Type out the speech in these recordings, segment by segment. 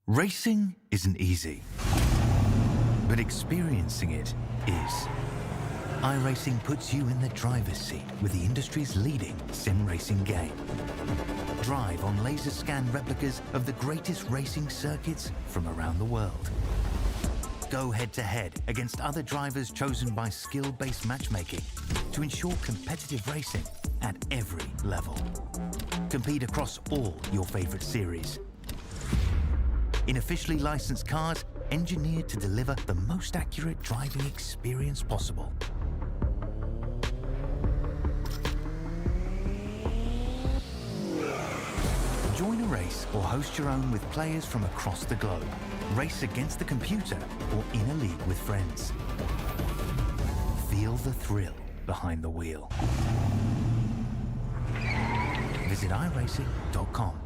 Racing isn't easy, but experiencing it is. iRacing puts you in the driver's seat with the industry's leading sim racing game. Drive on laser scan replicas of the greatest racing circuits from around the world. Go head-to-head against other drivers chosen by skill-based matchmaking to ensure competitive racing at every level. Compete across all your favorite series. In officially licensed cars, engineered to deliver the most accurate driving experience possible. Join a race or host your own with players from across the globe. Race against the computer or in a league with friends. Feel the thrill behind the wheel. Visit iRacing.com.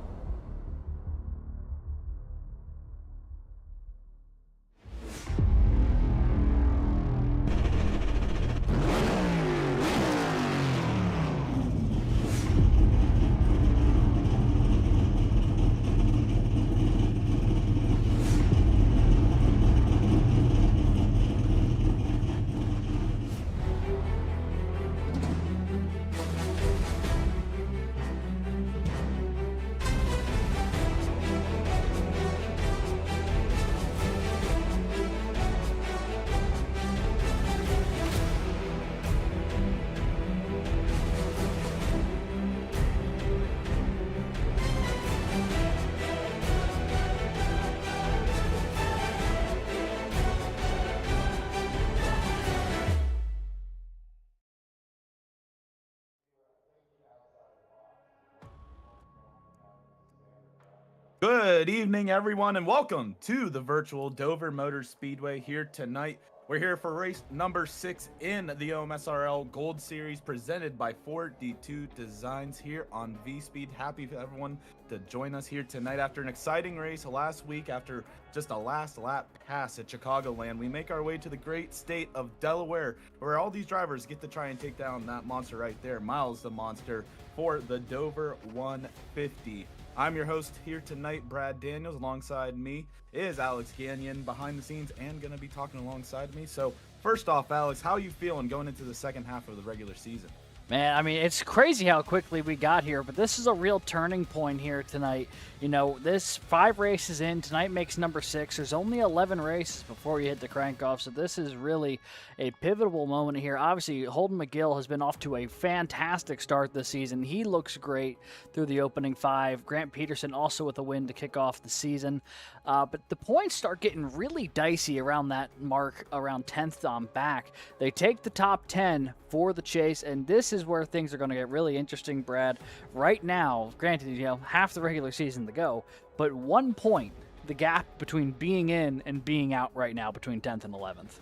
Good evening, everyone, and welcome to the virtual Dover Motor Speedway here tonight. We're here for race number 6 in the OMSRL Gold Series presented by 4D2 Designs here on V-Speed. Happy for everyone to join us here tonight after an exciting race last week. After just a last lap pass at Chicagoland, we make our way to the great state of Delaware, where all these drivers get to try and take down that monster right there, Miles the Monster, for the Dover 150. I'm your host here tonight, Brad Daniels. Alongside me is Alex Gagnon behind the scenes and going to be talking alongside me. So first off, Alex, how are you feeling going into the second half of the regular season? Man, I mean, it's crazy how quickly we got here, but this is a real turning point here tonight. You know, this 5 races in, tonight makes number 6. There's only 11 races before you hit the crank off, so this is really a pivotal moment here. Obviously, Holden McGill has been off to a fantastic start this season. He looks great through the opening 5. Grant Peterson also with a win to kick off the season. But the points start getting really dicey around that mark, around 10th on back. They take the top 10 for the chase, and this is where things are going to get really interesting, Brad. Right now, granted, you know, half the regular season to go, but 1 point, the gap between being in and being out right now between 10th and 11th.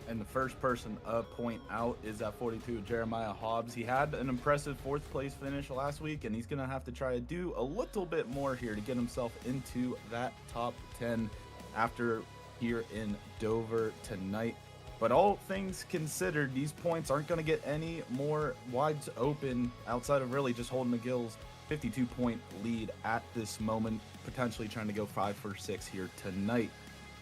And the first person a point out is at 42, Jeremiah Hobbs. He had an impressive 4th place finish last week, and he's going to have to try to do a little bit more here to get himself into that top 10 after here in Dover tonight. But all things considered, these points aren't going to get any more wide open outside of really just Holden McGill's 52-point lead at this moment, potentially trying to go 5 for 6 here tonight.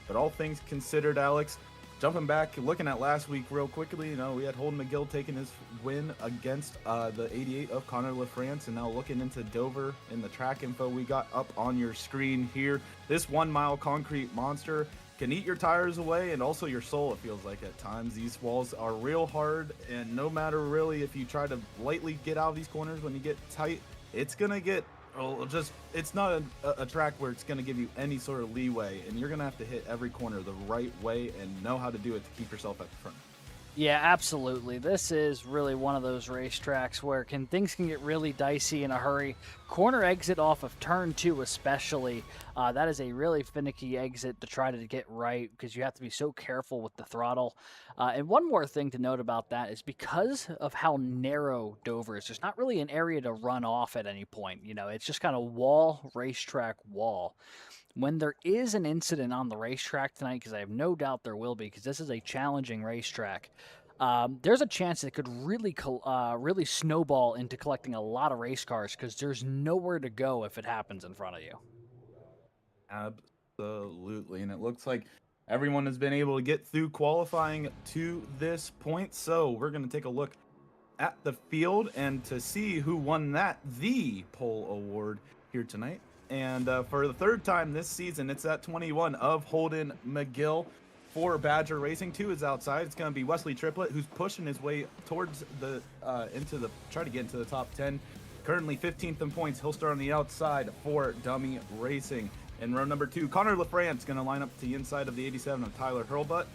But all things considered, Alex, jumping back, looking at last week real quickly, you know, we had Holden McGill taking his win against the 88 of Connor LaFrance, and now looking into Dover in the track info we got up on your screen here. This 1 mile concrete monster can eat your tires away and also your soul, it feels like at times. These walls are real hard, and no matter really if you try to lightly get out of these corners when you get tight, it's gonna get it's not a track where it's gonna give you any sort of leeway, and you're gonna have to hit every corner the right way and know how to do it to keep yourself at the front. Yeah, absolutely. This is really one of those racetracks where things can get really dicey in a hurry. Corner exit off of turn 2 especially, that is a really finicky exit to try to get right because you have to be so careful with the throttle. And one more thing to note about that is because of how narrow Dover is, there's not really an area to run off at any point. You know, it's just kind of wall, racetrack, wall. When there is an incident on the racetrack tonight, because I have no doubt there will be, because this is a challenging racetrack, there's a chance it could really snowball into collecting a lot of race cars because there's nowhere to go if it happens in front of you. Absolutely. And it looks like everyone has been able to get through qualifying to this point. So we're going to take a look at the field and to see who won the pole award here tonight. And for the third time this season, it's at 21 of Holden McGill. For Badger Racing, 2 is outside. It's going to be Wesley Triplett, who's pushing his way towards the try to get into the top 10. Currently 15th in points. He'll start on the outside for Dummy Racing. In row number 2, Connor LaFrance going to line up to the inside of the 87 of Tyler Hurlbutt.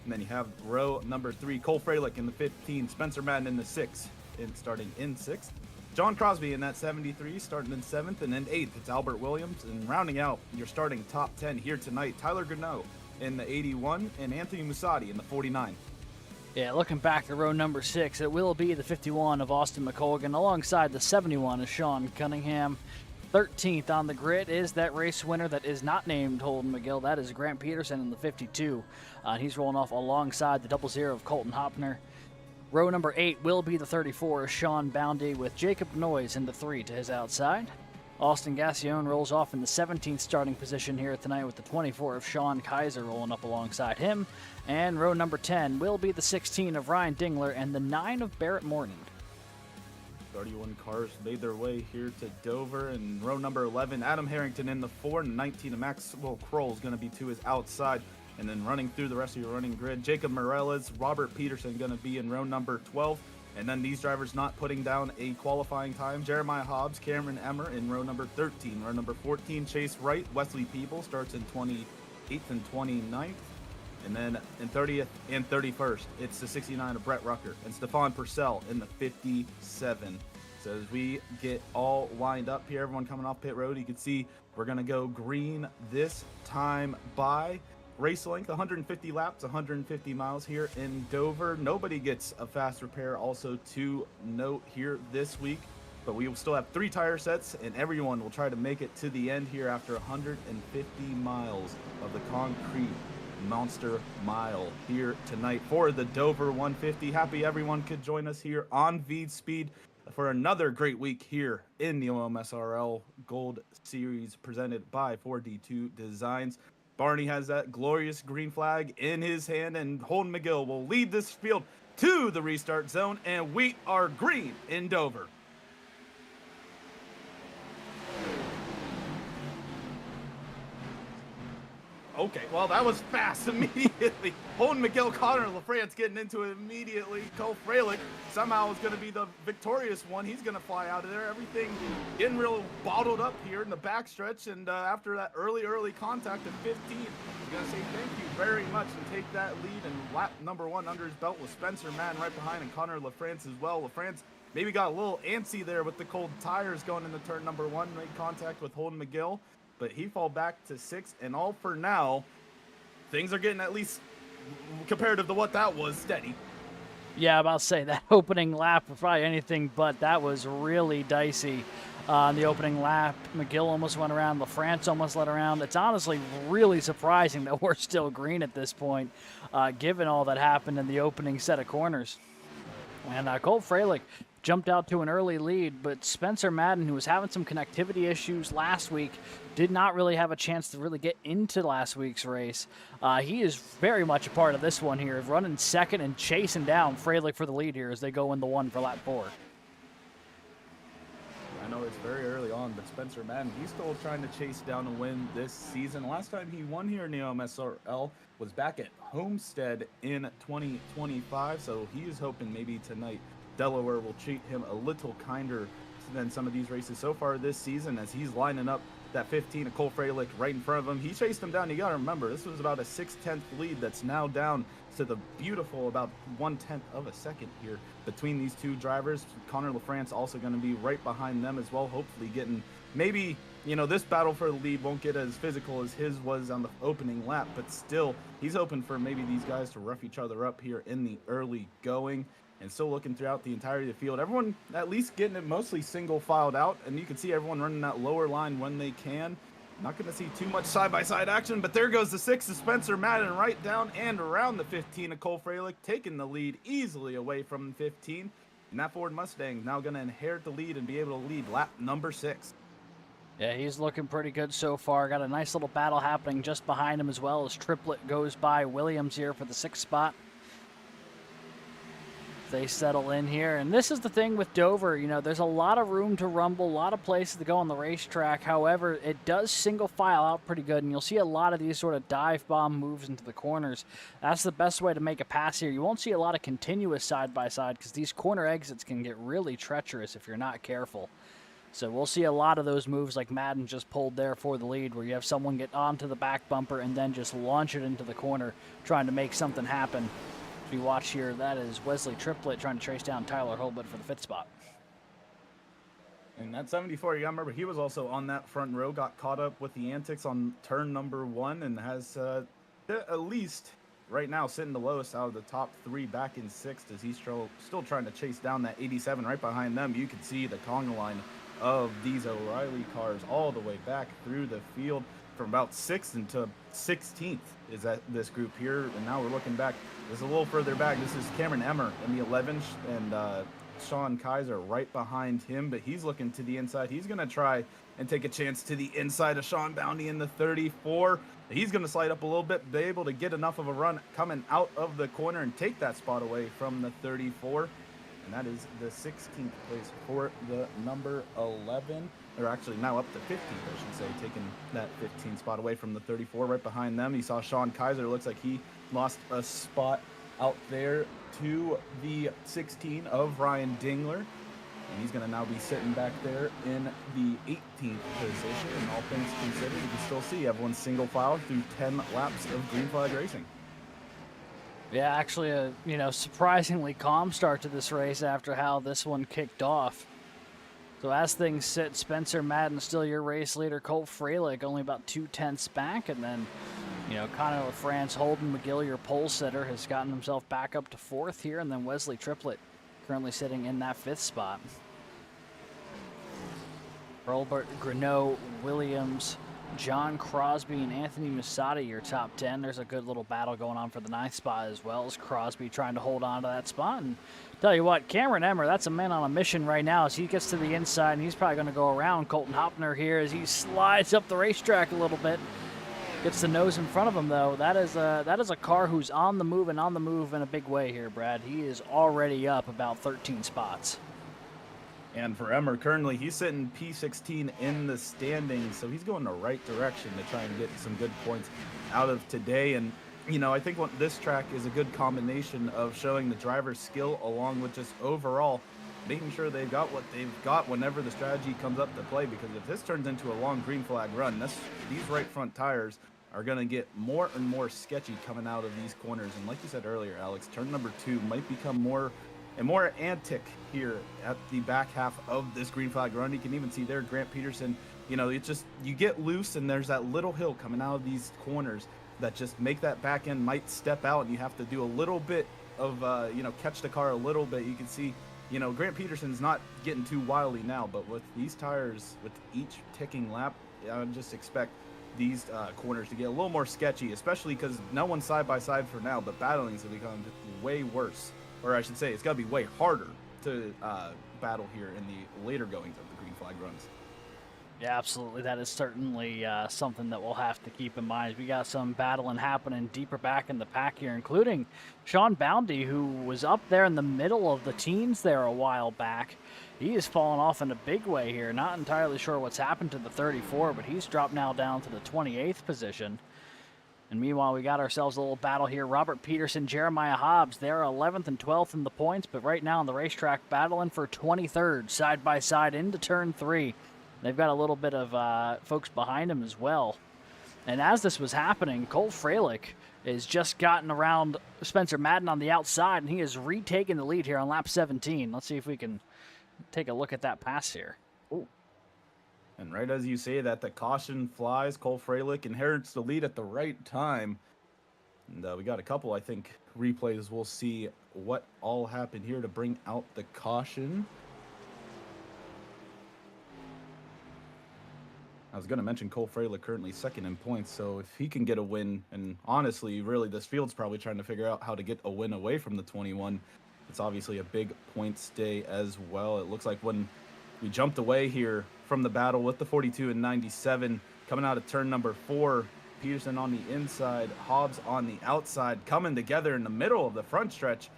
And then you have row number 3, Cole Freilich in the 15, Spencer Madden in the 6, starting in 6th. John Crosby in that 73, starting in 7th, and then 8th, it's Albert Williams. And rounding out your starting top 10 here tonight, Tyler Goodnow in the 81, and Anthony Musati in the 49. Yeah, looking back to row number 6, it will be the 51 of Austin McColgan alongside the 71 of Sean Cunningham. 13th on the grid is that race winner that is not named Holden McGill. That is Grant Peterson in the 52. He's rolling off alongside the 00 of Colton Hopner. Row number 8 will be the 34 of Sean Boundy with Jacob Noyes in the 3 to his outside. Austin Gassion rolls off in the 17th starting position here tonight with the 24 of Sean Kaiser rolling up alongside him. And row number 10 will be the 16 of Ryan Dingler and the 9 of Barrett Morton. 31 cars made their way here to Dover. And row number 11, Adam Harrington in the 4, and 19 of Maxwell Kroll is going to be to his outside. And then running through the rest of your running grid, Jacob Morales, Robert Peterson going to be in row number 12. And then these drivers not putting down a qualifying time, Jeremiah Hobbs, Cameron Emmer in row number 13. Row number 14, Chase Wright, Wesley Peeble starts in 28th and 29th. And then in 30th and 31st, it's the 69 of Brett Rucker and Stefan Purcell in the 57. So as we get all lined up here, everyone coming off pit road, you can see we're going to go green this time by race length, 150 laps, 150 miles here in Dover. Nobody gets a fast repair also to note here this week, but we will still have 3 tire sets and everyone will try to make it to the end here after 150 miles of the concrete monster mile here tonight for the Dover 150. Happy everyone could join us here on VSpeed Speed for another great week here in the OMSRL Gold Series presented by 4D2 Designs. Barney has that glorious green flag in his hand, and Holden McGill will lead this field to the restart zone, and we are green in Dover. Okay, well, that was fast immediately. Holden McGill, Connor LaFrance getting into it immediately. Cole Freilich somehow is going to be the victorious one. He's going to fly out of there. Everything getting real bottled up here in the backstretch. And after that early contact at 15, I'm going to say thank you very much and take that lead. And lap number 1 under his belt with Spencer Madden right behind and Connor LaFrance as well. LaFrance maybe got a little antsy there with the cold tires going into turn number 1, made contact with Holden McGill. But he fall back to 6th, and all for now, things are getting at least comparative to what that was steady. Yeah, about to say that opening lap was probably anything but. That was really dicey. On the opening lap, McGill almost went around, LaFrance almost let around. It's honestly really surprising that we're still green at this point, given all that happened in the opening set of corners. And Cole Freilich jumped out to an early lead, but Spencer Madden, who was having some connectivity issues last week, did not really have a chance to really get into last week's race. He is very much a part of this one here, running second and chasing down Freilich for the lead here as they go in the 1 for lap 4. I know it's very early on, but Spencer Madden, he's still trying to chase down a win this season. Last time he won here in the OMSRL was back at Homestead in 2025, so he is hoping maybe tonight Delaware will treat him a little kinder than some of these races so far this season as he's lining up that 15 of Cole Freilich right in front of him. He chased him down. You got to remember, this was about a 6/10 lead that's now down to the beautiful about 1/10 of a second here between these two drivers. Connor LaFrance also going to be right behind them as well, hopefully getting maybe, you know, this battle for the lead won't get as physical as his was on the opening lap, but still he's hoping for maybe these guys to rough each other up here in the early going. And still looking throughout the entirety of the field. Everyone at least getting it mostly single filed out. And you can see everyone running that lower line when they can. Not going to see too much side-by-side action. But there goes the 6 of Spencer Madden right down and around the 15 of Cole Freilich. Taking the lead easily away from the 15. And that Ford Mustang now going to inherit the lead and be able to lead lap number 6. Yeah, he's looking pretty good so far. Got a nice little battle happening just behind him as well as Triplet goes by Williams here for the 6th spot. They settle in here, and this is the thing with Dover, you know, there's a lot of room to rumble, a lot of places to go on the racetrack. However, it does single file out pretty good, and you'll see a lot of these sort of dive bomb moves into the corners. That's the best way to make a pass here. You won't see a lot of continuous side by side because these corner exits can get really treacherous if you're not careful. So we'll see a lot of those moves like Madden just pulled there for the lead, where you have someone get onto the back bumper and then just launch it into the corner trying to make something happen. If you watch here, that is Wesley Triplet trying to trace down Tyler Holbert for the 5th spot. And that 74, you gotta remember, he was also on that front row, got caught up with the antics on turn number 1, and has at least right now sitting the lowest out of the top 3 back in 6th, as he's still trying to chase down that 87. Right behind them, you can see the conga line of these O'Reilly cars all the way back through the field from about 6th into 16th is that this group here. And now we're looking back, this is a little further back. This is Cameron Emmer in the 11 and Sean Kaiser right behind him, but he's looking to the inside. He's going to try and take a chance to the inside of Sean Bounty in the 34. He's going to slide up a little bit, be able to get enough of a run coming out of the corner and take that spot away from the 34. And that is the 16th place for the number 11, or actually now up to 15th, I should say, taking that 15th spot away from the 34. Right behind them, you saw Sean Kaiser. Looks like he lost a spot out there to the 16 of Ryan Dingler. And he's going to now be sitting back there in the 18th position. And all things considered, you can still see everyone's single file through 10 laps of green flag racing. Yeah, actually a, surprisingly calm start to this race after how this one kicked off. So as things sit, Spencer Madden still your race leader. Colt Freilich only about 2/10 back, and then, Connor LaFrance, Holden McGill, your pole sitter, has gotten himself back up to 4th here, and then Wesley Triplet currently sitting in that 5th spot. Robert Greneau, Williams, John Crosby, and Anthony Musati, your top 10. There's a good little battle going on for the 9th spot as well, as Crosby trying to hold on to that spot. And tell you what, Cameron Emmer, that's a man on a mission right now as he gets to the inside, and he's probably going to go around Colton Hopner here as he slides up the racetrack a little bit. Gets the nose in front of him, though. That is a car who's on the move in a big way here, Brad. He is already up about 13 spots. And for Emmer, currently, he's sitting P16 in the standings, so he's going the right direction to try and get some good points out of today. And, I think this track is a good combination of showing the driver's skill along with just overall making sure they've got what they've got whenever the strategy comes up to play. Because if this turns into a long green flag run, these right front tires are going to get more and more sketchy coming out of these corners. And like you said earlier, Alex, turn number 2 might become more and more antic here at the back half of this green flag run. You can even see there Grant Peterson, it's just, you get loose and there's that little hill coming out of these corners that just make that back end might step out, and you have to do a little bit of, catch the car a little bit. You can see, Grant Peterson's not getting too wildly now, but with these tires, with each ticking lap, I would just expect these corners to get a little more sketchy, especially because no one's side by side for now, but battling's going to become way worse. Or I should say, it's got to be way harder to battle here in the later goings of the green flag runs. Yeah, absolutely. That is certainly something that we'll have to keep in mind. We got some battling happening deeper back in the pack here, including Sean Bounty, who was up there in the middle of the teens there a while back. He has fallen off in a big way here. Not entirely sure what's happened to the 34, but he's dropped now down to the 28th position. And meanwhile, we got ourselves a little battle here. Robert Peterson, Jeremiah Hobbs, they're 11th and 12th in the points, but right now on the racetrack battling for 23rd, side by side into turn 3. They've got a little bit of folks behind them as well. And as this was happening, Colt Freilich has just gotten around Spencer Madden on the outside, and he has retaken the lead here on lap 17. Let's see if we can take a look at that pass here. Ooh. And right as you say that, the caution flies. Colt Freilich inherits the lead at the right time. And we got a couple, I think, replays. We'll see what all happened here to bring out the caution. I was going to mention Colt Freilich currently 2nd in points, so if he can get a win, and honestly, really, this field's probably trying to figure out how to get a win away from the 21. It's obviously a big points day as well. It looks like when we jumped away here from the battle with the 42 and 97 coming out of turn number 4. Peterson on the inside, Hobbs on the outside, coming together in the middle of the front stretch.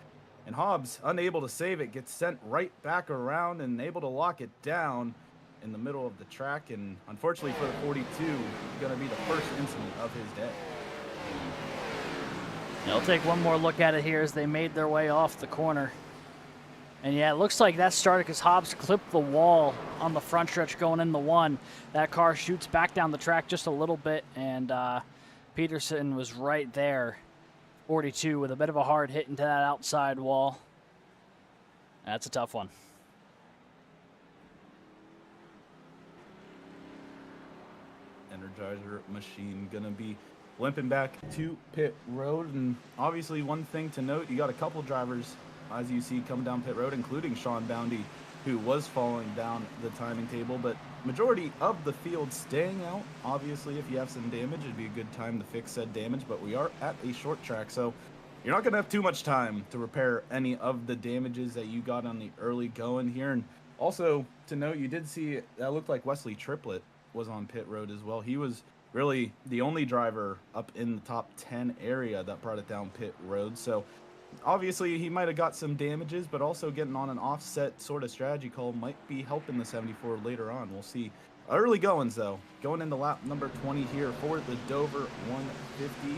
And Hobbs, unable to save it, gets sent right back around and able to lock it down in the middle of the track. And unfortunately for the 42, going to be the first incident of his day. I'll take one more look at it here as they made their way off the corner. And yeah, it looks like that started because Hobbs clipped the wall on the front stretch going in the 1. That car shoots back down the track just a little bit, and Peterson was right there, 42, with a bit of a hard hit into that outside wall. That's a tough one. Energizer machine going to be limping back to pit road. And obviously one thing to note, you got a couple drivers, as you see, coming down pit road, including Sean Boundy, who was falling down the timing table, but majority of the field staying out. Obviously, if you have some damage, it'd be a good time to fix said damage, but we are at a short track, so you're not going to have too much time to repair any of the damages that you got on the early going here. And also to note, you did see that looked like Wesley Triplett was on pit road as well. He was really the only driver up in the top 10 area that brought it down pit road. So obviously he might have got some damages, but also getting on an offset sort of strategy call might be helping the 74 later on. We'll see. Early goings though, going into lap number 20 here for the Dover 150.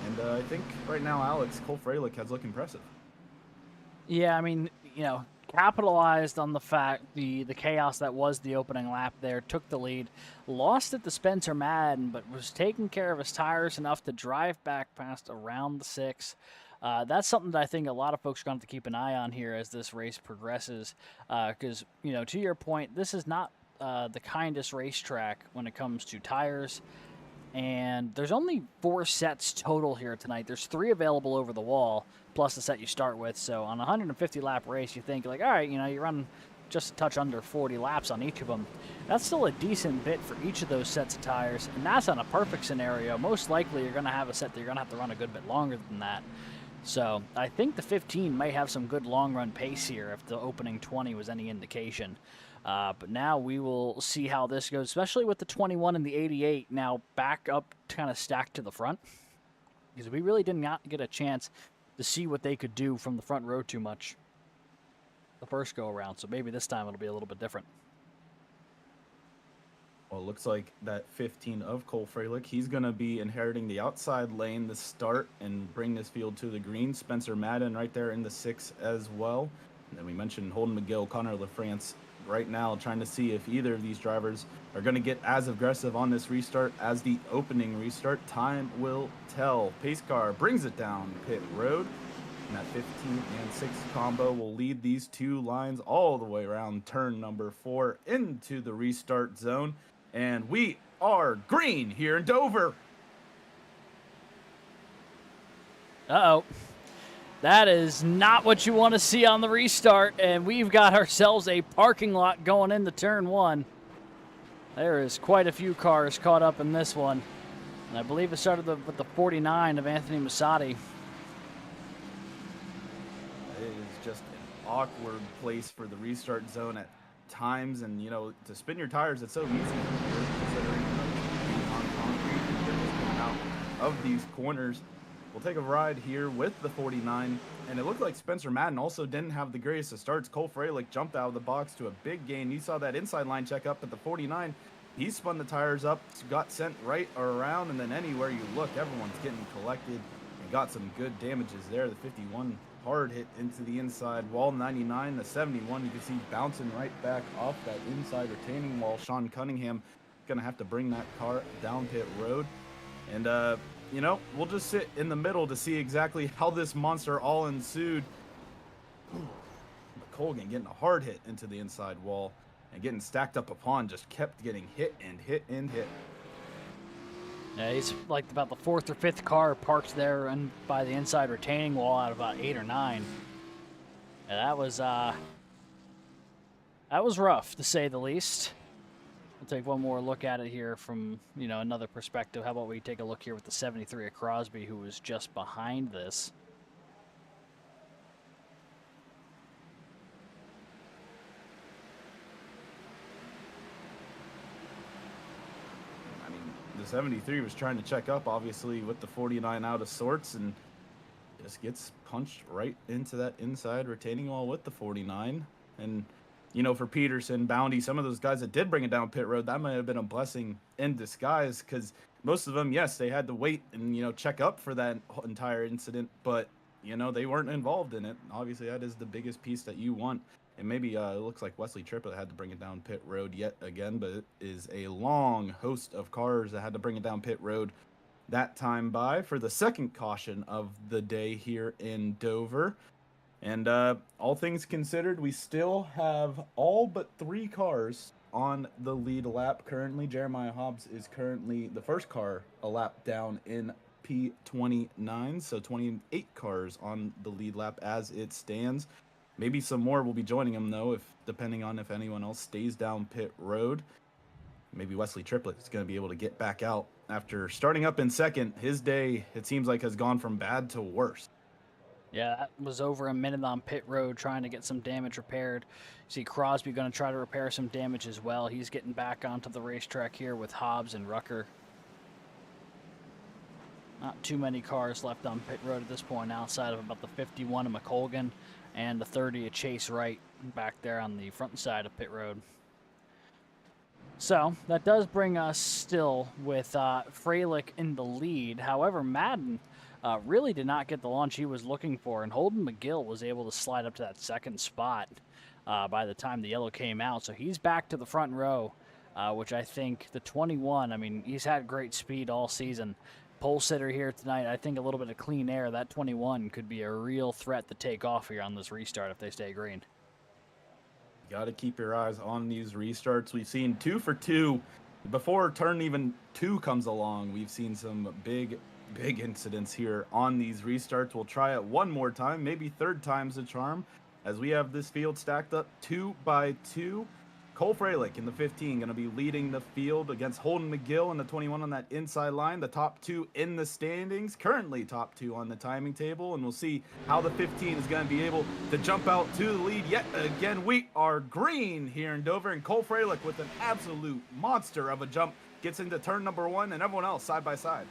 And I think right now, Alex, Cole Freilich has looked impressive. Yeah, I mean, you know, capitalized on the fact, the chaos that was the opening lap there, took the lead, lost it to Spencer Madden, but was taking care of his tires enough to drive back past around the 6. That's something that I think a lot of folks are going to have to keep an eye on here as this race progresses, because, you know, to your point, this is not the kindest racetrack when it comes to tires. And there's only 4 sets total here tonight. There's 3 available over the wall, plus the set you start with. So on a 150-lap race, you think, like, all right, you know, you run just a touch under 40 laps on each of them. That's still a decent bit for each of those sets of tires, and that's on a perfect scenario. Most likely you're going to have a set that you're going to have to run a good bit longer than that. So I think the 15 may have some good long-run pace here if the opening 20 was any indication. But now we will see how this goes, especially with the 21 and the 88 now back up kind of stacked to the front. Because we really did not get a chance to see what they could do from the front row too much the first go-around. So maybe this time it'll be a little bit different. Well, it looks like that 15 of Cole Freilich, he's going to be inheriting the outside lane to start and bring this field to the green. Spencer Madden right there in the 6 as well. And then we mentioned Holden McGill, Connor LaFrance right now, trying to see if either of these drivers are going to get as aggressive on this restart as the opening restart. Time will tell. Pace car brings it down pit road. And that 15 and 6 combo will lead these 2 lines all the way around turn number 4 into the restart zone. And we are green here in Dover. Uh-oh. That is not what you want to see on the restart, and we've got ourselves a parking lot going into turn 1. There is quite a few cars caught up in this one. And I believe it started with the 49 of Anthony Massotti. It is just an awkward place for the restart zone at times, and you know, to spin your tires, it's so easy considering being on concrete and just coming out of these corners. We'll take a ride here with the 49, and it looked like Spencer Madden also didn't have the greatest of starts. Cole Freilich jumped out of the box to a big gain. You saw that inside line check up at the 49. He spun the tires up, got sent right around, and then anywhere you look, everyone's getting collected and got some good damages there. The 51 hard hit into the inside wall. 99, the 71, you can see bouncing right back off that inside retaining wall. Sean Cunningham gonna have to bring that car down pit road. And you know, we'll just sit in the middle to see exactly how this monster all ensued. But Colgan getting a hard hit into the inside wall and getting stacked up upon, just kept getting hit and hit and hit. Yeah, he's like about the 4th or 5th car parked there and by the inside retaining wall out of about 8 or 9. Yeah, that was rough, to say the least. We'll take one more look at it here from, you know, another perspective. How about we take a look here with the 73 of Crosby, who was just behind this. The 73 was trying to check up, obviously, with the 49 out of sorts, and just gets punched right into that inside retaining wall with the 49. And, you know, for Peterson, Bounty, some of those guys that did bring it down pit road, that might have been a blessing in disguise, because most of them, yes, they had to wait and, you know, check up for that entire incident, but, you know, they weren't involved in it. Obviously, that is the biggest piece that you want. And maybe it looks like Wesley Triplett had to bring it down pit road yet again, but it is a long host of cars that had to bring it down pit road that time by for the second caution of the day here in Dover. And all things considered, we still have all but 3 cars on the lead lap currently. Jeremiah Hobbs is currently the first car a lap down in P29, so 28 cars on the lead lap as it stands. Maybe some more will be joining him, though, if depending on if anyone else stays down pit road. Maybe Wesley Triplett is going to be able to get back out after starting up in second. His day, it seems like, has gone from bad to worse. Yeah, that was over a minute on pit road trying to get some damage repaired. See Crosby going to try to repair some damage as well. He's getting back onto the racetrack here with Hobbs and Rucker. Not too many cars left on pit road at this point outside of about the 51 of McColgan and the 30 of Chase Wright back there on the front side of pit road. So that does bring us still with Freilich in the lead. However, Madden really did not get the launch he was looking for, and Holden McGill was able to slide up to that second spot by the time the yellow came out. So he's back to the front row, which I think the 21, I mean, he's had great speed all season. Pole sitter here tonight, I think a little bit of clean air. That 21 could be a real threat to take off here on this restart if they stay green. You got to keep your eyes on these restarts. We've seen 2 for 2. Before turn even 2 comes along, we've seen some big incidents here on these restarts. We'll try it one more time, maybe third time's the charm, as we have this field stacked up 2 by 2. Cole Freilich in the 15 going to be leading the field against Holden McGill in the 21 on that inside line. The top 2 in the standings, currently top 2 on the timing table, and we'll see how the 15 is going to be able to jump out to the lead yet again. We are green here in Dover, and Cole Freilich with an absolute monster of a jump gets into turn number 1, and everyone else side by side.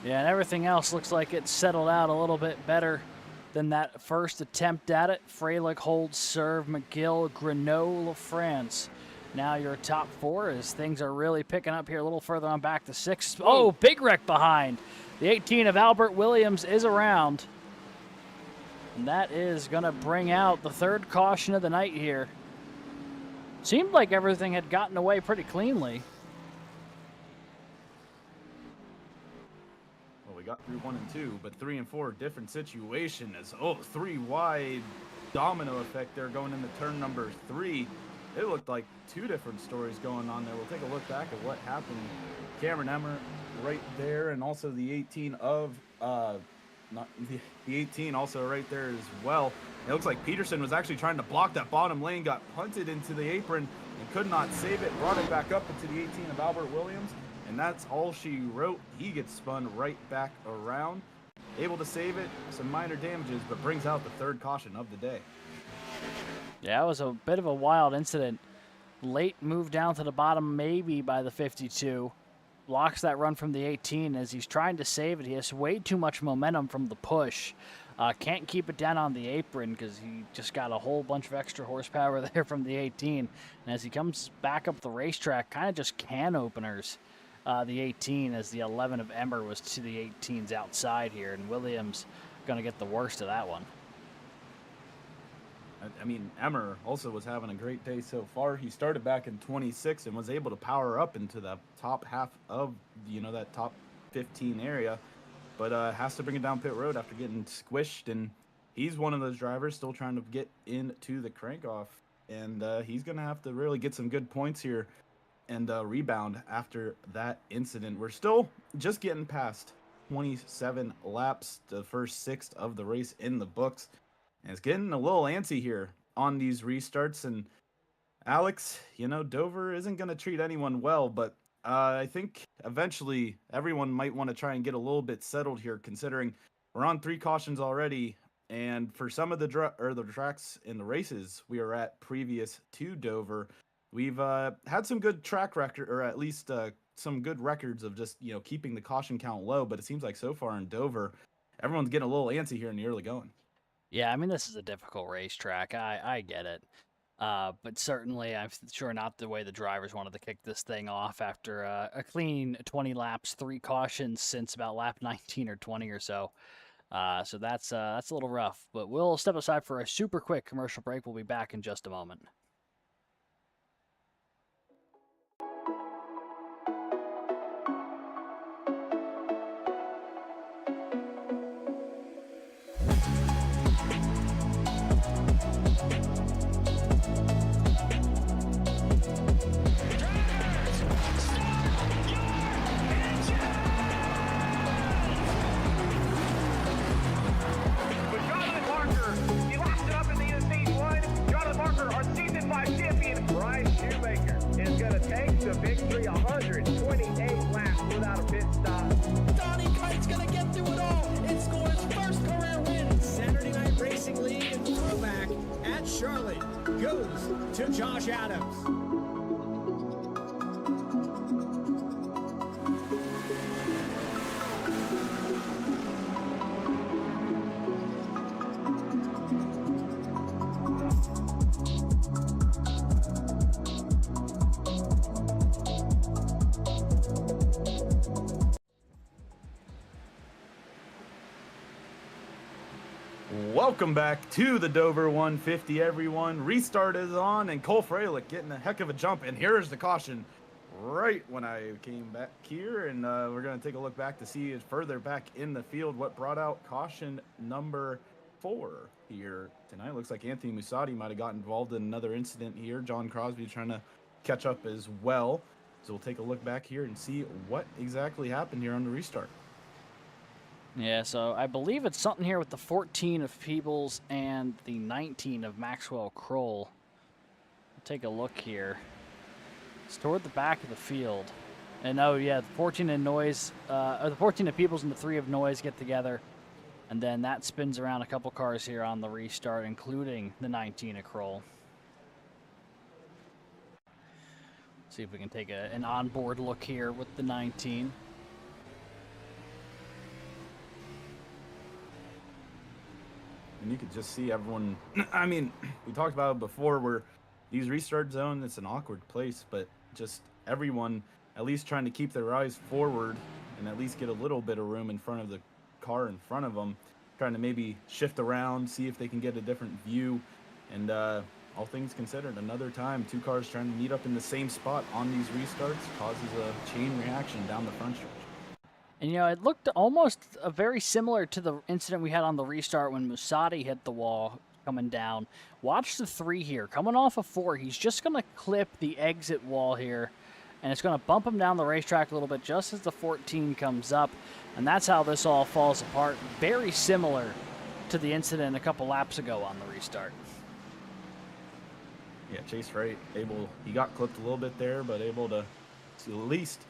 Yeah, and everything else looks like it's settled out a little bit better than that first attempt at it. Freilich holds serve, McGill, Grenoble, France. Now your top 4 as things are really picking up here a little further on back to 6. Oh, big wreck behind. The 18 of Albert Williams is around. And that is going to bring out the third caution of the night here. Seemed like everything had gotten away pretty cleanly. Got through 1 and 2, but 3 and 4 different situation as 3 wide domino effect there going into turn number 3. It looked like 2 different stories going on there. We'll take a look back at what happened. Cameron Emmer right there, and also the 18 of not the 18 also right there as well. It looks like Peterson was actually trying to block that bottom lane, got punted into the apron and could not save it, brought it back up into the 18 of Albert Williams. And that's all she wrote. He gets spun right back around. Able to save it, some minor damages, but brings out the third caution of the day. Yeah, it was a bit of a wild incident. Late move down to the bottom, maybe by the 52. Blocks that run from the 18 as he's trying to save it. He has way too much momentum from the push. Can't keep it down on the apron because he just got a whole bunch of extra horsepower there from the 18. And as he comes back up the racetrack, kind of just can openers. The 18 as the 11 of Emmer was to the 18's outside here, and Williams going to get the worst of that one. I mean, Emmer also was having a great day so far. He started back in 26 and was able to power up into the top half of, you know, that top 15 area, but has to bring it down pit road after getting squished, and he's one of those drivers still trying to get into the crank off, and he's going to have to really get some good points here and rebound after that incident. We're still just getting past 27 laps, the first 6th of the race in the books, and it's getting a little antsy here on these restarts. And Alex, you know, Dover isn't going to treat anyone well, but I think eventually everyone might want to try and get a little bit settled here, considering we're on 3 cautions already, and for some of the tracks in the races we are at previous to Dover, we've had some good track record, or at least some good records of just, keeping the caution count low, but it seems like so far in Dover, everyone's getting a little antsy here in the early going. Yeah, I mean, this is a difficult racetrack. I get it. But certainly, I'm sure not the way the drivers wanted to kick this thing off after a clean 20 laps, 3 cautions since about lap 19 or 20 or so. So that's a little rough. But we'll step aside for a super quick commercial break. We'll be back in just a moment. The victory, 128 laps without a pit stop. Donnie Kite's gonna get through it all and score his first career win. Saturday Night Racing League and throwback at Charlotte goes to Josh Adams. Welcome back to the Dover 150, everyone. Restart is on, and Cole Freilich getting a heck of a jump. And here's the caution right when I came back here. And we're going to take a look back to see further back in the field what brought out caution number 4 here tonight. Looks like Anthony Musati might have got involved in another incident here. John Crosby trying to catch up as well. So we'll take a look back here and see what exactly happened here on the restart. Yeah, so I believe it's something here with the 14 of Peebles and the 19 of Maxwell Kroll. We'll take a look here. It's toward the back of the field. And oh yeah, the 14 of Noise, or the 14 of Peebles and the 3 of Noise get together. And then that spins around a couple cars here on the restart, including the 19 of Kroll. See if we can take an onboard look here with the 19. And you could just see everyone. I mean, we talked about it before where these restart zones, it's an awkward place, but just everyone at least trying to keep their eyes forward and at least get a little bit of room in front of the car in front of them, trying to maybe shift around, see if they can get a different view. And all things considered, another time, 2 cars trying to meet up in the same spot on these restarts causes a chain reaction down the front stretch. And, it looked almost very similar to the incident we had on the restart when Musati hit the wall coming down. Watch the 3 here. Coming off of 4, he's just going to clip the exit wall here, and it's going to bump him down the racetrack a little bit just as the 14 comes up, and that's how this all falls apart. Very similar to the incident a couple laps ago on the restart. Yeah, Chase Wright, he got clipped a little bit there, but able to at least,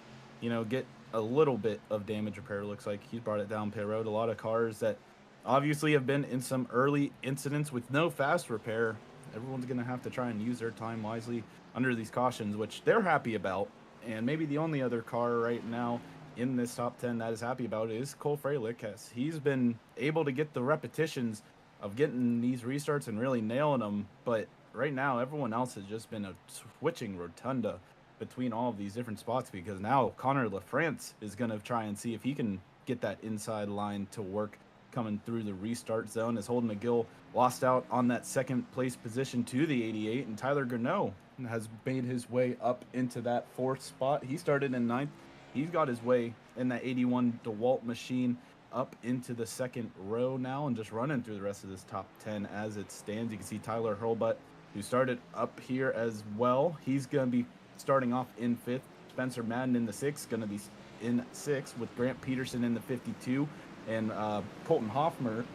get a little bit of damage repair. Looks like he brought it down pit road. A lot of cars that obviously have been in some early incidents with no fast repair. Everyone's going to have to try and use their time wisely under these cautions, which they're happy about. And maybe the only other car right now in this top 10 that is happy about it is Cole Freilich, as he's been able to get the repetitions of getting these restarts and really nailing them. But right now, everyone else has just been a switching rotunda between all of these different spots, because now Connor LaFrance is going to try and see if he can get that inside line to work coming through the restart zone, as Holden McGill lost out on that second place position to the 88, and Tyler Gurneau has made his way up into that 4th spot. He started in 9th. He's got his way in that 81 DeWalt machine up into the 2nd row now and just running through the rest of this top 10 as it stands. You can see Tyler Hurlbutt, who started up here as well. He's going to be starting off in 5th. Spencer Madden in the 6th, going to be in 6th with Grant Peterson in the 52, and Colton Hoffner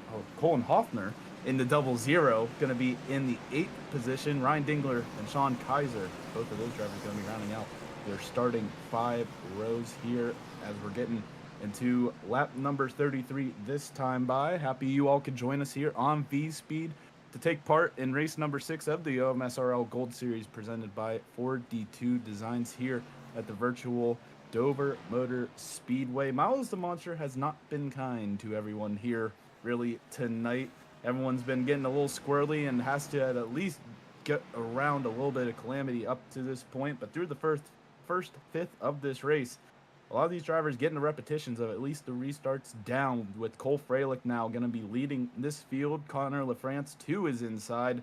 in the 00, going to be in the 8th position. Ryan Dingler and Sean Kaiser, both of those drivers going to be rounding out their starting 5 rows here as we're getting into lap number 33 this time by. Happy you all could join us here on V-Speed to take part in race number 6 of the OMSRL Gold Series presented by Ford D2 Designs here at the virtual Dover Motor Speedway. Miles the Monster has not been kind to everyone here really tonight. Everyone's been getting a little squirrely and has to at least get around a little bit of calamity up to this point. But through the first fifth of this race, a lot of these drivers getting the repetitions of at least the restarts down, with Cole Freilich now going to be leading this field. Connor LaFrance, 2 is inside.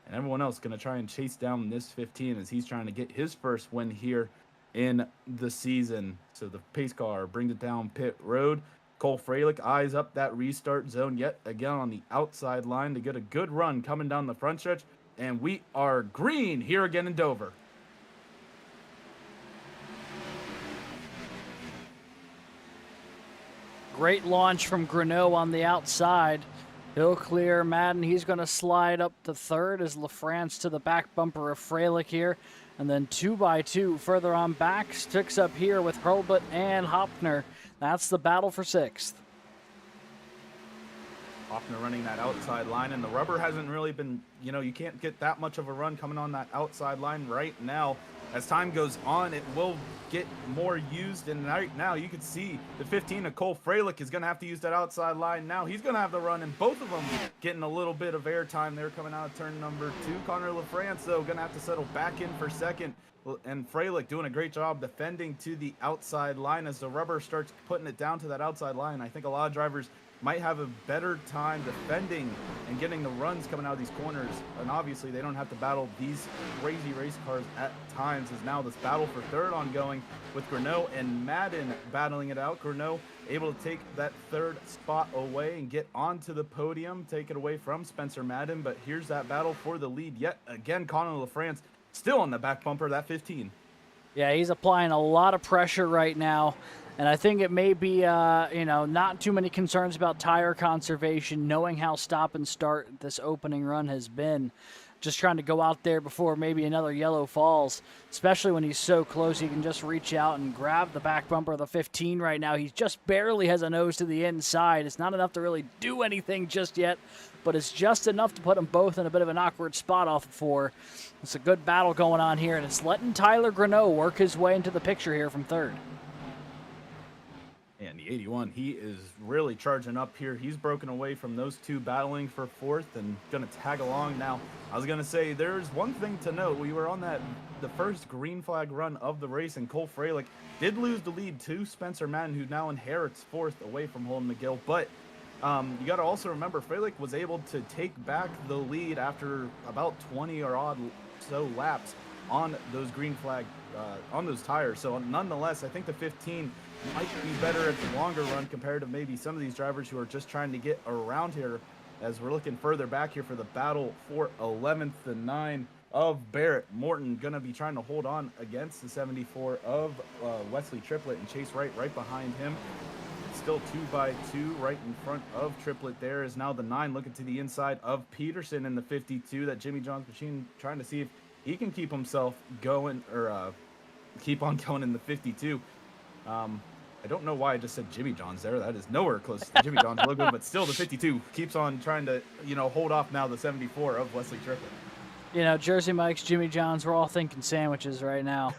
And everyone else going to try and chase down this 15 as he's trying to get his first win here in the season. So the pace car brings it down pit road. Cole Freilich eyes up that restart zone yet again on the outside line to get a good run coming down the front stretch. And we are green here again in Dover. Great launch from Greneau on the outside. He'll clear Madden. He's going to slide up to third as LaFrance to the back bumper of Freilich here. And then 2x2 further on back. Sticks up here with Hurlbut and Hopner. That's the battle for 6th. Hoffner running that outside line, and the rubber hasn't really been, you can't get that much of a run coming on that outside line right now. As time goes on, it will get more used, and right now you can see the 15 of Cole Freilich is going to have to use that outside line now. He's going to have the run, and both of them getting a little bit of airtime there coming out of turn number 2. Connor LaFrance, though, going to have to settle back in for second, and Freilich doing a great job defending to the outside line as the rubber starts putting it down to that outside line. I think a lot of drivers might have a better time defending and getting the runs coming out of these corners. And obviously they don't have to battle these crazy race cars at times, as now this battle for third ongoing with Greneau and Madden battling it out. Greneau able to take that third spot away and get onto the podium, take it away from Spencer Madden. But here's that battle for the lead yet again. Connor LaFrance still on the back bumper, that 15. Yeah, he's applying a lot of pressure right now. And I think it may be, not too many concerns about tire conservation, knowing how stop and start this opening run has been. Just trying to go out there before maybe another yellow falls, especially when he's so close. He can just reach out and grab the back bumper of the 15 right now. He just barely has a nose to the inside. It's not enough to really do anything just yet, but it's just enough to put them both in a bit of an awkward spot off of 4. It's a good battle going on here, and it's letting Tyler Greneau work his way into the picture here from third. And the 81, he is really charging up here. He's broken away from those two battling for fourth and going to tag along now. I was going to say, there's one thing to note. We were on the first green flag run of the race, and Cole Freilich did lose the lead to Spencer Madden, who now inherits fourth away from Holden McGill. But you got to also remember, Freilich was able to take back the lead after about 20 or odd so laps on those green flag, on those tires. So nonetheless, I think the 15 might be better at the longer run compared to maybe some of these drivers who are just trying to get around here, as we're looking further back here for the battle for 11th and 9 of Barrett Morton. Going to be trying to hold on against the 74 of Wesley Triplett, and Chase Wright right behind him. Still 2x2 right in front of Triplett. There is now the 9 looking to the inside of Peterson in the 52. That Jimmy John's machine trying to see if he can keep himself going, or keep on going in the 52. I don't know why I just said Jimmy John's there. That is nowhere close to the Jimmy John's logo, but still the 52 keeps on trying to, hold off now the 74 of Wesley Triplett. Jersey Mike's, Jimmy John's, we're all thinking sandwiches right now.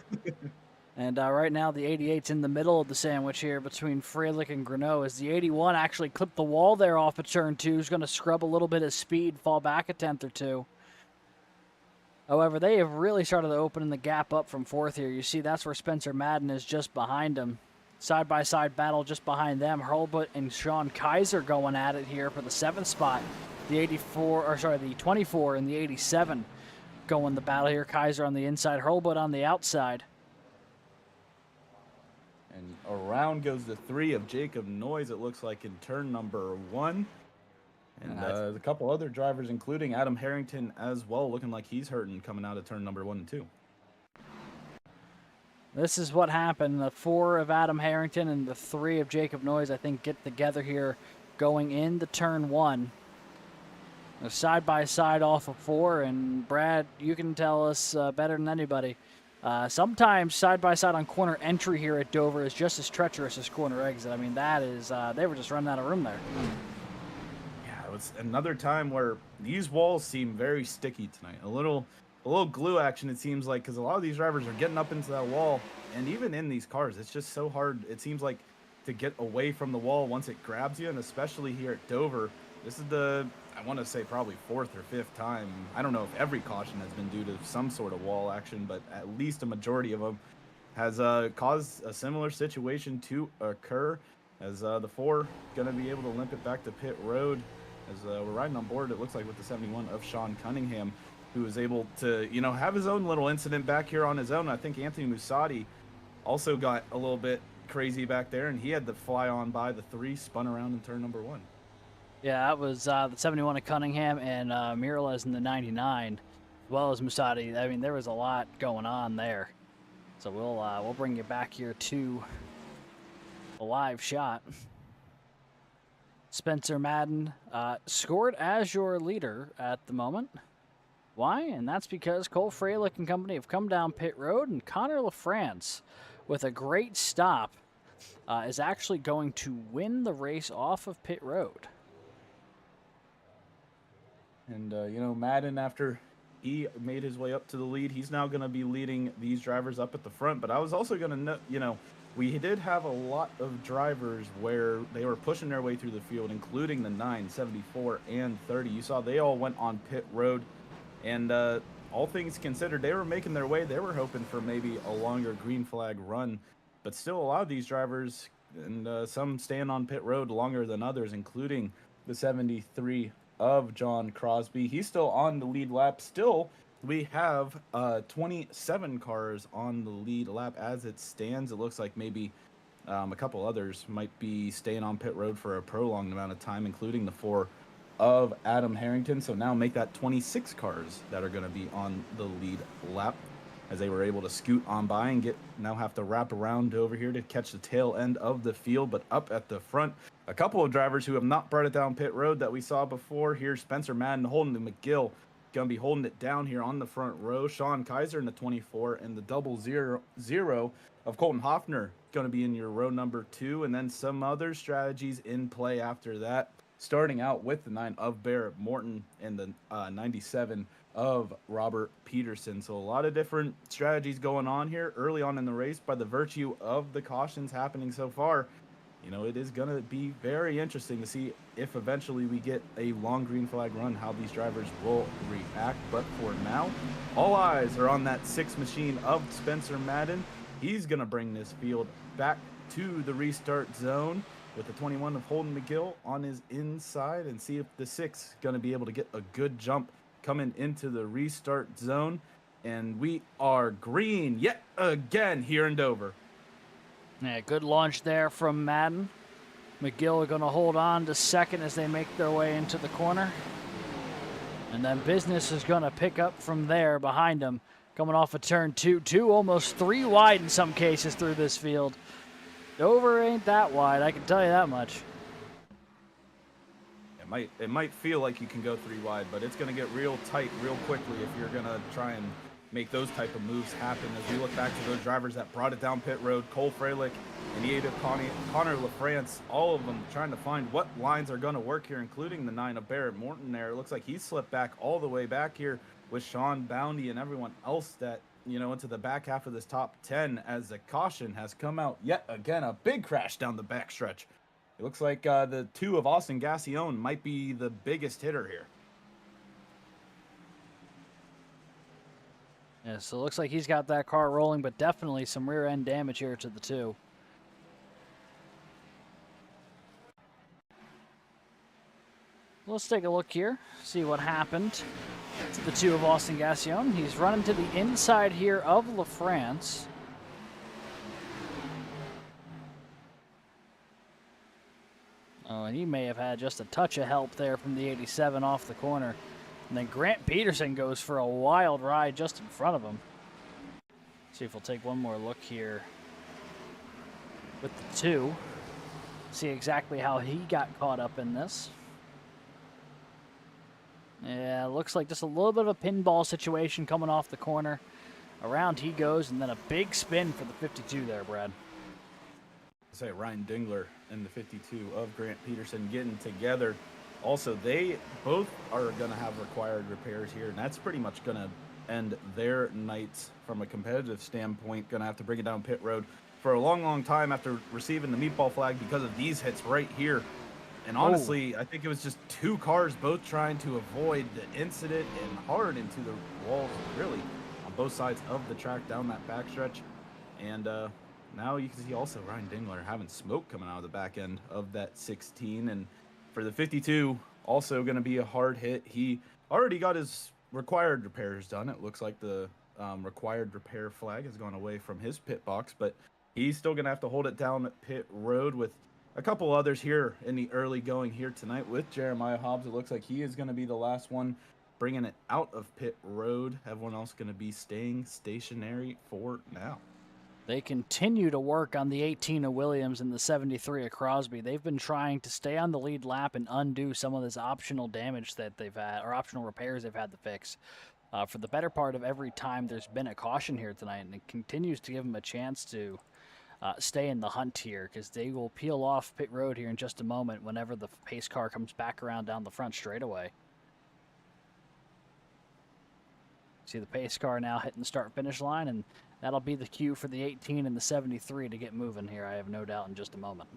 And right now the 88's in the middle of the sandwich here between Freilich and Greneau, as the 81 actually clipped the wall there off of turn 2. He's going to scrub a little bit of speed, fall back a tenth or two. However, they have really started to open the gap up from fourth here. You see that's where Spencer Madden is just behind him. Side-by-side battle just behind them. Hurlbut and Sean Kaiser going at it here for the 7th spot. The 24 and the 87 going the battle here. Kaiser on the inside, Hurlbut on the outside. And around goes the 3 of Jacob Noyes, it looks like, in turn number 1. And a couple other drivers, including Adam Harrington as well, looking like he's hurting coming out of turn number 1 and 2. This is what happened. The 4 of Adam Harrington and the 3 of Jacob Noyes, I think, get together here going into turn 1. They're side by side off of 4, and Brad, you can tell us better than anybody. Sometimes side by side on corner entry here at Dover is just as treacherous as corner exit. I mean, that is, they were just running out of room there. Yeah, it was another time where these walls seem very sticky tonight. A little a little glue action, it seems like, because a lot of these drivers are getting up into that wall, and even in these cars, it's just so hard, it seems like, to get away from the wall once it grabs you, and especially here at Dover. This is the, I want to say, probably 4th or 5th time. I don't know if every caution has been due to some sort of wall action, but at least a majority of them has caused a similar situation to occur, as the 4 going to be able to limp it back to pit road. As we're riding on board, it looks like with the 71 of Sean Cunningham, who was able to, have his own little incident back here on his own. I think Anthony Musatti also got a little bit crazy back there, and he had to fly on by the 3, spun around in turn number 1. Yeah, that was the 71 of Cunningham and Miralez in the 99, as well as Musatti. I mean, there was a lot going on there. So we'll bring you back here to a live shot. Spencer Madden scored as your leader at the moment. Why? And that's because Cole Freilich and company have come down pit road, and Connor LaFrance, with a great stop, is actually going to win the race off of pit road. And, Madden, after he made his way up to the lead, he's now going to be leading these drivers up at the front. But I was also going to note, we did have a lot of drivers where they were pushing their way through the field, including the 9, 74, and 30. You saw they all went on pit road. And all things considered, they were making their way. They were hoping for maybe a longer green flag run. But still, a lot of these drivers, and some staying on pit road longer than others, including the 73 of John Crosby. He's still on the lead lap. Still, we have 27 cars on the lead lap as it stands. It looks like maybe a couple others might be staying on pit road for a prolonged amount of time, including the 4 of Adam Harrington. So now make that 26 cars that are going to be on the lead lap, as they were able to scoot on by and now have to wrap around over here to catch the tail end of the field. But up at the front, a couple of drivers who have not brought it down pit road that we saw before here. Spencer Madden holding the McGill, going to be holding it down here on the front row. Sean Kaiser in the 24, and the 000 of Colton Hoffner going to be in your row number 2. And then some other strategies in play after that, starting out with the 9 of Barrett Morton and the 97 of Robert Peterson. So a lot of different strategies going on here early on in the race by the virtue of the cautions happening so far. It is going to be very interesting to see if eventually we get a long green flag run, how these drivers will react. But for now, all eyes are on that 6 machine of Spencer Madden. He's going to bring this field back to the restart zone with the 21 of Holden McGill on his inside, and see if the 6 going to be able to get a good jump coming into the restart zone. And we are green yet again here in Dover. Yeah, good launch there from Madden. McGill are going to hold on to second as they make their way into the corner. And then Business is going to pick up from there behind him, coming off of turn 2. 2, almost 3 wide in some cases through this field. Dover ain't that wide, I can tell you that much. It might feel like you can go 3 wide, but it's going to get real tight real quickly if you're going to try and make those type of moves happen. As we look back to those drivers that brought it down pit road, Cole Freilich and Connor LaFrance, all of them trying to find what lines are going to work here, including the 9 of Barrett Morton there. It looks like he slipped back all the way back here with Sean Boundy and everyone else that, into the back half of this top 10, as the caution has come out yet again. A big crash down the backstretch. It looks like the 2 of Austin Gassione might be the biggest hitter here. Yeah, so it looks like he's got that car rolling, but definitely some rear end damage here to the 2. Let's take a look here, see what happened to the 2 of Austin Gassione. He's running to the inside here of LaFrance. Oh, and he may have had just a touch of help there from the 87 off the corner. And then Grant Peterson goes for a wild ride just in front of him. See if we'll take one more look here with the 2. See exactly how he got caught up in this. Yeah, looks like just a little bit of a pinball situation coming off the corner. Around he goes, and then a big spin for the 52 there, Brad. Say Ryan Dingler and the 52 of Grant Peterson getting together. Also, they both are going to have required repairs here, and that's pretty much going to end their nights from a competitive standpoint. Going to have to bring it down pit road for a long, long time after receiving the meatball flag because of these hits right here. And honestly, I think it was just two cars both trying to avoid the incident and hard into the walls, really, on both sides of the track down that backstretch. And now you can see also Ryan Dingler having smoke coming out of the back end of that 16. And for the 52, also going to be a hard hit. He already got his required repairs done. It looks like the required repair flag has gone away from his pit box, but he's still going to have to hold it down at pit road with a couple others here in the early going here tonight with Jeremiah Hobbs. It looks like he is going to be the last one bringing it out of pit road. Everyone else going to be staying stationary for now. They continue to work on the 18 of Williams and the 73 of Crosby. They've been trying to stay on the lead lap and undo some of this optional damage that they've had, or optional repairs they've had to fix. For the better part of every time there's been a caution here tonight, and it continues to give them a chance to stay in the hunt here, because they will peel off pit road here in just a moment whenever the pace car comes back around down the front straightaway. See the pace car now hitting the start-finish line, and that'll be the cue for the 18 and the 73 to get moving here, I have no doubt, in just a moment.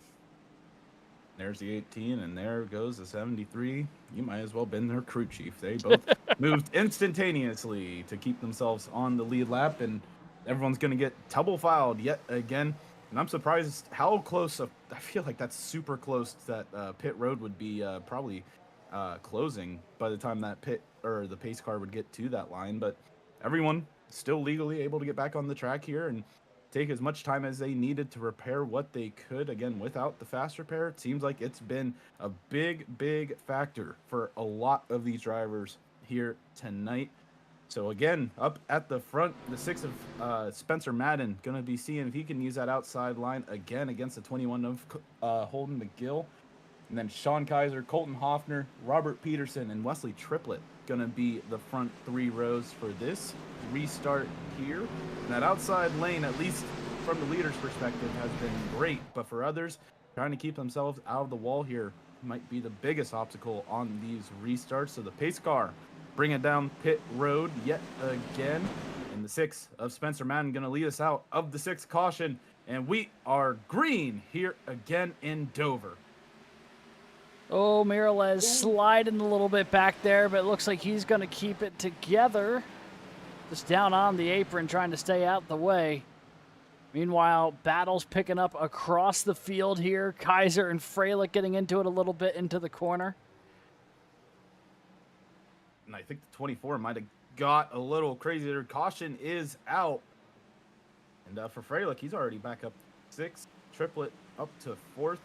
There's the 18, and there goes the 73. You might as well been their crew chief. They both moved instantaneously to keep themselves on the lead lap, and everyone's going to get double-filed yet again. And I'm surprised how close, I feel like that's super close that pit road would be probably closing by the time that pit or the pace car would get to that line. But everyone still legally able to get back on the track here and take as much time as they needed to repair what they could. Again, without the fast repair, it seems like it's been a big factor for a lot of these drivers here tonight. So again, up at the front, the 6 of Spencer Madden going to be seeing if he can use that outside line again against the 21 of Holden McGill. And then Sean Kaiser, Colton Hoffner, Robert Peterson, and Wesley Triplett going to be the front 3 rows for this restart here. And that outside lane, at least from the leader's perspective, has been great. But for others, trying to keep themselves out of the wall here might be the biggest obstacle on these restarts. So the pace car bring it down pit road yet again. And the 6 of Spencer Madden going to lead us out of the 6th caution. And we are green here again in Dover. Oh, Miralez sliding a little bit back there, but it looks like he's going to keep it together. Just down on the apron, trying to stay out the way. Meanwhile, battles picking up across the field here. Kaiser and Freilich getting into it a little bit into the corner. And I think the 24 might have got a little crazy there. Caution is out. And for Freilich, he's already back up 6th. Triplet up to 4th.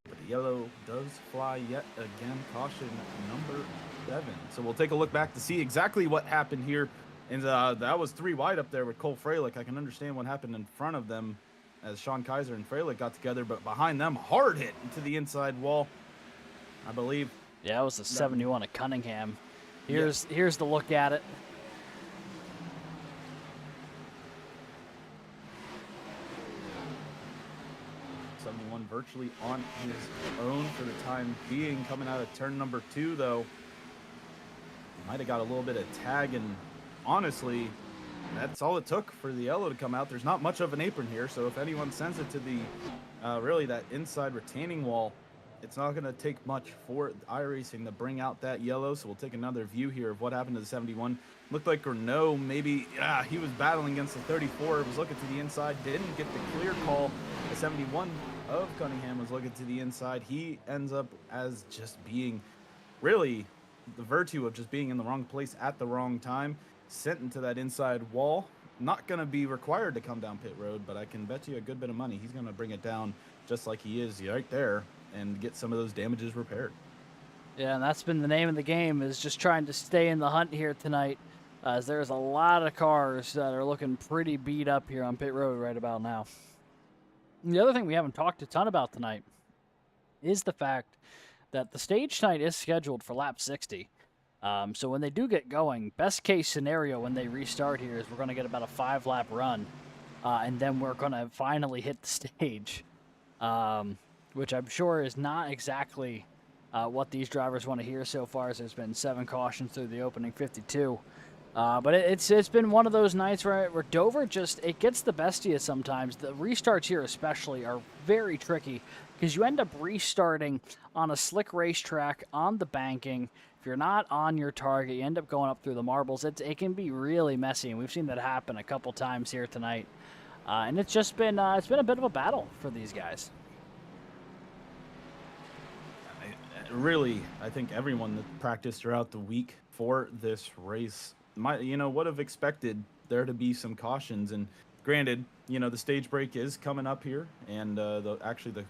But the yellow does fly yet again. Caution number 7. So we'll take a look back to see exactly what happened here. And that was 3 wide up there with Cole Freilich. I can understand what happened in front of them as Sean Kaiser and Freilich got together. But behind them, hard hit into the inside wall, I believe. Yeah, it was the 71 of Cunningham. Here's the look at it. Virtually on his own for the time being. Coming out of turn number 2, though, might have got a little bit of tag, and honestly, that's all it took for the yellow to come out. There's not much of an apron here, so if anyone sends it to the really that inside retaining wall, it's not going to take much for iRacing to bring out that yellow. So we'll take another view here of what happened to the 71. Looked like Renault maybe, he was battling against the 34, was looking to the inside, didn't get the clear call. The 71 of Cunningham was looking to the inside. He ends up as just being really the virtue of just being in the wrong place at the wrong time, sent into that inside wall. Not going to be required to come down pit road, but I can bet you a good bit of money he's going to bring it down just like he is right there and get some of those damages repaired. Yeah, and that's been the name of the game, is just trying to stay in the hunt here tonight, as there's a lot of cars that are looking pretty beat up here on pit road right about now. And the other thing we haven't talked a ton about tonight is the fact that the stage tonight is scheduled for lap 60. So when they do get going, best case scenario when they restart here is we're going to get about a 5-lap run, and then we're going to finally hit the stage, which I'm sure is not exactly what these drivers want to hear so far, as there's been 7 cautions through the opening 52. But it's been one of those nights where Dover it gets the best of you sometimes. The restarts here especially are very tricky because you end up restarting on a slick racetrack on the banking. If you're not on your target, you end up going up through the marbles. It can be really messy, and we've seen that happen a couple times here tonight. And it's just been it's been a bit of a battle for these guys. Really, I think everyone that practiced throughout the week for this race would have expected there to be some cautions. And granted, the stage break is coming up here, and the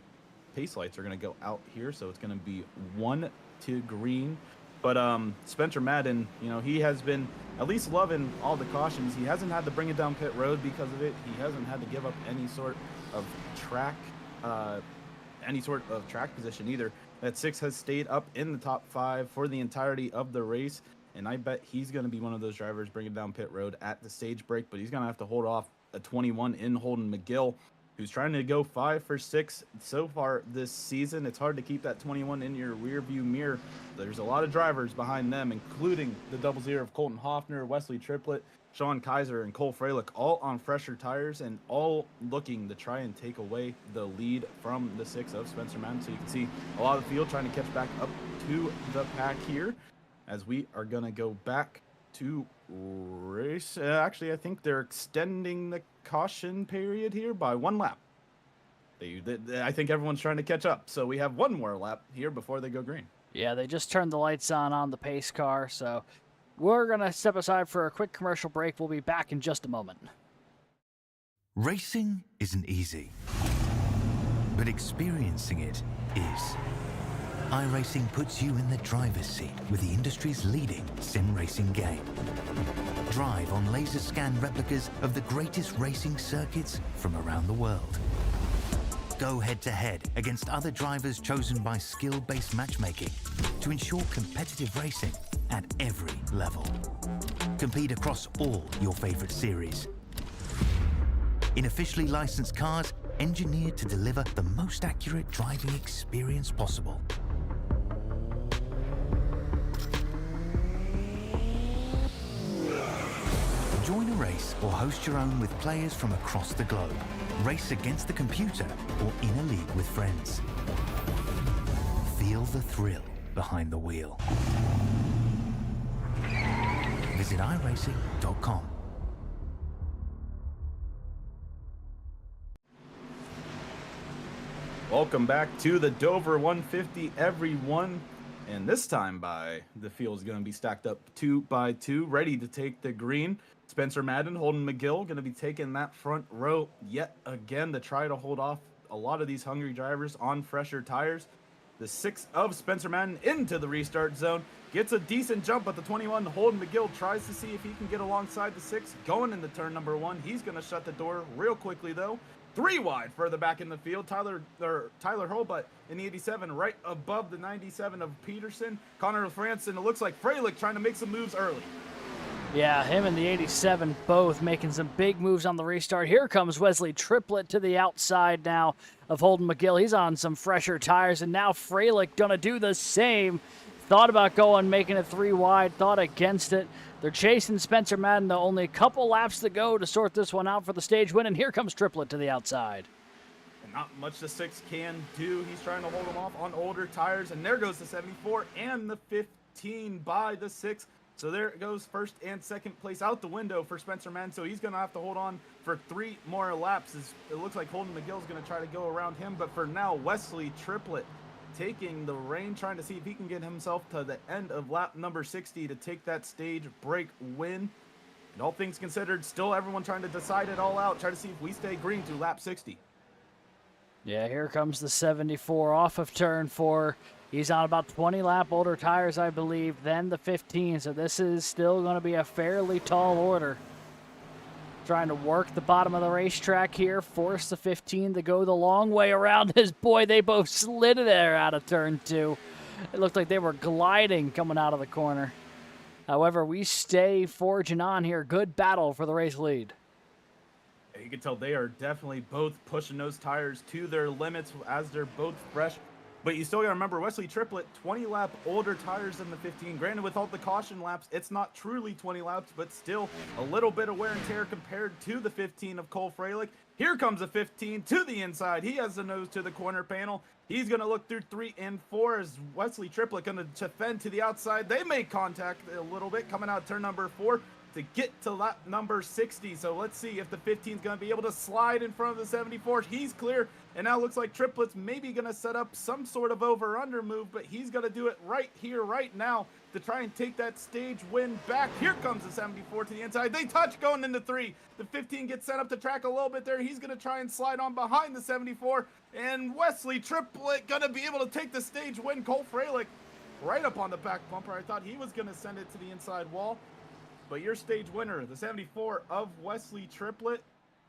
pace lights are going to go out here, so it's going to be 1 to green. But Spencer Madden, he has been at least loving all the cautions. He hasn't had to bring it down pit road because of it. He hasn't had to give up any sort of track position either. That 6 has stayed up in the top 5 for the entirety of the race, and I bet he's going to be one of those drivers bringing down pit road at the stage break, but he's going to have to hold off a 21 in Holden McGill, who's trying to go 5 for 6 so far this season. It's hard to keep that 21 in your rear view mirror. There's a lot of drivers behind them, including the 00 of Colton Hoffner, Wesley Triplett, Sean Kaiser, and Cole Freilich, all on fresher tires and all looking to try and take away the lead from the 6 of Spencer Madden. So you can see a lot of the field trying to catch back up to the pack here as we are going to go back to race. Actually, I think they're extending the caution period here by 1 lap. I think everyone's trying to catch up, so we have 1 more lap here before they go green. Yeah, they just turned the lights on the pace car, so we're going to step aside for a quick commercial break. We'll be back in just a moment. Racing isn't easy, but experiencing it is. iRacing puts you in the driver's seat with the industry's leading sim racing game. Drive on laser scan replicas of the greatest racing circuits from around the world. Go head-to-head against other drivers chosen by skill-based matchmaking to ensure competitive racing at every level. Compete across all your favorite series. In officially licensed cars, engineered to deliver the most accurate driving experience possible. Join a race or host your own with players from across the globe. Race against the computer or in a league with friends. Feel the thrill behind the wheel. Visit iRacing.com. Welcome back to the Dover 150, everyone. And this time the field is going to be stacked up 2 by 2, ready to take the green. Spencer Madden, Holden McGill going to be taking that front row yet again to try to hold off a lot of these hungry drivers on fresher tires. The 6 of Spencer Madden into the restart zone. Gets a decent jump at the 21. Holden McGill tries to see if he can get alongside the 6 going into turn number 1. He's going to shut the door real quickly, though. 3 wide further back in the field. Tyler Hurlbutt in the 87 right above the 97 of Peterson. Connor Franson, it looks like Freilich trying to make some moves early. Yeah, him and the 87 both making some big moves on the restart. Here comes Wesley Triplett to the outside now of Holden McGill. He's on some fresher tires, and now Freilich gonna do the same. Thought about making it 3 wide, thought against it. They're chasing Spencer Madden, though. Only a couple laps to go to sort this one out for the stage win, and here comes Triplett to the outside. And not much the 6 can do. He's trying to hold him off on older tires, and there goes the 74 and the 15 by the 6. So there it goes, first and second place out the window for Spencer Madden. So he's going to have to hold on for 3 more laps. It looks like Holden McGill's going to try to go around him. But for now, Wesley Triplett taking the reign, trying to see if he can get himself to the end of lap number 60 to take that stage break win. And all things considered, still everyone trying to decide it all out, try to see if we stay green to lap 60. Yeah, here comes the 74 off of turn 4. He's on about 20 lap older tires, I believe, than the 15. So this is still going to be a fairly tall order. Trying to work the bottom of the racetrack here. Force the 15 to go the long way around this. Boy, they both slid there out of turn 2. It looked like they were gliding coming out of the corner. However, we stay forging on here. Good battle for the race lead. You can tell they are definitely both pushing those tires to their limits as they're both fresh But you still got to remember, Wesley Triplett, 20 lap older tires than the 15. Granted, with all the caution laps, it's not truly 20 laps, but still a little bit of wear and tear compared to the 15 of Cole Freilich. Here comes a 15 to the inside. He has the nose to the corner panel. He's going to look through 3 and 4 as Wesley Triplett going to defend to the outside. They make contact a little bit coming out turn number 4 to get to lap number 60. So let's see if the 15 is going to be able to slide in front of the 74. He's clear, and now looks like Triplett's maybe going to set up some sort of over-under move, but he's going to do it right here, right now, to try and take that stage win back. Here comes the 74 to the inside. They touch going into 3. The 15 gets sent up the track a little bit there. He's going to try and slide on behind the 74, and Wesley Triplett going to be able to take the stage win. Cole Freilich right up on the back bumper. I thought he was going to send it to the inside wall. But your stage winner, the 74 of Wesley Triplett,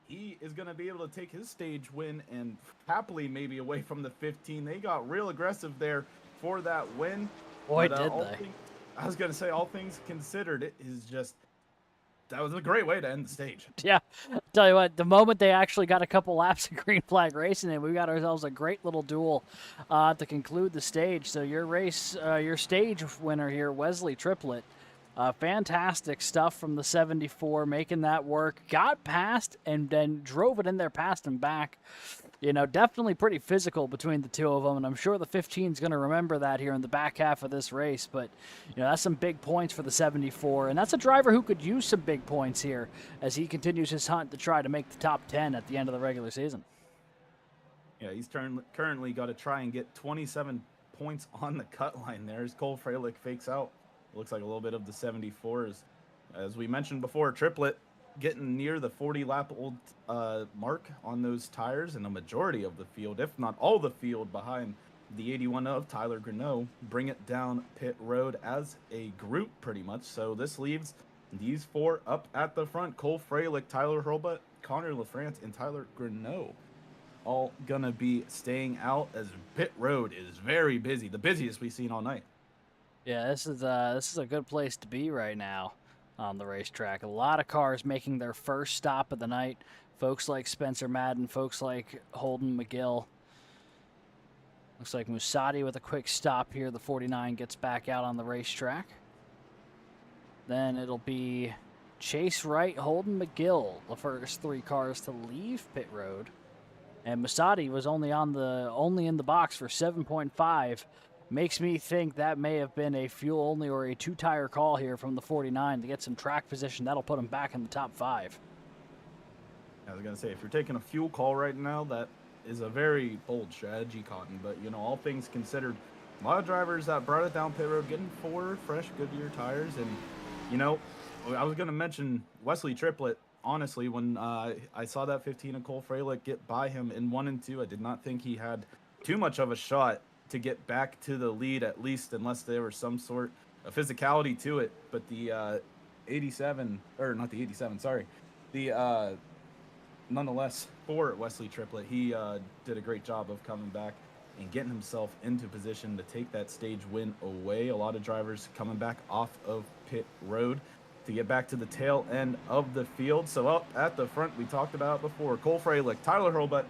he is going to be able to take his stage win and happily maybe away from the 15. They got real aggressive there for that win. Boy, but, did they. I was going to say, all things considered, it is just, that was a great way to end the stage. Yeah, tell you what, the moment they actually got a couple laps of green flag racing, and we got ourselves a great little duel to conclude the stage. So your stage winner here, Wesley Triplett. Fantastic stuff from the 74, making that work. Got past and then drove it in there, past and back. You know, definitely pretty physical between the two of them, and I'm sure the 15 is going to remember that here in the back half of this race. But, you know, that's some big points for the 74, and that's a driver who could use some big points here as he continues his hunt to try to make the top 10 at the end of the regular season. Yeah, he's currently got to try and get 27 points on the cut line there as Cole Freilich fakes out. Looks like a little bit of the 74s. As we mentioned before, Triplett getting near the 40-lap-old mark on those tires, and a majority of the field, if not all the field, behind the 81 of Tyler Greneau, bring it down pit road as a group pretty much. So this leaves these 4 up at the front. Cole Freilich, Tyler Hurlbut, Connor LaFrance, and Tyler Greneau all going to be staying out as pit road is very busy, the busiest we've seen all night. Yeah, this is a good place to be right now on the racetrack. A lot of cars making their first stop of the night. Folks like Spencer Madden, folks like Holden McGill. Looks like Musati with a quick stop here. The 49 gets back out on the racetrack. Then it'll be Chase Wright, Holden McGill, the first 3 cars to leave pit road. And Musati was only in the box for 7.5. Makes me think that may have been a fuel-only or a 2-tire call here from the 49 to get some track position. That'll put him back in the top 5. I was going to say, if you're taking a fuel call right now, that is a very bold strategy, Cotton. But, you know, all things considered, a lot of drivers that brought it down pit road getting 4 fresh Goodyear tires. And, you know, I was going to mention Wesley Triplett. Honestly, when I saw that 15 of Cole Freilich get by him in 1 and 2, I did not think he had too much of a shot to get back to the lead, at least, unless there was some sort of physicality to it. But the 87, or not the 87, sorry, the nonetheless, for Wesley Triplett, he did a great job of coming back and getting himself into position to take that stage win away. A lot of drivers coming back off of pit road to get back to the tail end of the field. So up at the front, we talked about before, Cole Freilich, Tyler Hurlbut,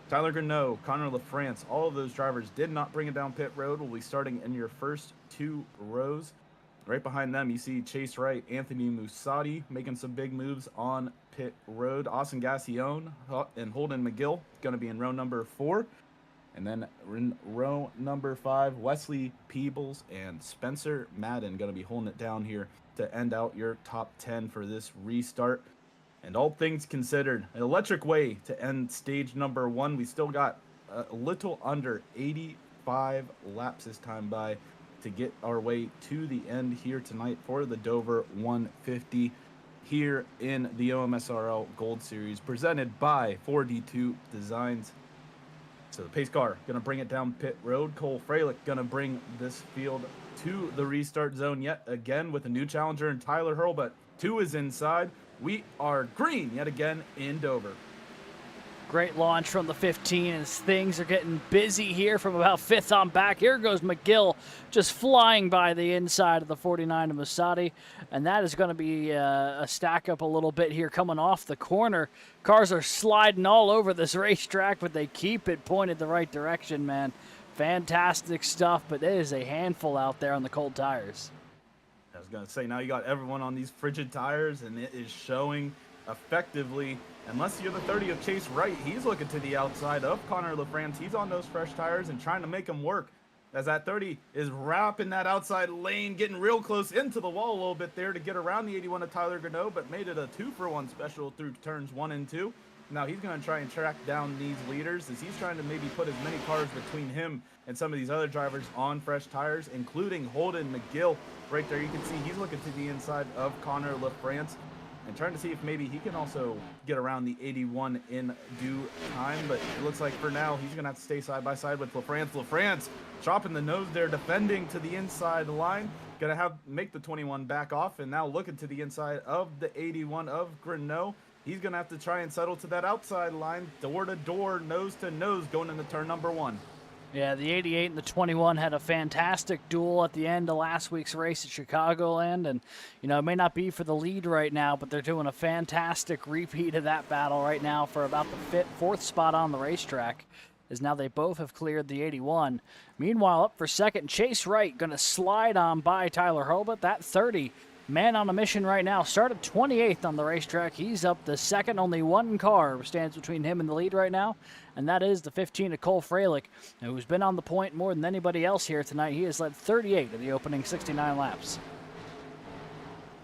Tyler Greneau, Connor LaFrance, all of those drivers did not bring it down pit road. We'll be starting in your first 2 rows. Right behind them, you see Chase Wright, Anthony Musati making some big moves on pit road. Austin Gassione and Holden McGill going to be in row number 4. And then in row number 5, Wesley Peebles and Spencer Madden going to be holding it down here to end out your top 10 for this restart. And all things considered, an electric way to end stage number 1. We still got a little under 85 laps this time by to get our way to the end here tonight for the Dover 150 here in the OMSRL Gold Series, presented by 4D2 Designs. So the pace car going to bring it down pit road. Cole Freilich going to bring this field to the restart zone yet again with a new challenger, and Tyler Hurlbut. 2 is inside. We are green yet again in Dover. Great launch from the 15 as things are getting busy here from about 5th on back. Here goes McGill just flying by the inside of the 49 of Musati. And that is going to be a stack up a little bit here coming off the corner. Cars are sliding all over this racetrack, but they keep it pointed the right direction, man. fantastic stuff, but it is a handful out there on the cold tires. I was going to say, now you got everyone on these frigid tires, and it is showing effectively. Unless you're the 30 of Chase Wright, he's looking to the outside of Connor LaFrance. He's on those fresh tires and trying to make them work, as that 30 is wrapping that outside lane, getting real close into the wall a little bit there to get around the 81 of Tyler Greneau, but made it a 2-for-1 special through turns 1 and 2. Now he's going to try and track down these leaders, as he's trying to maybe put as many cars between him and some of these other drivers on fresh tires, including Holden McGill. Right there, you can see he's looking to the inside of Connor LaFrance and trying to see if maybe he can also get around the 81 in due time. But it looks like for now, he's going to have to stay side by side with LaFrance. LaFrance chopping the nose there, defending to the inside line. Going to make the 21 back off, and now looking to the inside of the 81 of Greneau. He's going to have to try and settle to that outside line, door to door, nose to nose, going into turn number 1. Yeah, the 88 and the 21 had a fantastic duel at the end of last week's race at Chicagoland, and, you know, it may not be for the lead right now, but they're doing a fantastic repeat of that battle right now for about the 4th spot on the racetrack, as now they both have cleared the 81. Meanwhile, up for second, Chase Wright going to slide on by Tyler Hurlbut. That 30, man on a mission right now, started 28th on the racetrack. He's up the second. Only one car stands between him and the lead right now, and that is the 15 of Cole Freilich, who's been on the point more than anybody else here tonight. He has led 38 of the opening 69 laps.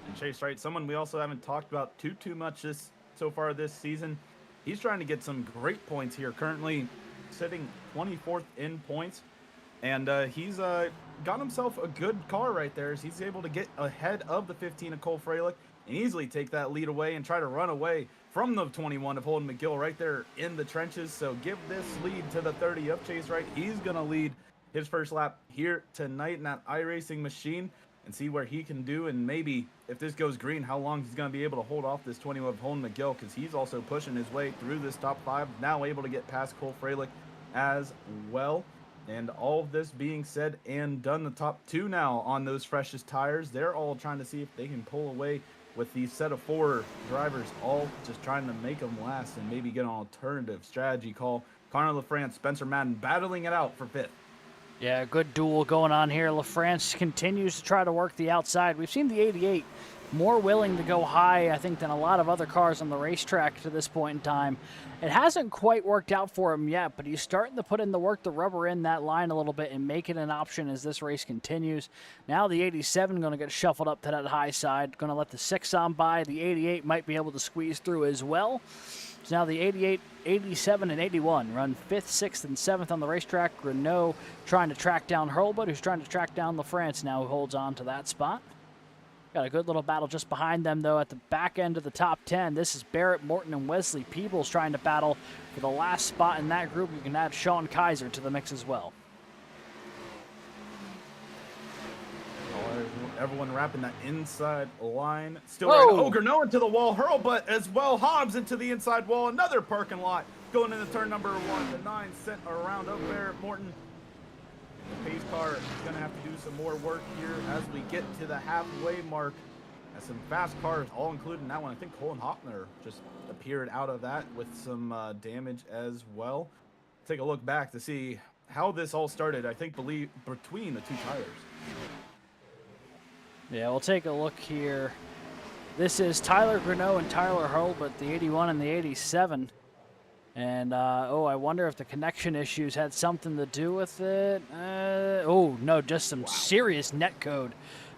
And Chase Wright, someone we also haven't talked about too much so far this season. He's trying to get some great points here, currently sitting 24th in points. And he's got himself a good car right there, as he's able to get ahead of the 15 of Cole Freilich and easily take that lead away and try to run away from the 21 of Holden McGill right there in the trenches. So give this lead to the 30 of Chase Wright. He's going to lead his first lap here tonight in that iRacing machine and see where he can do, and maybe if this goes green, how long he's going to be able to hold off this 21 of Holden McGill, because he's also pushing his way through this top 5, now able to get past Cole Freilich as well. And all of this being said and done, the top 2 now on those freshest tires, they're all trying to see if they can pull away with these set of 4 drivers, all just trying to make them last and maybe get an alternative strategy call. Connor LaFrance, Spencer Madden battling it out for 5th. Yeah, good duel going on here. LaFrance continues to try to work the outside. We've seen the 88 more willing to go high, I think, than a lot of other cars on the racetrack to this point in time. It hasn't quite worked out for him yet, but he's starting to put in the work to rubber in that line a little bit and make it an option as this race continues. Now the 87 going to get shuffled up to that high side, going to let the 6 on by. The 88 might be able to squeeze through as well. So now the 88, 87, and 81 run 5th, 6th, and 7th on the racetrack. Greneau trying to track down Hurlbut, who's trying to track down LaFrance now, who holds on to that spot. Got a good little battle just behind them, though, at the back end of the top 10. This is Barrett Morton and Wesley Peebles trying to battle for the last spot in that group. You can add Sean Kaiser to the mix as well. Everyone wrapping that inside line. Still Greneau into the wall. Hurlbut as well. Hobbs into the inside wall. Another parking lot going into turn number 1. The 9 sent around of Barrett Morton. The pace car is going to have to do some more work here as we get to the halfway mark. As some fast cars, all included in that one. I think Colin Hoffner just appeared out of that with some damage as well. Take a look back to see how this all started, I think, between the 2 tires. Yeah, we'll take a look here. This is Tyler Greneau and Tyler Hurlbut, the 81 and the 87. And, I wonder if the connection issues had something to do with it. No, just some serious net code.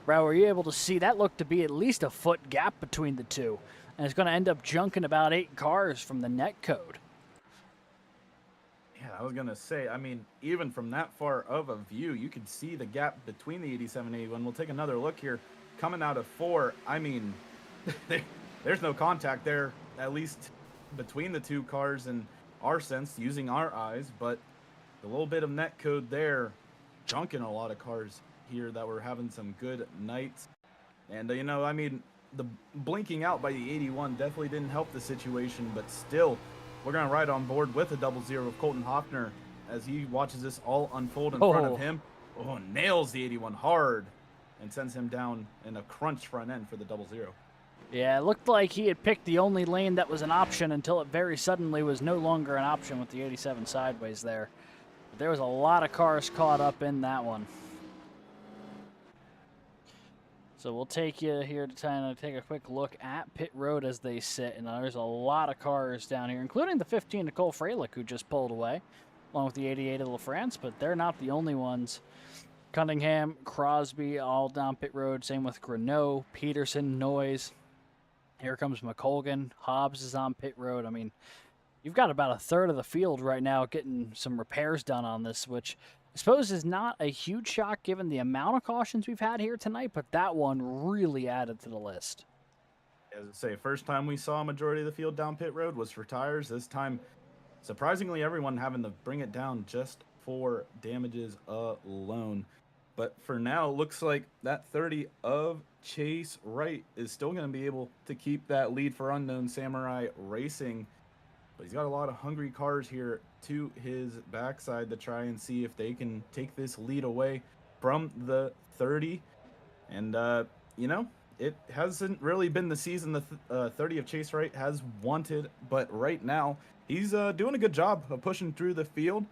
Brad, were you able to see that looked to be at least a foot gap between the 2? And it's going to end up junking about 8 cars from the net code. Yeah, I was going to say, I mean, even from that far of a view, you could see the gap between the 87 and 81. We'll take another look here. Coming out of 4, I mean, there's no contact there, at least between the 2 cars in our sense, using our eyes, but a little bit of net code there, junking a lot of cars here that were having some good nights. And, I mean, the blinking out by the 81 definitely didn't help the situation, but still, we're going to ride on board with a 00 of Colton Hoffner as he watches this all unfold in front of him. Nails the 81 hard and sends him down in a crunch front end for the 00. Yeah, it looked like he had picked the only lane that was an option until it very suddenly was no longer an option with the 87 sideways there. there was a lot of cars caught up in that one. So we'll take you here to kind of take a quick look at pit road as they sit. And there's a lot of cars down here, including the 15 to Cole Freilich, who just pulled away, along with the 88 of LaFrance, but they're not the only ones. Cunningham, Crosby, all down pit road. Same with Greneau, Peterson, Noyes. Here comes McColgan. Hobbs is on pit road. I mean, you've got about a third of the field right now getting some repairs done on this, which I suppose is not a huge shock given the amount of cautions we've had here tonight, but that one really added to the list. As I say, first time we saw a majority of the field down pit road was for tires. This time, surprisingly, everyone having to bring it down just for damages alone. But for now, it looks like that 30 of Chase Wright is still going to be able to keep that lead for Unknown Samurai Racing. But he's got a lot of hungry cars here to his backside to try and see if they can take this lead away from the 30. And, you know, it hasn't really been the season the 30 of Chase Wright has wanted. But right now, he's doing a good job of pushing through the field.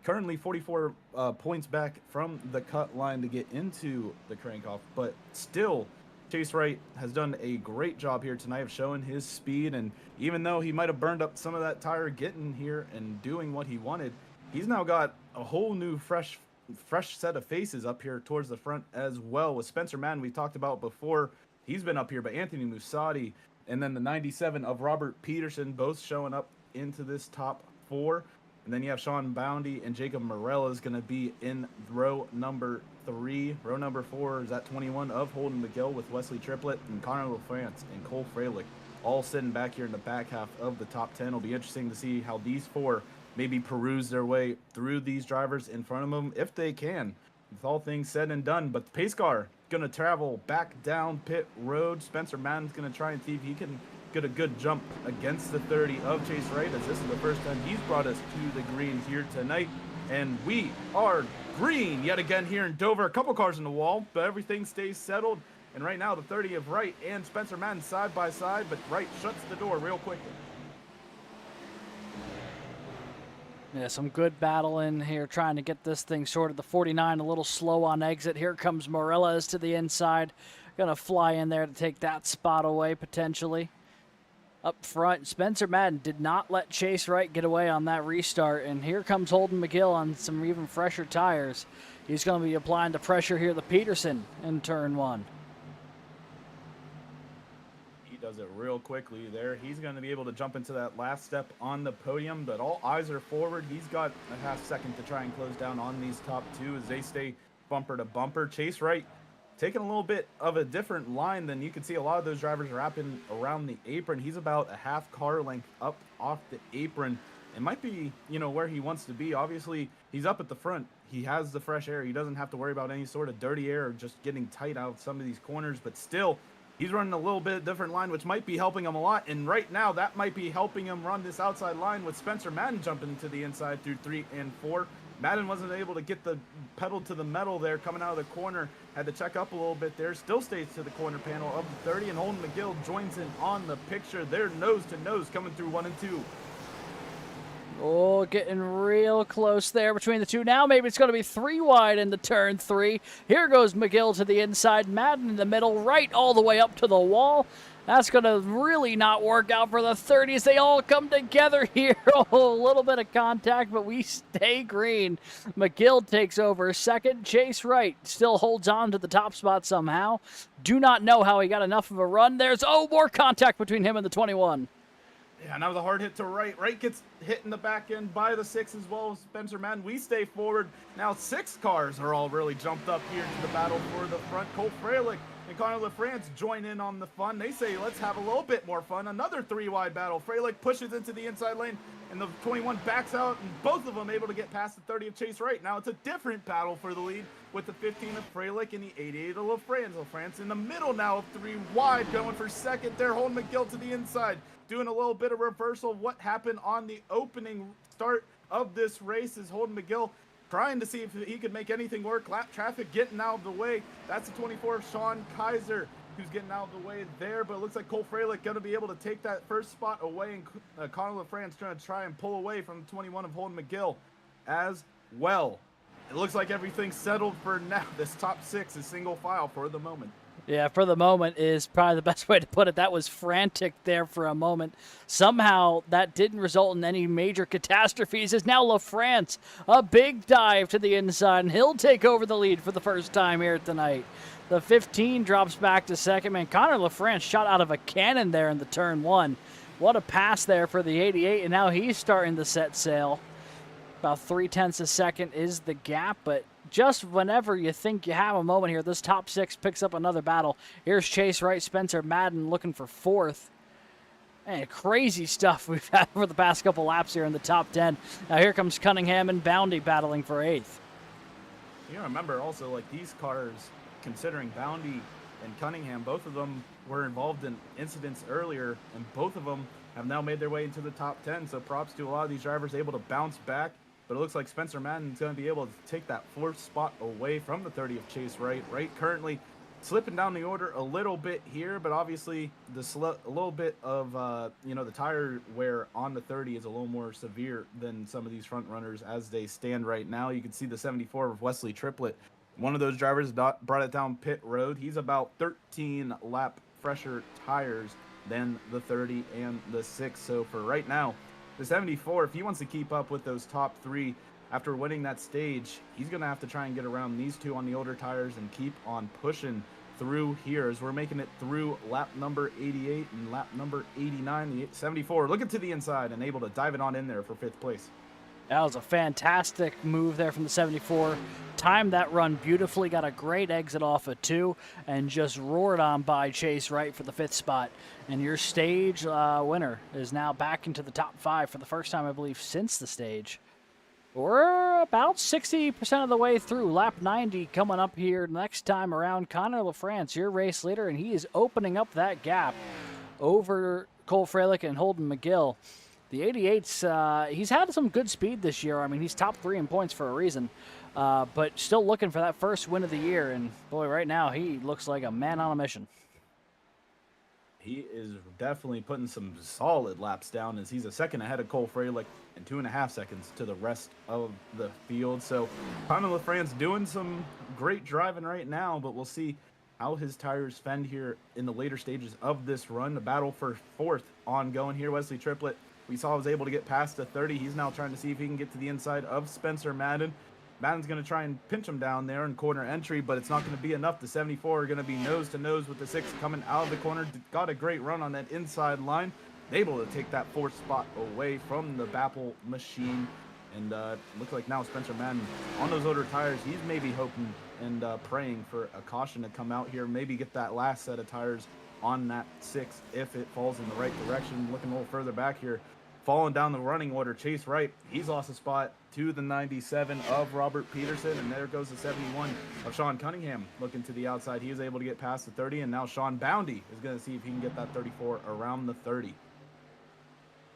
Currently 44 points back from the cut line to get into the crank-off. But still, Chase Wright has done a great job here tonight of showing his speed, and even though he might have burned up some of that tire getting here and doing what he wanted, he's now got a whole new fresh set of faces up here towards the front as well. With Spencer Madden, we talked about before, he's been up here, but Anthony Musatti and then the 97 of Robert Peterson both showing up into this top 4. And then you have Sean Boundy and Jacob Morella is going to be in row number 3. Row number 4 is at 21 of Holden McGill with Wesley Triplett and Connor LaFrance and Cole Freilich all sitting back here in the back half of the top 10. It'll be interesting to see how these 4 maybe peruse their way through these drivers in front of them if they can, with all things said and done. But the pace car going to travel back down pit road. Spencer Madden's going to try and see if he can get a good jump against the 30 of Chase Wright, as this is the first time he's brought us to the green here tonight. And we are green yet again here in Dover. A couple cars in the wall, but everything stays settled. And right now the 30 of Wright and Spencer Madden side by side, but Wright shuts the door real quickly. Yeah, some good battle in here trying to get this thing sorted. The 49 a little slow on exit. Here comes Morellas to the inside. Gonna fly in there to take that spot away potentially. Up front, Spencer Madden did not let Chase Wright get away on that restart, and here comes Holden McGill on some even fresher tires. He's going to be applying the pressure here to Peterson in turn 1. He does it real quickly there. He's going to be able to jump into that last step on the podium, but all eyes are forward. He's got a half second to try and close down on these top 2 as they stay bumper to bumper. Chase Wright taking a little bit of a different line than you can see a lot of those drivers wrapping around the apron. He's about a half car length up off the apron. It might be, you know, where he wants to be. Obviously, he's up at the front. He has the fresh air. He doesn't have to worry about any sort of dirty air or just getting tight out of some of these corners. But still, he's running a little bit different line, which might be helping him a lot. And right now, that might be helping him run this outside line with Spencer Madden jumping to the inside through 3 and 4. Madden wasn't able to get the pedal to the metal there coming out of the corner. Had to check up a little bit there. Still stays to the corner panel of the 30. And Holden McGill joins in on the picture. They're nose to nose coming through 1 and 2. Oh, getting real close there between the two. Now maybe it's going to be 3 wide into turn 3. Here goes McGill to the inside. Madden in the middle. Right all the way up to the wall. That's going to really not work out for the 30s. They all come together here. Oh, a little bit of contact, but we stay green. McGill takes over second. Chase Wright still holds on to the top spot somehow. Do not know how he got enough of a run. There's, more contact between him and the 21. Yeah, and that was a hard hit to Wright. Wright gets hit in the back end by the 6 as well as Spencer Madden. We stay forward. Now 6 cars are all really jumped up here to the battle for the front. Cole Freilich and Connor LaFrance join in on the fun. They say, let's have a little bit more fun. Another 3-wide battle. Freilich pushes into the inside lane, and the 21 backs out, and both of them able to get past the 30 of Chase Wright. Now it's a different battle for the lead with the 15 of Freilich and the 88 of LaFrance. LaFrance in the middle now of 3 wide, going for second there. Holden McGill to the inside, doing a little bit of reversal of what happened on the opening start of this race is Holden McGill trying to see if he could make anything work. Lap traffic getting out of the way. That's the 24 of Sean Kaiser who's getting out of the way there, but it looks like Cole Freilich going to be able to take that first spot away, and Connor LaFrance trying to try and pull away from the 21 of Holden McGill as Well, it looks like everything's settled for now. This top 6 is single file for the moment. Yeah, for the moment is probably the best way to put it. That was frantic there for a moment. Somehow that didn't result in any major catastrophes. As now LaFrance, a big dive to the inside, and he'll take over the lead for the first time here tonight. The 15 drops back to second. Man, Connor LaFrance shot out of a cannon there in the turn 1. What a pass there for the 88, and now he's starting to set sail. About 0.3 a second is the gap, but just whenever you think you have a moment here, this top 6 picks up another battle. Here's Chase Wright, Spencer Madden looking for 4th. Man, crazy stuff we've had over the past couple laps here in the top 10. Now here comes Cunningham and Boundy battling for 8th. You remember also, like, these cars, considering Boundy and Cunningham, both of them were involved in incidents earlier, and both of them have now made their way into the top 10. So props to a lot of these drivers able to bounce back. But it looks like Spencer Madden's going to be able to take that 4th spot away from the 30 of Chase Wright. Wright currently slipping down the order a little bit here, but obviously a little bit of the tire wear on the 30 is a little more severe than some of these front runners as they stand right now. You can see the 74 of Wesley Triplett. One of those drivers brought it down pit road. He's about 13 lap fresher tires than the 30 and the 6. So for right now, the 74, if he wants to keep up with those top 3 after winning that stage, he's going to have to try and get around these 2 on the older tires and keep on pushing through here as we're making it through lap number 88 and lap number 89. The 74 looking to the inside and able to dive it on in there for 5th place. That was a fantastic move there from the 74. Timed that run beautifully, got a great exit off of 2, and just roared on by Chase Wright for the 5th spot. And your stage winner is now back into the top 5 for the first time, I believe, since the stage. We're about 60% of the way through. Lap 90 coming up here next time around. Connor LaFrance, your race leader, and he is opening up that gap over Cole Freilich and Holden McGill. The 88's, he's had some good speed this year. I mean, he's top 3 in points for a reason. But still looking for that first win of the year. And, boy, right now he looks like a man on a mission. He is definitely putting some solid laps down as he's a second ahead of Cole Freilich and 2.5 seconds to the rest of the field. So Connor LaFrance doing some great driving right now, but we'll see how his tires fend here in the later stages of this run. The battle for 4th ongoing here. Wesley Triplett, we saw, was able to get past the 30. He's now trying to see if he can get to the inside of Spencer Madden. Madden's going to try and pinch him down there in corner entry, but it's not going to be enough. The 74 are going to be nose to nose with the 6 coming out of the corner. Got a great run on that inside line. Able to take that 4th spot away from the Bappel machine. And looks like now Spencer Madden on those older tires, he's maybe hoping and praying for a caution to come out here. Maybe get that last set of tires on that 6 if it falls in the right direction. Looking a little further back here. Falling down the running order, Chase Wright, he's lost a spot to the 97 of Robert Peterson, and there goes the 71 of Sean Cunningham. Looking to the outside, he was able to get past the 30, and now Sean Boundy is going to see if he can get that 34 around the 30.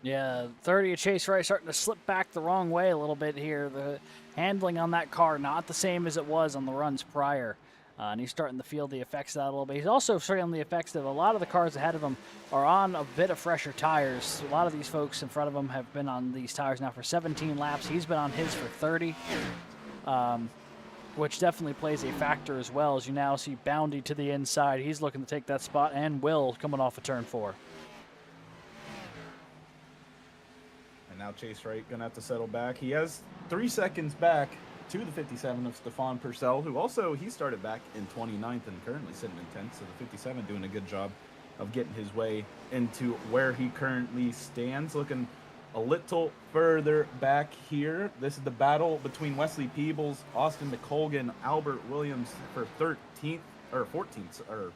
Yeah, 30 of Chase Wright starting to slip back the wrong way a little bit here. The handling on that car not the same as it was on the runs prior. And he's starting to feel the effects of that a little bit. He's also feeling the effects that a lot of the cars ahead of him are on a bit of fresher tires. A lot of these folks in front of him have been on these tires now for 17 laps. He's been on his for 30, which definitely plays a factor as well, as you now see Boundy to the inside. He's looking to take that spot, and Will coming off of turn 4. And now Chase Wright going to have to settle back. He has 3 seconds back to the 57 of Stefan Purcell, who also, he started back in 29th and currently sitting in 10th. So the 57 doing a good job of getting his way into where he currently stands. Looking a little further back here. This is the battle between Wesley Peebles, Austin McColgan, Albert Williams for 13th, or 14th, or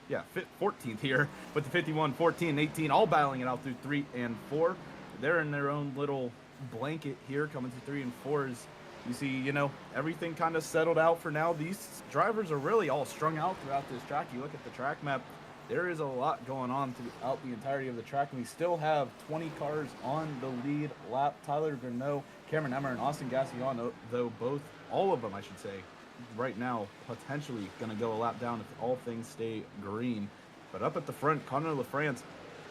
yeah, 14th here, with the 51, 14, 18, all battling it out through 3 and 4. They're in their own little blanket here, coming through 3 and 4 is, you see, you know, everything kind of settled out for now. These drivers are really all strung out throughout this track. You look at the track map, there is a lot going on throughout the entirety of the track, and we still have 20 cars on the lead lap. Tyler Gurneau, Cameron Emmer, and Austin Gassion, though both, all of them, I should say, right now, potentially going to go a lap down if all things stay green. But up at the front, Connor LaFrance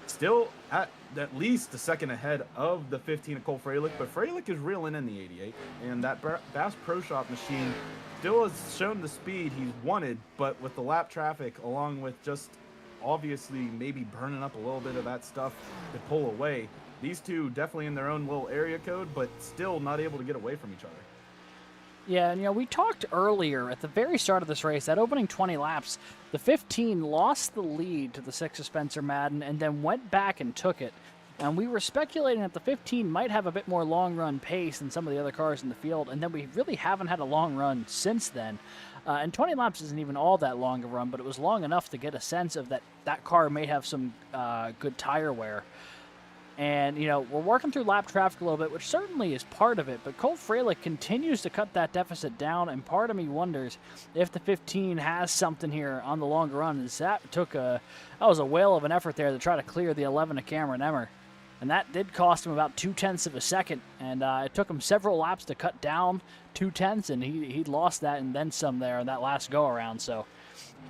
Still at least a second ahead of the 15 of Cole Freilich, but Freilich is reeling in the 88, and that Bass Pro Shop machine still has shown the speed he's wanted, but with the lap traffic, along with just obviously maybe burning up a little bit of that stuff to pull away, these two definitely in their own little area code, but still not able to get away from each other. Yeah, and we talked earlier at the very start of this race, that opening 20 laps, the 15 lost the lead to the 6 of Spencer Madden and then went back and took it. And we were speculating that the 15 might have a bit more long run pace than some of the other cars in the field, and then we really haven't had a long run since then. And 20 laps isn't even all that long a run, but it was long enough to get a sense of that car may have some good tire wear. And, we're working through lap traffic a little bit, which certainly is part of it, but Cole Freilich continues to cut that deficit down, and part of me wonders if the 15 has something here on the longer run. That was a whale of an effort there to try to clear the 11 of Cameron Emmer. And that did cost him about 0.2 of a second, and it took him several laps to cut down 0.2, and he lost that and then some there in that last go-around, so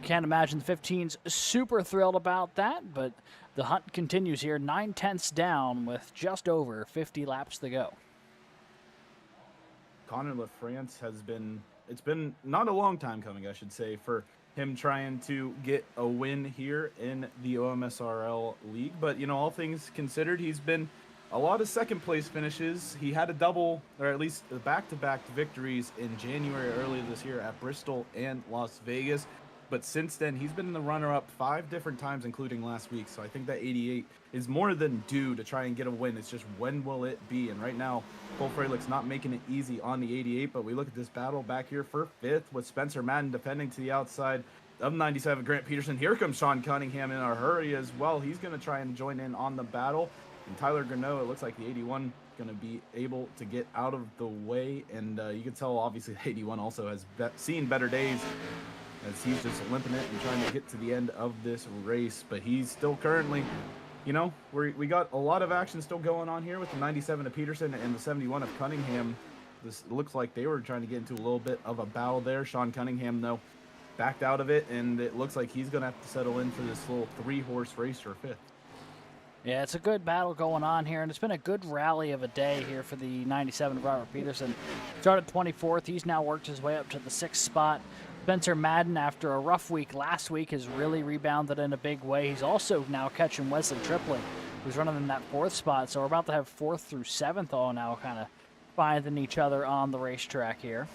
can't imagine the 15's super thrilled about that, but the hunt continues here, 0.9 down with just over 50 laps to go. Connor LaFrance it's been not a long time coming, I should say, for him trying to get a win here in the OMSRL league. But, all things considered, he's been a lot of second place finishes. He had a double, or at least back-to-back victories in January earlier this year at Bristol and Las Vegas. But since then, he's been in the runner-up 5 different times, including last week. So I think that 88 is more than due to try and get a win. It's just, when will it be? And right now, Cole Freilich's not making it easy on the 88. But we look at this battle back here for 5th with Spencer Madden defending to the outside of 97, Grant Peterson. Here comes Sean Cunningham in a hurry as well. He's going to try and join in on the battle. And Tyler Garneau, it looks like the 81 going to be able to get out of the way. And you can tell, obviously, the 81 also has seen better days, as he's just limping it and trying to get to the end of this race. But he's still currently, we got a lot of action still going on here with the 97 of Peterson and the 71 of Cunningham. This looks like they were trying to get into a little bit of a battle there. Sean Cunningham, though, backed out of it, and it looks like he's going to have to settle in for this little 3-horse race for 5th. Yeah, it's a good battle going on here, and it's been a good rally of a day here for the 97 of Robert Peterson. Started 24th. He's now worked his way up to the 6th spot. Spencer Madden, after a rough week last week, has really rebounded in a big way. He's also now catching Wesley Tripley, who's running in that 4th spot. So we're about to have 4th through 7th all now kind of finding each other on the racetrack here,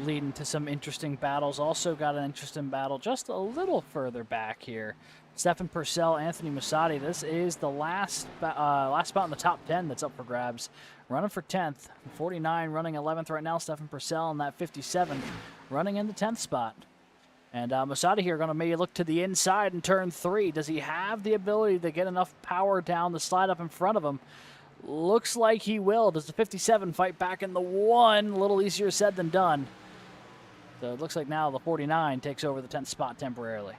leading to some interesting battles. Also got an interesting battle just a little further back here. Stefan Purcell, Anthony Musatti. This is the last spot in the top 10 that's up for grabs. Running for 10th. 49 running 11th right now. Stefan Purcell in that 57 running in the 10th spot. And Musatti here going to maybe look to the inside in turn 3. Does he have the ability to get enough power down the slide up in front of him? Looks like he will. Does the 57 fight back in the 1? A little easier said than done. So it looks like now the 49 takes over the 10th spot temporarily.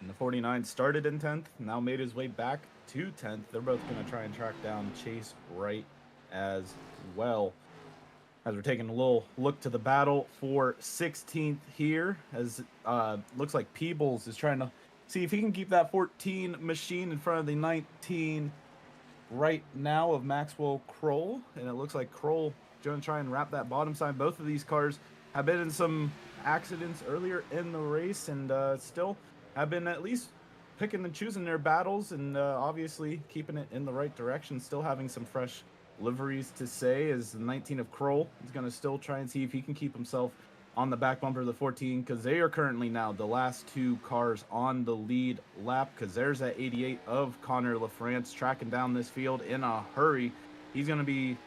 And the 49 started in 10th, now made his way back to 10th. They're both going to try and track down Chase Wright as well. As we're taking a little look to the battle for 16th here, as looks like Peebles is trying to see if he can keep that 14 machine in front of the 19 right now of Maxwell Kroll. And it looks like Kroll going to try and wrap that bottom side. Both of these cars have been in some accidents earlier in the race, and still have been at least picking and choosing their battles, and obviously keeping it in the right direction. Still having some fresh liveries to say, as the 19 of Kroll is going to still try and see if he can keep himself on the back bumper of the 14, because they are currently now the last 2 cars on the lead lap, because there's that 88 of Connor LaFrance tracking down this field in a hurry. He's going to be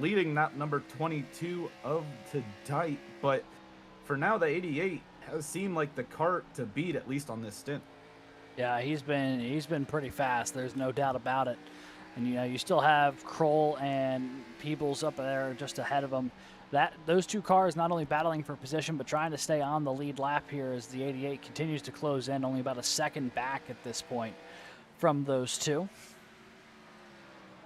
leading that number 22 of Tadite, but for now the 88 has seemed like the cart to beat, at least on this stint. Yeah, he's been pretty fast. There's no doubt about it. And you still have Kroll and Peebles up there just ahead of him. Those 2 cars not only battling for position, but trying to stay on the lead lap here as the 88 continues to close in, only about a second back at this point from those 2.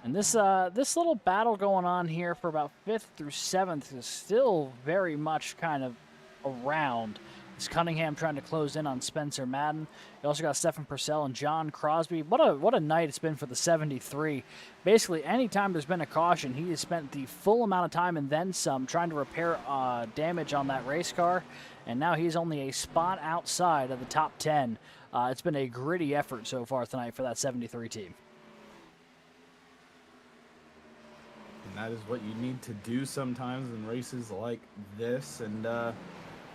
And this little battle going on here for about 5th through 7th is still very much kind of around. It's Cunningham trying to close in on Spencer Madden. You also got Stephen Purcell and John Crosby. What a night it's been for the 73. Basically, anytime there's been a caution, he has spent the full amount of time and then some trying to repair damage on that race car. And now he's only a spot outside of the top 10. It's been a gritty effort so far tonight for that 73 team. And that is what you need to do sometimes in races like this. And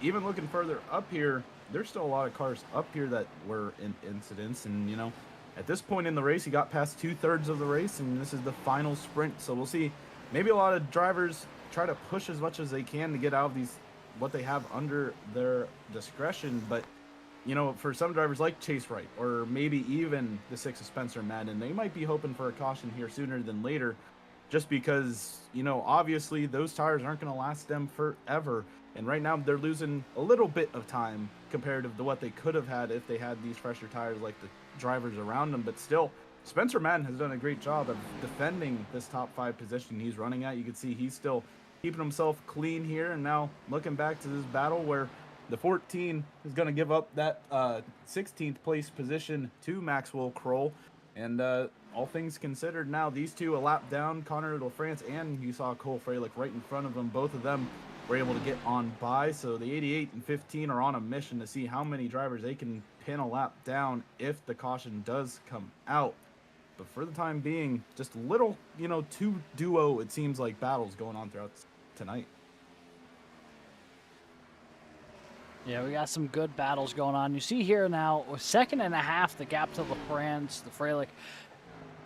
even looking further up here, there's still a lot of cars up here that were in incidents. And, you know, at this point in the race, he got past 2/3 of the race, and this is the final sprint. So we'll see. Maybe a lot of drivers try to push as much as they can to get out of these, what they have under their discretion. But, you know, for some drivers like Chase Wright, or maybe even the 6 of Spencer Madden, they might be hoping for a caution here sooner than later, just because, you know, obviously those tires aren't going to last them forever. And right now they're losing a little bit of time comparative to what they could have had if they had these fresher tires like the drivers around them. But still, Spencer Madden has done a great job of defending this top 5 position he's running at. You can see he's still keeping himself clean here. And now looking back to this battle where the 14 is going to give up that 16th place position to Maxwell Kroll. And all things considered, now these two a lap down, Connor LaFrance and you saw Cole Freilich right in front of them. Both of them were able to get on by. So the 88 and 15 are on a mission to see how many drivers they can pin a lap down if the caution does come out. But for the time being, just a little, you know, two duo, it seems like, battles going on throughout tonight. Yeah, we got some good battles going on. You see here now, a second and a half, the gap to LaFrance, the Freilich.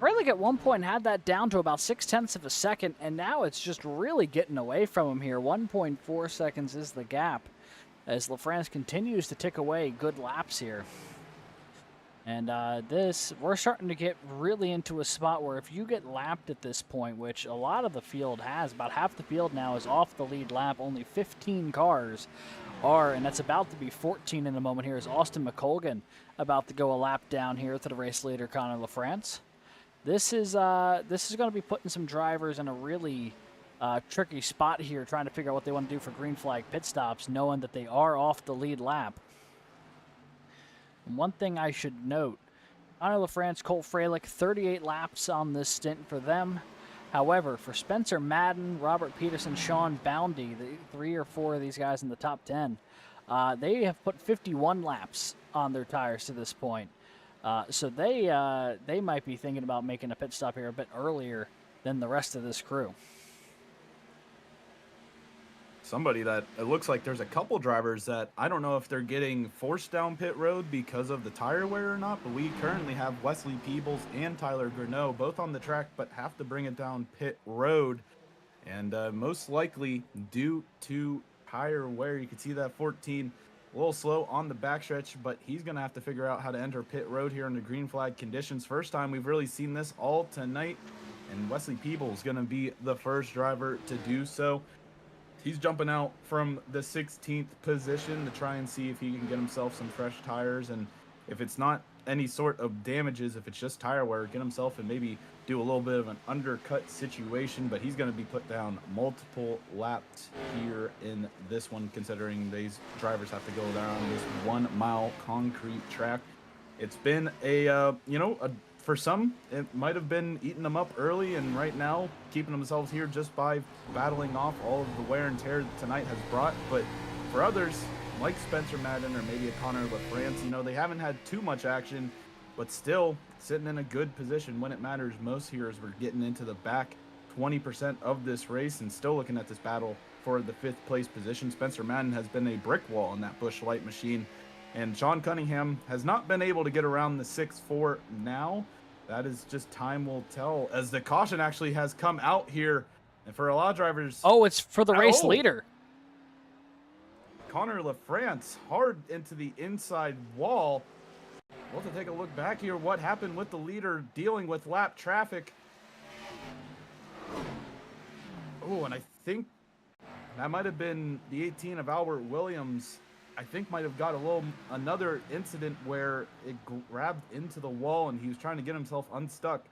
Freilich at one point had that down to about 0.6 of a second, and now it's just really getting away from him here. 1.4 seconds is the gap as LaFrance continues to tick away good laps here. And we're starting to get really into a spot where if you get lapped at this point, which a lot of the field has, about half the field now is off the lead lap, only 15 cars are, and that's about to be 14 in a moment here, is Austin McColgan about to go a lap down here to the race leader, Connor LaFrance. This is going to be putting some drivers in a really tricky spot here, trying to figure out what they want to do for green flag pit stops, knowing that they are off the lead lap. And one thing I should note, Connor LaFrance, Cole Freilich, 38 laps on this stint for them. However, for Spencer Madden, Robert Peterson, Sean Boundy, the 3 or 4 of these guys in the top 10, they have put 51 laps on their tires to this point. So they might be thinking about making a pit stop here a bit earlier than the rest of this crew. Somebody that it looks like there's a couple drivers that I don't know if they're getting forced down pit road because of the tire wear or not, but we currently have Wesley Peebles and Tyler Greneau both on the track but have to bring it down pit road, and most likely due to tire wear. You can see that 14 a little slow on the backstretch, but he's going to have to figure out how to enter pit road here under green flag conditions. First time we've really seen this all tonight, and Wesley Peebles is going to be the first driver to do so. He's jumping out from the 16th position to try and see if he can get himself some fresh tires, and if it's not any sort of damages, if it's just tire wear, get himself and maybe do a little bit of an undercut situation. But he's going to be put down multiple laps here in this one, considering these drivers have to go down this 1 mile concrete track. It's been for some, it might have been eating them up early, and right now keeping themselves here just by battling off all of the wear and tear that tonight has brought. But for others, like Spencer Madden or maybe a Connor LaFrance, they haven't had too much action, but still sitting in a good position when it matters most here as we're getting into the back 20% of this race and still looking at this battle for the 5th place position. Spencer Madden has been a brick wall in that Busch Light machine, and Sean Cunningham has not been able to get around the 6-4 now. That is just time will tell, as the caution actually has come out here. And for a lot of drivers... Oh, it's for the race leader. Connor LaFrance hard into the inside wall. We'll have to take a look back here. What happened with the leader dealing with lap traffic? Oh, and I think that might have been the 18 of Albert Williams. I think might have got another incident where it grabbed into the wall and he was trying to get himself unstuck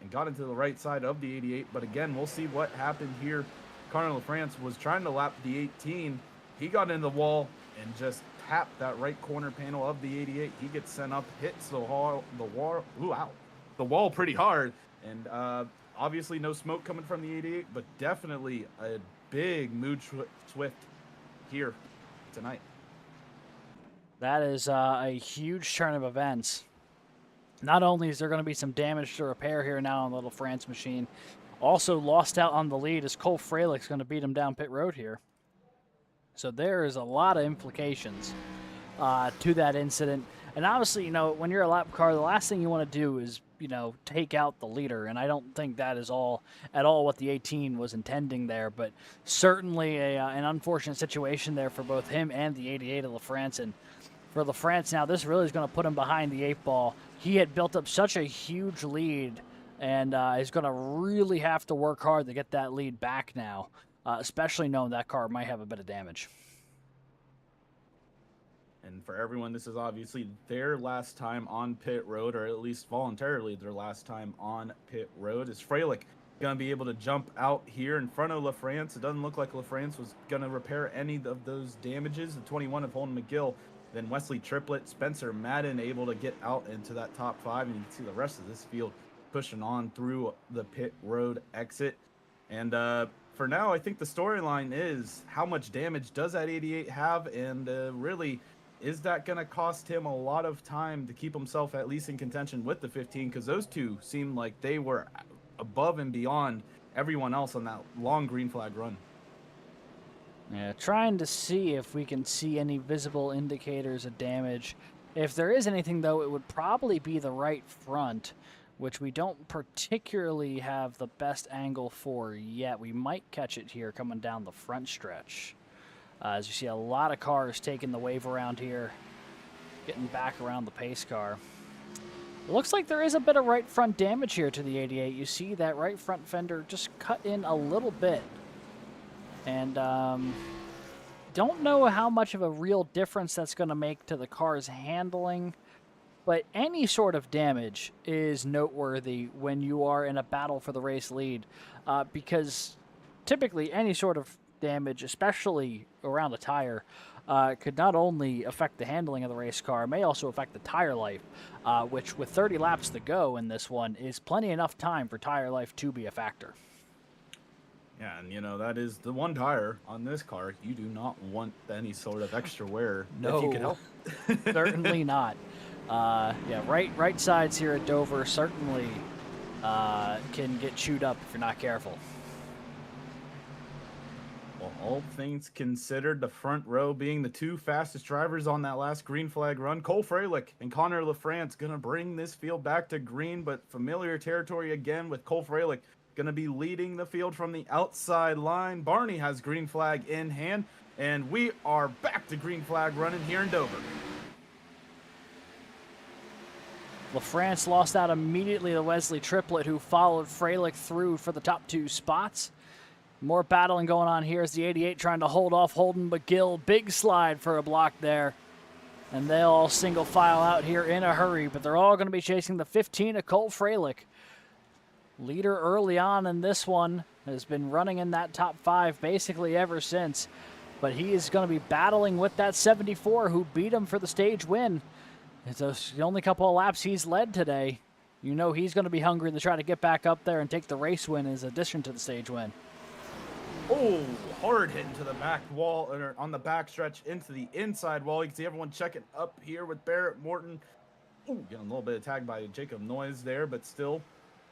and got into the right side of the 88. But again, we'll see what happened here. Connor LaFrance was trying to lap the 18. He got into the wall and just tap that right corner panel of the 88. He gets sent up, hits the wall, the wall pretty hard, and obviously no smoke coming from the 88, but definitely a big mood swift here tonight. That is a huge turn of events. Not only is there going to be some damage to repair here now on Little France machine, also lost out on the lead as Cole Freilic's going to beat him down pit road here. So there is a lot of implications to that incident. And obviously, you know, when you're a lap car, the last thing you want to do is, you know, take out the leader. And I don't think that is at all what the 18 was intending there. But certainly an unfortunate situation there for both him and the 88 of LaFrance. And for LaFrance now, this really is going to put him behind the 8 ball. He had built up such a huge lead and is going to really have to work hard to get that lead back now, especially knowing that car might have a bit of damage. And for everyone, this is obviously their last time on pit road, or at least voluntarily their last time on pit road. Is Freilich going to be able to jump out here in front of LaFrance? It doesn't look like LaFrance was going to repair any of those damages. The 21 of Holden McGill, then Wesley Triplett, Spencer Madden able to get out into that top 5. And you can see the rest of this field pushing on through the pit road exit. And for now, I think the storyline is how much damage does that 88 have, and really, is that going to cost him a lot of time to keep himself at least in contention with the 15? Because those two seemed like they were above and beyond everyone else on that long green flag run. Yeah, trying to see if we can see any visible indicators of damage. If there is anything, though, it would probably be the right front, which we don't particularly have the best angle for yet. We might catch it here coming down the front stretch. As you see a lot of cars taking the wave around here, getting back around the pace car. It looks like there is a bit of right front damage here to the 88. You see that right front fender just cut in a little bit. And don't know how much of a real difference that's going to make to the car's handling. But any sort of damage is noteworthy when you are in a battle for the race lead. Because typically any sort of damage, especially around a tire, could not only affect the handling of the race car, may also affect the tire life, which with 30 laps to go in this one is plenty enough time for tire life to be a factor. Yeah, and you know, that is the one tire on this car. You do not want any sort of extra wear if you can help. Certainly not. Yeah, right sides here at Dover certainly can get chewed up if you're not careful. Well, all things considered, the front row being the two fastest drivers on that last green flag run, Cole Freilich and Connor LaFrance going to bring this field back to green, but familiar territory again with Cole Freilich going to be leading the field from the outside line. Barney has green flag in hand, and we are back to green flag running here in Dover. LaFrance lost out immediately to Wesley Triplett, who followed Freilich through for the top 2 spots. More battling going on here as the 88 trying to hold off Holden McGill. Big slide for a block there. And they'll all single file out here in a hurry, but they're all going to be chasing the 15 of Cole Freilich. Leader early on in this one, has been running in that top 5 basically ever since. But he is going to be battling with that 74 who beat him for the stage win. It's the only couple of laps he's led today. You know he's going to be hungry to try to get back up there and take the race win in addition to the stage win. Oh, hard hit into the back wall, or on the back stretch into the inside wall. You can see everyone checking up here with Barrett Morton. Ooh, getting a little bit of tag by Jacob Noyes there, but still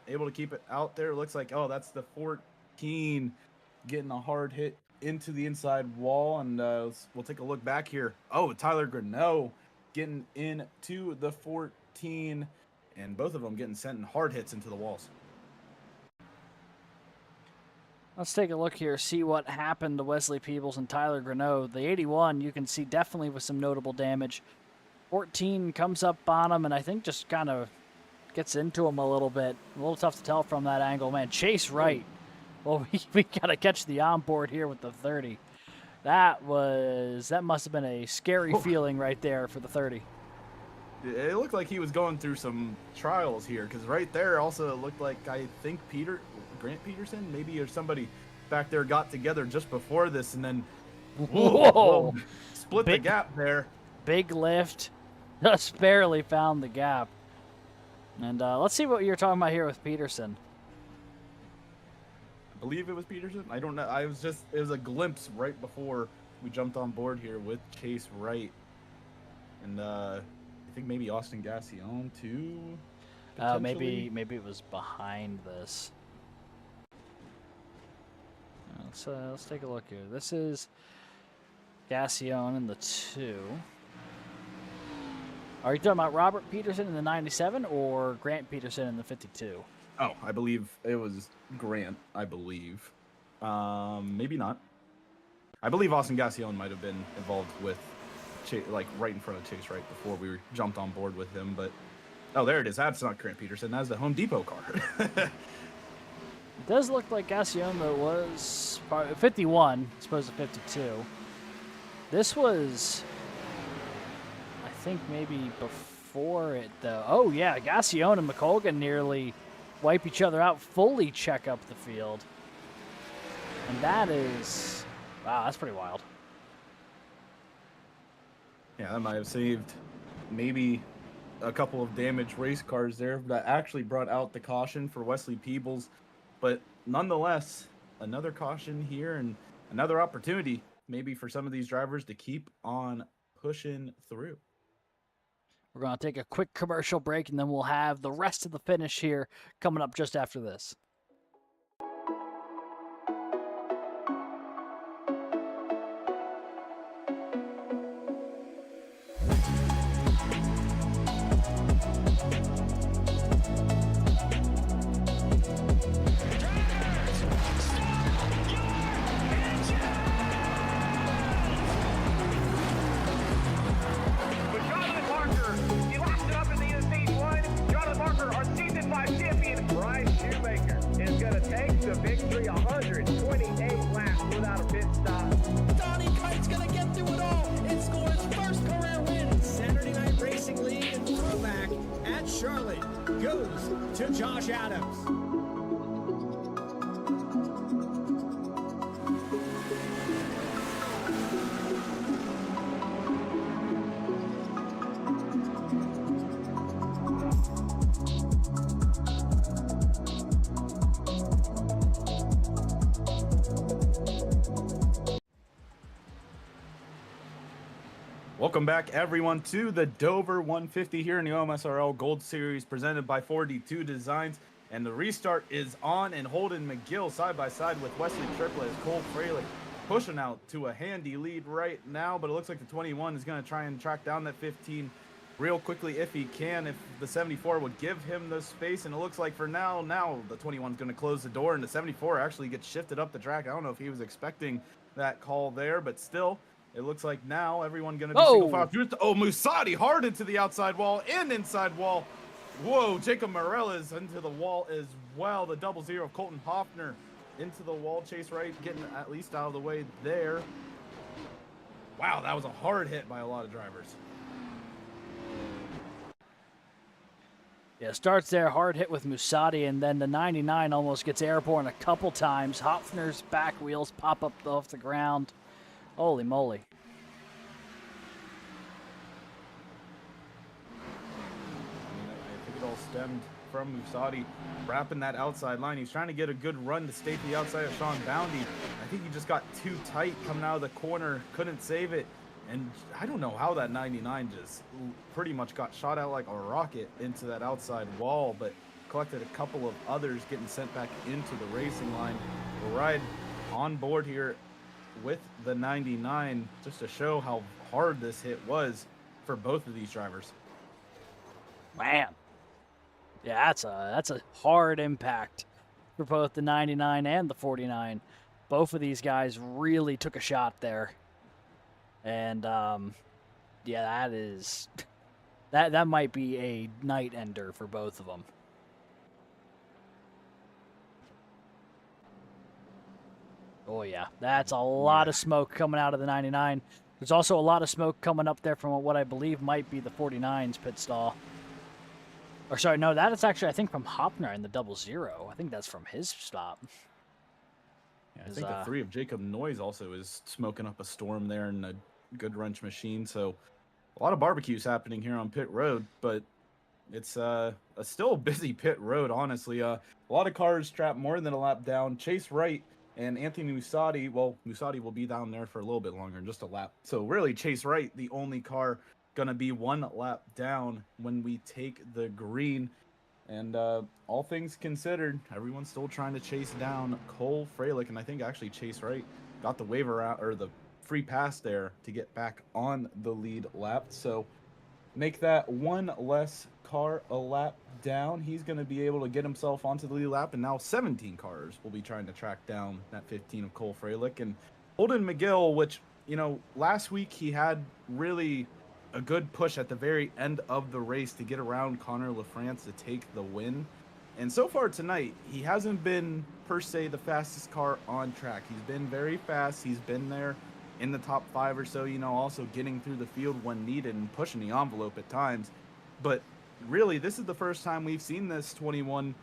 able to keep it out there. Looks like, oh, that's the 14 getting a hard hit into the inside wall. And we'll take a look back here. Oh, Tyler Grinnell getting into the 14, and both of them getting sent in hard hits into the walls. Let's take a look here, see what happened to Wesley Peebles and Tyler Grinnell. The 81, you can see definitely with some notable damage. 14 comes up on him, and I think just kind of gets into him a little bit. A little tough to tell from that angle. Man, Chase Wright. Well, we got to catch the onboard here with the 30. That must have been a scary feeling right there for the 30. It looked like he was going through some trials here, because right there also it looked like, I think Grant Peterson, maybe, or somebody back there got together just before this, and then whoa, split the gap there. big lift, just barely found the gap. And let's see what you're talking about here with Peterson. I believe it was Peterson. I don't know. It was a glimpse right before we jumped on board here with Chase Wright. And I think maybe Austin Gassion too. Maybe it was behind this. Let's take a look here. This is Gassion in the 2. Are you talking about Robert Peterson in the 97 or Grant Peterson in the 52? Oh, I believe it was Grant. I believe. Maybe not. I believe Austin Gassion might have been involved with, like right in front of Chase Wright before we jumped on board with him. But oh, there it is. That's not Grant Peterson. That's the Home Depot car. It does look like Gassion though was 51, as opposed to 52. This was, I think, maybe before it though. Oh yeah, Gassion and McColgan nearly wipe each other out, fully check up the field. And that is, wow, that's pretty wild. Yeah, that might have saved maybe a couple of damaged race cars there. That actually brought out the caution for Wesley Peebles. But nonetheless, another caution here and another opportunity maybe for some of these drivers to keep on pushing through. We're going to take a quick commercial break, and then we'll have the rest of the finish here coming up just after this. Victory 128 laps without a pit stop. Donnie Kite's gonna get through it all and score his first career win. Saturday Night Racing League and throwback at Charlotte goes to Josh Adams. Welcome back, everyone, to the Dover 150 here in the OMSRL Gold Series presented by 42 Designs. And the restart is on, and Holden McGill side by side with Wesley Triplett as Cole Fralick pushing out to a handy lead right now. But it looks like the 21 is going to try and track down that 15 real quickly if he can, if the 74 would give him the space. And it looks like for now the 21 is going to close the door, and the 74 actually gets shifted up the track. I don't know if he was expecting that call there, but still. It looks like now everyone going to be single file through. Oh, Musati hard into the outside wall and inside wall. Whoa, Jacob Morel is into the wall as well. The 00 of Colton Hoffner into the wall. Chase Wright getting at least out of the way there. Wow, that was a hard hit by a lot of drivers. Yeah, starts there, hard hit with Musati, and then the 99 almost gets airborne a couple times. Hoffner's back wheels pop up off the ground. Holy moly. I think it all stemmed from Musati wrapping that outside line. He's trying to get a good run to stay to the outside of Sean Boundy. I think he just got too tight coming out of the corner, couldn't save it. And I don't know how that 99 just pretty much got shot out like a rocket into that outside wall, but collected a couple of others getting sent back into the racing line. We'll ride on board here with the 99 just to show how hard this hit was for both of these drivers. Man. Yeah, that's a hard impact for both the 99 and the 49. Both of these guys really took a shot there. And yeah, that might be a night ender for both of them. Oh, yeah. That's a lot of smoke coming out of the 99. There's also a lot of smoke coming up there from what I believe might be the 49's pit stall. Or, sorry, no, that is actually, I think, from Hopner in the 00. I think that's from his stop. Yeah, I think the 3 of Jacob Noyes also is smoking up a storm there in a good wrench machine. So A lot of barbecues happening here on pit road, but it's still a busy pit road, honestly. A lot of cars trapped more than a lap down. Chase Wright and Anthony Musati, well, Musati will be down there for a little bit longer, just a lap. So really, Chase Wright, the only car going to be 1 lap down when we take the green. And all things considered, everyone's still trying to chase down Cole Freilich, and I think actually Chase Wright got the waiver out, or the free pass there to get back on the lead lap. So make that 1 less car a lap down. He's going to be able to get himself onto the lead lap, and now 17 cars will be trying to track down that 15 of Cole Freilich. And Holden McGill, which, you know, last week he had really a good push at the very end of the race to get around Connor LaFrance to take the win. And so far tonight, he hasn't been, per se, the fastest car on track. He's been very fast. He's been there in the top 5 or so, you know, also getting through the field when needed and pushing the envelope at times. But really, this is the first time we've seen this 21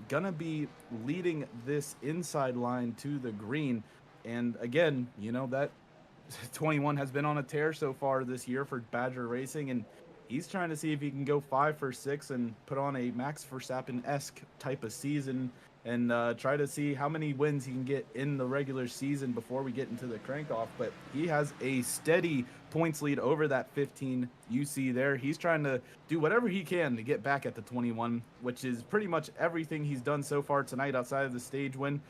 gonna be leading this inside line to the green. And again, you know, that 21 has been on a tear so far this year for Badger Racing, and he's trying to see if he can go 5 for 6 and put on a Max Verstappen-esque type of season and try to see how many wins he can get in the regular season before we get into the crank-off. But he has a steady points lead over that 15 you see there. He's trying to do whatever he can to get back at the 21, which is pretty much everything he's done so far tonight outside of the stage win.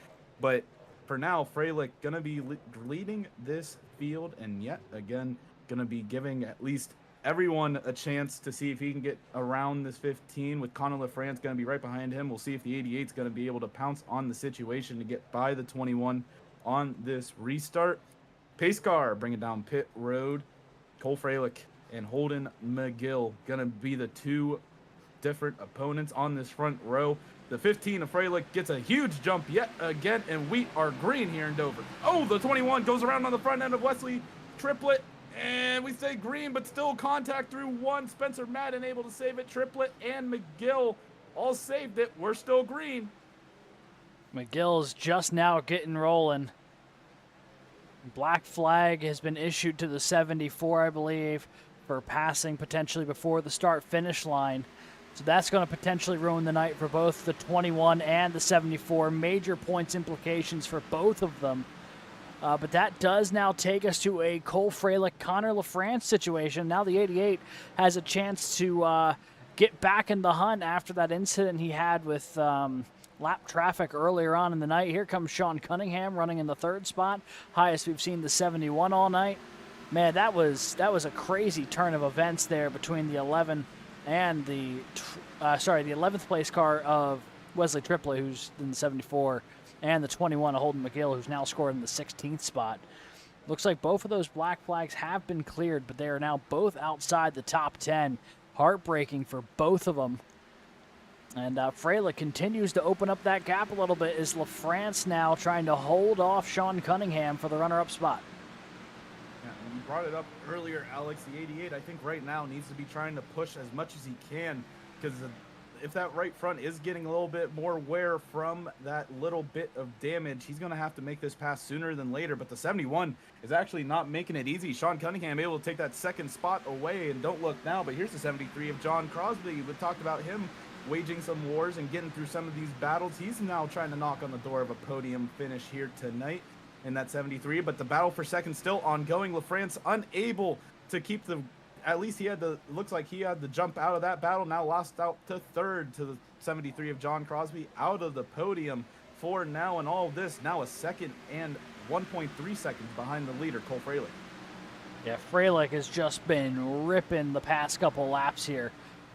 But for now, Freilich going to be leading this field, and yet again, going to be giving at least everyone a chance to see if he can get around this 15, with Connor LaFrance going to be right behind him. We'll see if the 88 is going to be able to pounce on the situation to get by the 21 on this restart. Pace car bringing down pit road. Cole Freilich and Holden McGill going to be the 2 different opponents on this front row. The 15 of Freilich gets a huge jump yet again, and we are green here in Dover. Oh, the 21 goes around on the front end of Wesley Triplett, and we stay green, but still contact through 1. Spencer Madden able to save it. Triplett and McGill all saved it. We're still green. McGill's just now getting rolling. Black flag has been issued to the 74, I believe, for passing potentially before the start-finish line. So that's going to potentially ruin the night for both the 21 and the 74. Major points implications for both of them. But that does now take us to a Cole Freilich, Connor LaFrance situation. Now the 88 has a chance to get back in the hunt after that incident he had with lap traffic earlier on in the night. Here comes Sean Cunningham running in the 3rd spot. Highest we've seen the 71 all night. Man, that was a crazy turn of events there between the 11 and the 11th place car of Wesley Triplett, who's in the 74, and the 21 of Holden McGill, who's now scored in the 16th spot. Looks like both of those black flags have been cleared, but they are now both outside the top 10. Heartbreaking for both of them. And Freilich continues to open up that gap a little bit as LaFrance now trying to hold off Sean Cunningham for the runner-up spot. Yeah, and you brought it up earlier, Alex. The 88, I think right now needs to be trying to push as much as he can, because if that right front is getting a little bit more wear from that little bit of damage, he's going to have to make this pass sooner than later. But the 71 is actually not making it easy. Sean Cunningham able to take that 2nd spot away, and don't look now, but here's the 73 of John Crosby. We talked about him waging some wars and getting through some of these battles. He's now trying to knock on the door of a podium finish here tonight in that 73, but the battle for second still ongoing. LaFrance unable to keep the, at least he had to, looks like he had to jump out of that battle. Now lost out to 3rd to the 73 of John Crosby, out of the podium for now. And all of this now a 2nd and 1.3 seconds behind the leader, Cole Freilich. Yeah, Freilich has just been ripping the past couple laps here.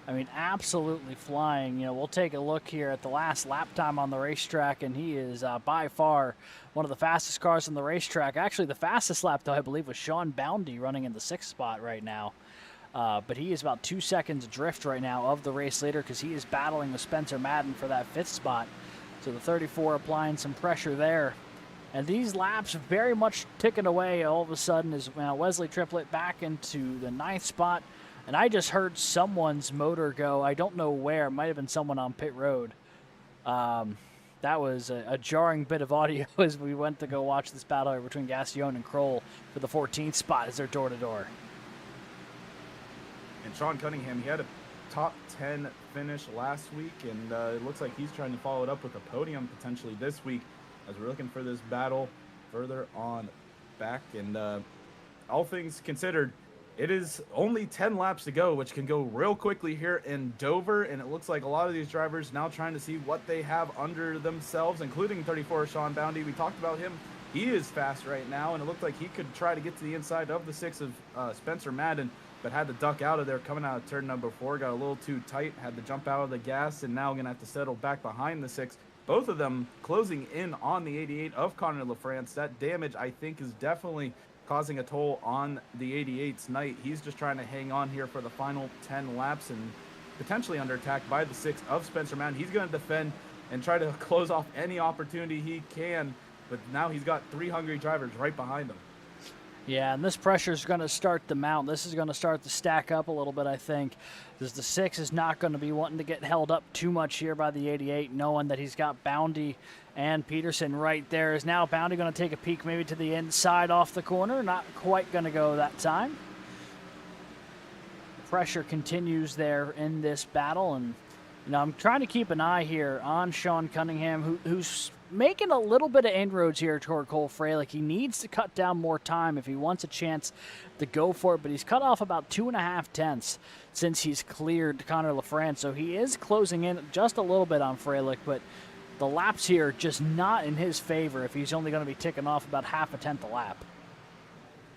I mean, absolutely flying. You know, we'll take a look here at the last lap time on the racetrack, and he is by far one of the fastest cars on the racetrack. Actually, the fastest lap, though, I believe, was Sean Boundy running in the 6th spot right now. But he is about 2 seconds adrift right now of the race leader, because he is battling with Spencer Madden for that 5th spot. So the 34 applying some pressure there. And these laps very much ticking away all of a sudden as Wesley Triplett back into the 9th spot. And I just heard someone's motor go. I don't know where. It might have been someone on pit road. That was a jarring bit of audio as we went to go watch this battle between Gassion and Kroll for the 14th spot as they're door-to-door. And Sean Cunningham, he had a top 10 finish last week, and it looks like he's trying to follow it up with a podium potentially this week as we're looking for this battle further on back. And all things considered, it is only 10 laps to go, which can go real quickly here in Dover, and it looks like a lot of these drivers now trying to see what they have under themselves, including 34 Sean Bounty. We talked about him. He is fast right now, and it looked like he could try to get to the inside of the 6 of Spencer Madden, but had to duck out of there coming out of turn number 4, got a little too tight, had to jump out of the gas, and now gonna have to settle back behind the 6. Both of them closing in on the 88 of Connor LaFrance. That damage, I think, is definitely causing a toll on the 88's night. He's just trying to hang on here for the final 10 laps and potentially under attack by the 6 of Spencer Madden. He's going to defend and try to close off any opportunity he can, but now he's got 3 hungry drivers right behind him. Yeah, and this pressure is going to start to mount. This is going to start to stack up a little bit, I think, because the 6 is not going to be wanting to get held up too much here by the 88, knowing that he's got Bounty and Peterson right there. Is now Bounty going to take a peek maybe to the inside off the corner? Not quite going to go that time. The pressure continues there in this battle, and I'm trying to keep an eye here on Sean Cunningham, who's making a little bit of inroads here toward Cole Fralick. He needs to cut down more time if he wants a chance to go for it, but he's cut off about 2.5 tenths since he's cleared Connor LaFrance, so he is closing in just a little bit on Fralick, but the laps here just not in his favor if he's only going to be ticking off about 0.5 tenth a lap.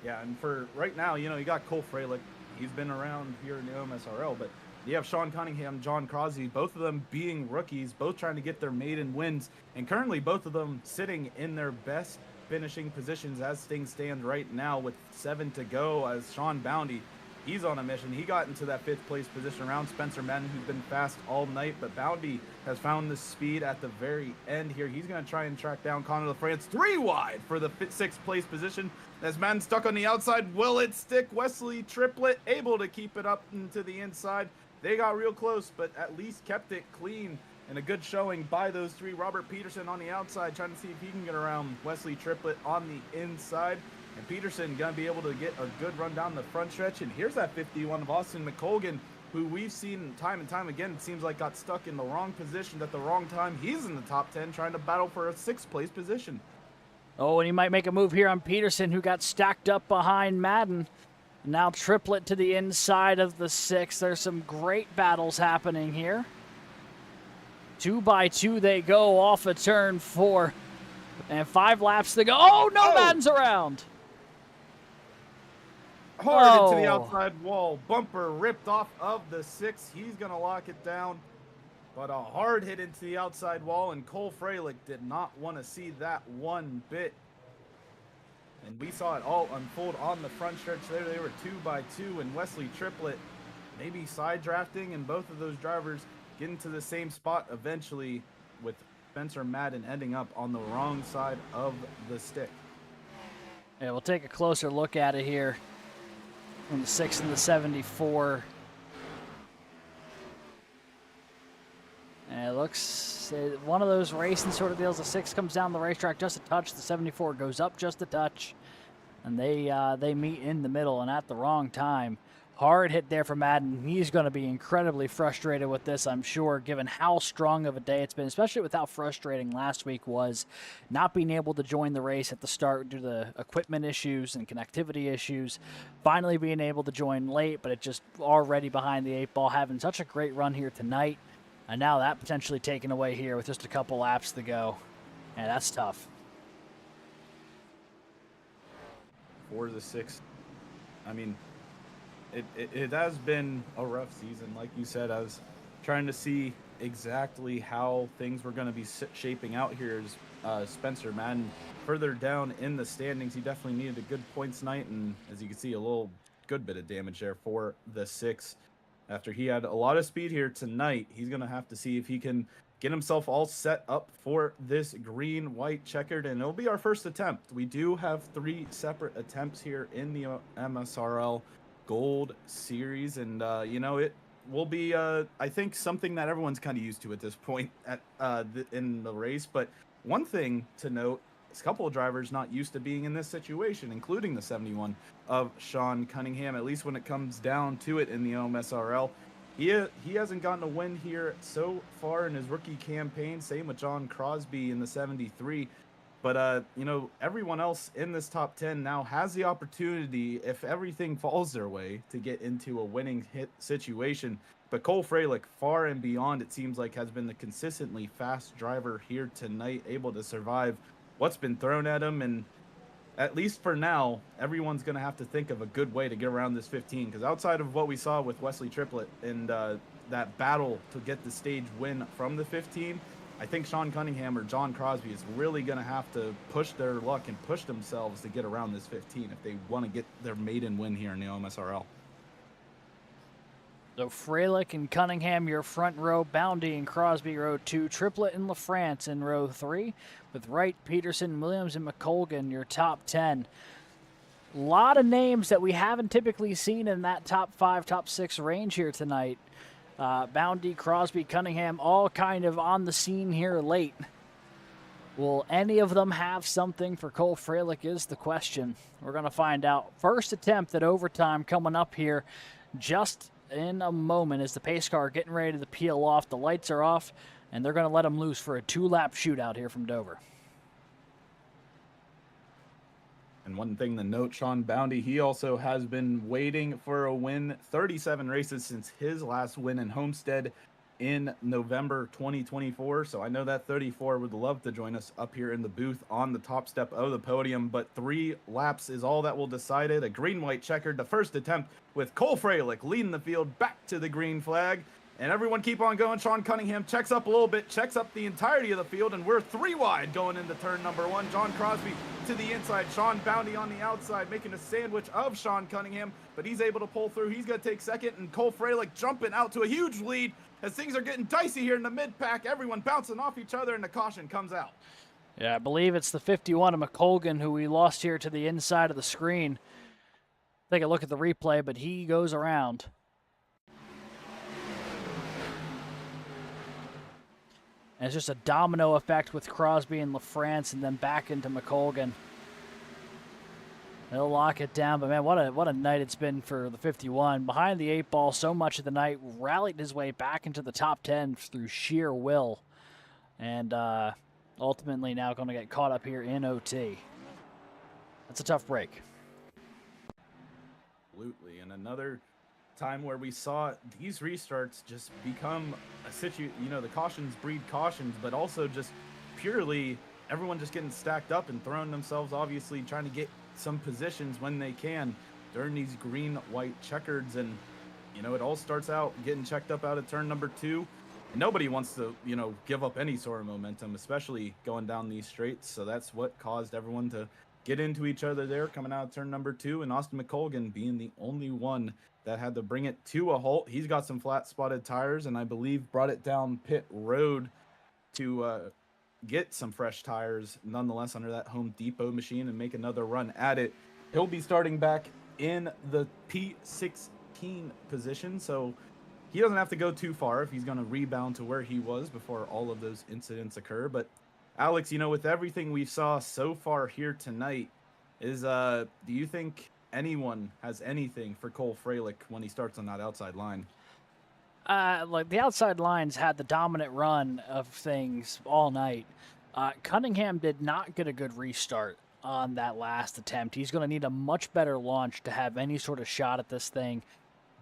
Yeah, and for right now, you got Cole Fralick. He's been around here in the OMSRL, but you have Sean Cunningham, John Crosby, both of them being rookies, both trying to get their maiden wins, and currently both of them sitting in their best finishing positions as things stand right now with 7 to go. As Sean Bounty, he's on a mission. He got into that 5th place position around Spencer Madden, who's been fast all night, but Bounty has found the speed at the very end here. He's going to try and track down Connor LaFrance 3 wide for the 6th place position. As Madden stuck on the outside, will it stick? Wesley Triplett able to keep it up into the inside. They got real close, but at least kept it clean, and a good showing by those 3. Robert Peterson on the outside, trying to see if he can get around Wesley Triplett on the inside. And Peterson going to be able to get a good run down the front stretch. And here's that 51 of Austin McColgan, who we've seen time and time again, it seems like got stuck in the wrong position at the wrong time. He's in the top 10 trying to battle for a 6th place position. Oh, and he might make a move here on Peterson, who got stacked up behind Madden. Now Triplett to the inside of the 6. There's some great battles happening here. 2 by 2 they go off of turn 4. And 5 laps to go. Oh, no, Madden's around. Hard into the outside wall. Bumper ripped off of the 6. He's going to lock it down. But a hard hit into the outside wall, and Cole Fralick did not want to see that one bit. And we saw it all unfold on the front stretch there. They were 2 by 2, and Wesley Triplett maybe side drafting, and both of those drivers getting to the same spot eventually, with Spencer Madden ending up on the wrong side of the stick. Yeah, we'll take a closer look at it here from the 6 and the 74. And it looks one of those racing sort of deals. The 6 comes down the racetrack just a touch. The 74 goes up just a touch. And they meet in the middle and at the wrong time. Hard hit there for Madden. He's going to be incredibly frustrated with this, I'm sure, given how strong of a day it's been, especially with how frustrating last week was, not being able to join the race at the start due to equipment issues and connectivity issues, finally being able to join late, but it just already behind the 8 ball, having such a great run here tonight, and now that potentially taken away here with just a couple laps to go. Yeah, that's tough. 4 to 6. I mean, it has been a rough season, like you said. I was trying to see exactly how things were going to be shaping out here as Spencer Madden further down in the standings. He definitely needed a good points night, and as you can see, a good bit of damage there for the 6. After he had a lot of speed here tonight, he's going to have to see if he can get himself all set up for this green-white checkered, and it'll be our first attempt. We do have 3 separate attempts here in the MSRL Gold Series, and it will be I think something that everyone's kind of used to at this point in the race. But one thing to note a couple of drivers not used to being in this situation, including the 71 of Sean Cunningham, at least when it comes down to it in the OMSRL. He hasn't gotten a win here so far in his rookie campaign. Same with John Crosby in the 73. But, you know, everyone else in this top 10 now has the opportunity, if everything falls their way, to get into a winning hit situation. But Cole Freilich, far and beyond, it seems like, has been the consistently fast driver here tonight, able to survive what's been thrown at him. And at least for now, everyone's going to have to think of a good way to get around this 15, because outside of what we saw with Wesley Triplett and that battle to get the stage win from the 15, I think Sean Cunningham or John Crosby is really going to have to push their luck and push themselves to get around this 15 if they want to get their maiden win here in the OMSRL. So Freilich and Cunningham, your front row. Boundy and Crosby, row 2. Triplett and LaFrance in row 3. With Wright, Peterson, Williams, and McColgan, your top 10. A lot of names that we haven't typically seen in that top 5, top 6 range here tonight. Boundy, Crosby, Cunningham, all kind of on the scene here late. Will any of them have something for Cole Freilich is the question. We're going to find out. First attempt at overtime coming up here just in a moment as the pace car getting ready to peel off. The lights are off, and they're going to let him loose for a 2-lap shootout here from Dover. And one thing to note, Sean Boundy, he also has been waiting for a win. 37 races since his last win in Homestead in November 2024. So I know that 34 would love to join us up here in the booth on the top step of the podium, but 3 laps is all that will decide it. A green-white checkered, the first attempt with Cole Freilich leading the field back to the green flag. And everyone keep on going. Sean Cunningham checks up a little bit, checks up the entirety of the field, and we're 3 wide going into turn number 1. John Crosby to the inside, Sean Boundy on the outside, making a sandwich of Sean Cunningham, but he's able to pull through. He's going to take second, and Cole Freilich jumping out to a huge lead as things are getting dicey here in the mid-pack. Everyone bouncing off each other, and the caution comes out. Yeah, I believe it's the 51 of McColgan who we lost here to the inside of the screen. Take a look at the replay, but he goes around. And it's just a domino effect with Crosby and LaFrance and then back into McColgan. They'll lock it down, but man, what a night it's been for the 51. Behind the 8 ball so much of the night, rallied his way back into the top 10 through sheer will. And ultimately now going to get caught up here in OT. That's a tough break. Absolutely, and another time where we saw these restarts just become a the cautions breed cautions, but also just purely everyone just getting stacked up and throwing themselves, obviously trying to get some positions when they can during these green-white checkers. And it all starts out getting checked up out of turn number 2. And nobody wants to give up any sort of momentum, especially going down these straights. So that's what caused everyone to get into each other there coming out of turn number 2, and Austin McColgan being the only one that had to bring it to a halt. He's got some flat spotted tires, and I believe brought it down pit road to get some fresh tires nonetheless under that Home Depot machine and make another run at it. He'll be starting back in the P16 position, so he doesn't have to go too far if he's going to rebound to where he was before all of those incidents occur. But Alex, with everything we saw so far here tonight, do you think anyone has anything for Cole Freilich when he starts on that outside line? Like the outside lines had the dominant run of things all night. Cunningham did not get a good restart on that last attempt. He's going to need a much better launch to have any sort of shot at this thing.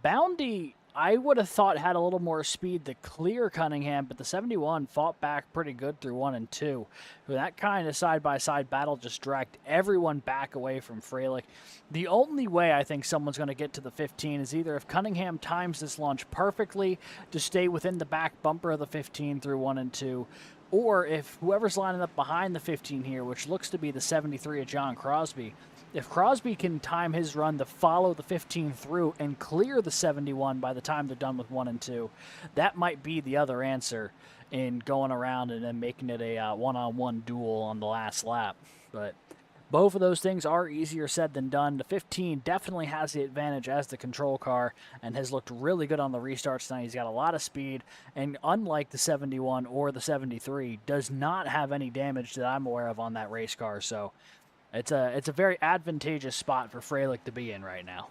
Boundy, I would have thought, had a little more speed to clear Cunningham, but the 71 fought back pretty good through 1 and 2. That kind of side-by-side battle just dragged everyone back away from Freilich. The only way I think someone's going to get to the 15 is either if Cunningham times this launch perfectly to stay within the back bumper of the 15 through 1 and 2, or if whoever's lining up behind the 15 here, which looks to be the 73 of John Crosby, if Crosby can time his run to follow the 15 through and clear the 71 by the time they're done with 1 and 2, that might be the other answer in going around and then making it a one-on-one duel on the last lap. But Both of those things are easier said than done. The 15 definitely has the advantage as the control car and has looked really good on the restarts tonight. He's got a lot of speed, and unlike the 71 or the 73, does not have any damage that I'm aware of on that race car. So it's a very advantageous spot for Freilich to be in right now.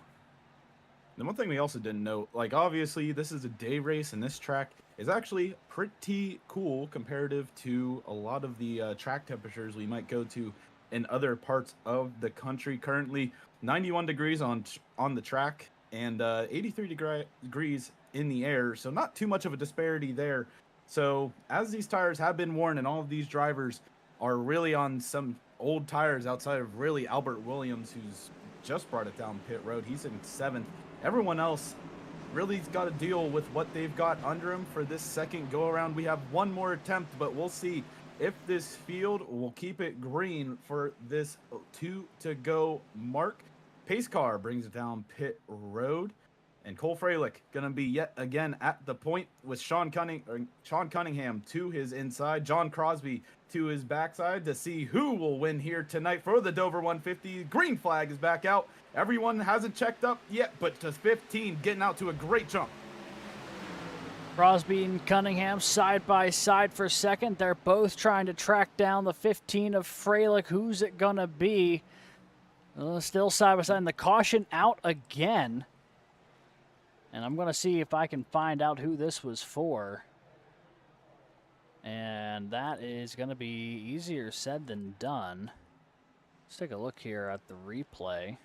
The one thing we also didn't note, like obviously this is a day race and this track is actually pretty cool comparative to a lot of the track temperatures we might go to in other parts of the country. Currently 91 degrees on the track and 83 degrees in the air, so not too much of a disparity there. So as these tires have been worn and all of these drivers are really on some old tires outside of really Albert Williams, who's just brought it down pit road, he's in 7th. Everyone else really's got to deal with what they've got under him for this second go around. We have one more attempt, but we'll see if this field will keep it green for this 2 to go mark. Pace car brings it down pit road, and Cole Freilich gonna be yet again at the point with Sean Cunningham to his inside, John Crosby to his backside to see who will win here tonight for the Dover 150. Green flag is back out. Everyone hasn't checked up yet, but just 15 getting out to a great jump. Crosby and Cunningham side by side for second. They're both trying to track down the 15 of Freilich. Who's it going to be? Still side by side. And the caution out again. And I'm going to see if I can find out who this was for. And that is going to be easier said than done. Let's take a look here at the replay.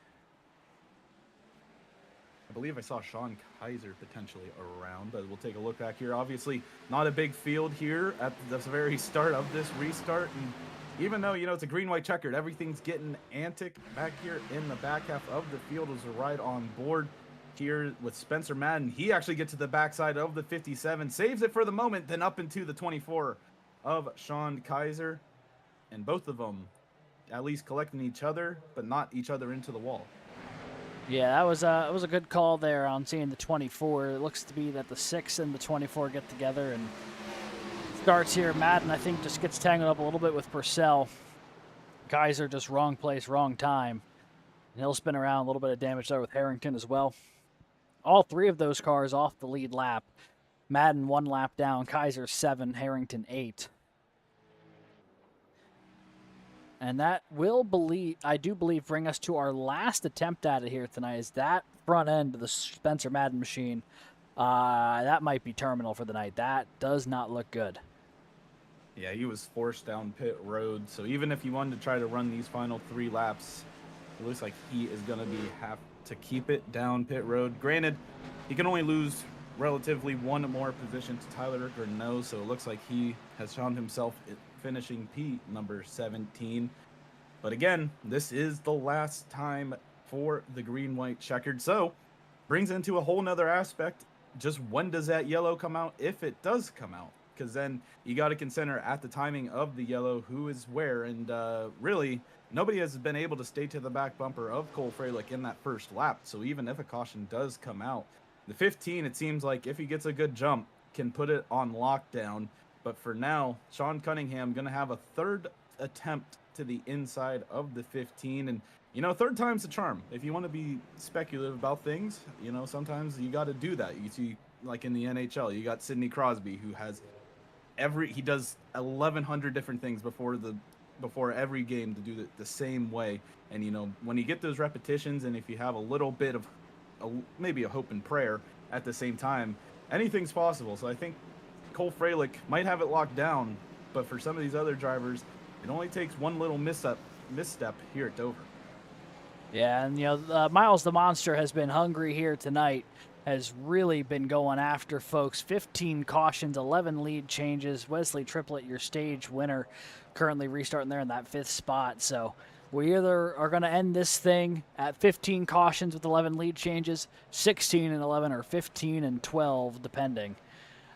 I believe I saw Sean Kaiser potentially around, but we'll take a look back here. Obviously, not a big field here at the very start of this restart. And even though, you know, it's a green-white checkered, everything's getting antic back here in the back half of the field as a ride on board here with Spencer Madden. He actually gets to the backside of the 57, saves it for the moment, then up into the 24 of Sean Kaiser. And both of them at least collecting each other, but not each other into the wall. Yeah, that was a good call there on seeing the 24. It looks to be that the 6 and the 24 get together and starts here. Madden, I think, just gets tangled up a little bit with Purcell. Kaiser just wrong place, wrong time. And he'll spin around, a little bit of damage there with Harrington as well. All three of those cars off the lead lap. Madden 1 lap down, Kaiser 7, Harrington 8. And that will, I do believe, bring us to our last attempt at it here tonight. Is that front end of the Spencer Madden machine. That might be terminal for the night. That does not look good. Yeah, he was forced down pit road. So even if he wanted to try to run these final 3 laps, it looks like he is going to have to keep it down pit road. Granted, he can only lose relatively 1 more position to Tyler Gurneau, so it looks like he has found himself finishing P number 17. But again, this is the last time for the green-white checkered. So brings into a whole nother aspect. Just when does that yellow come out, if it does come out? Because then you got to consider at the timing of the yellow who is where. And really, nobody has been able to stay to the back bumper of Cole Freilich in that first lap. So even if a caution does come out, the 15, it seems like if he gets a good jump, can put it on lockdown. But for now, Sean Cunningham going to have a 3rd attempt to the inside of the 15. And, you know, 3rd time's the charm. If you want to be speculative about things, you know, sometimes you got to do that. You see, like in the NHL, you got Sidney Crosby, who has he does 1,100 different things before every game to do it the same way. And, you know, when you get those repetitions and if you have a little bit of maybe a hope and prayer at the same time, anything's possible. So I think Cole Freilich might have it locked down, but for some of these other drivers, it only takes one little misstep here at Dover. Yeah, and, you know, Miles the Monster has been hungry here tonight, has really been going after folks. 15 cautions, 11 lead changes. Wesley Triplett, your stage winner, currently restarting there in that 5th spot. So we either are going to end this thing at 15 cautions with 11 lead changes, 16 and 11, or 15 and 12, depending.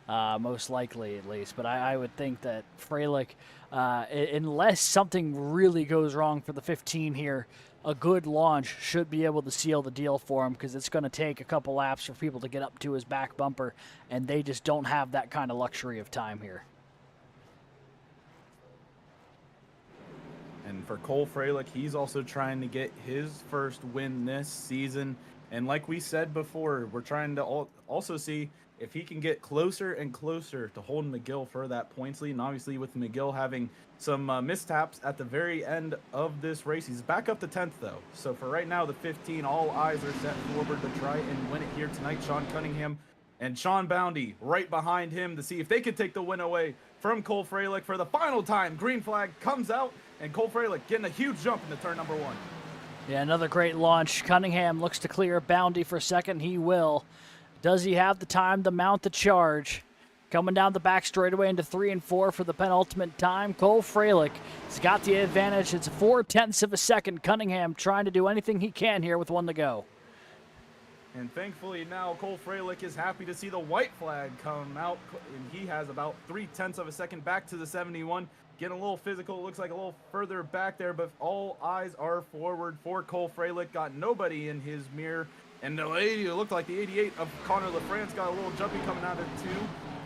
Most likely, at least. But I would think that Freilich, unless something really goes wrong for the 15 here, a good launch should be able to seal the deal for him, because it's going to take a couple laps for people to get up to his back bumper, and they just don't have that kind of luxury of time here. And And for Cole Freilich, he's also trying to get his first win this season. And like we said before, we're trying to also see if he can get closer and closer to holding McGill for that points lead. And obviously with McGill having some mishaps at the very end of this race, he's back up to 10th though. So for right now, the 15, all eyes are set forward to try and win it here tonight. Sean Cunningham and Sean Boundy right behind him to see if they could take the win away from Cole Freilich for the final time. Green flag comes out, and Cole Freilich getting a huge jump into turn number 1. Yeah, another great launch. Cunningham looks to clear Boundy for second. He will. Does he have the time to mount the charge? Coming down the back straightaway into 3 and 4 for the penultimate time. Cole Freilich has got the advantage. It's 0.4 of a second. Cunningham trying to do anything he can here with 1 to go. And thankfully now Cole Freilich is happy to see the white flag come out. And he has about 0.3 of a second back to the 71. Getting a little physical. It looks like a little further back there, but all eyes are forward for Cole Freilich. Got nobody in his mirror. And the lady, it looked like the 88 of Connor LaFrance got a little jumpy coming out of 2.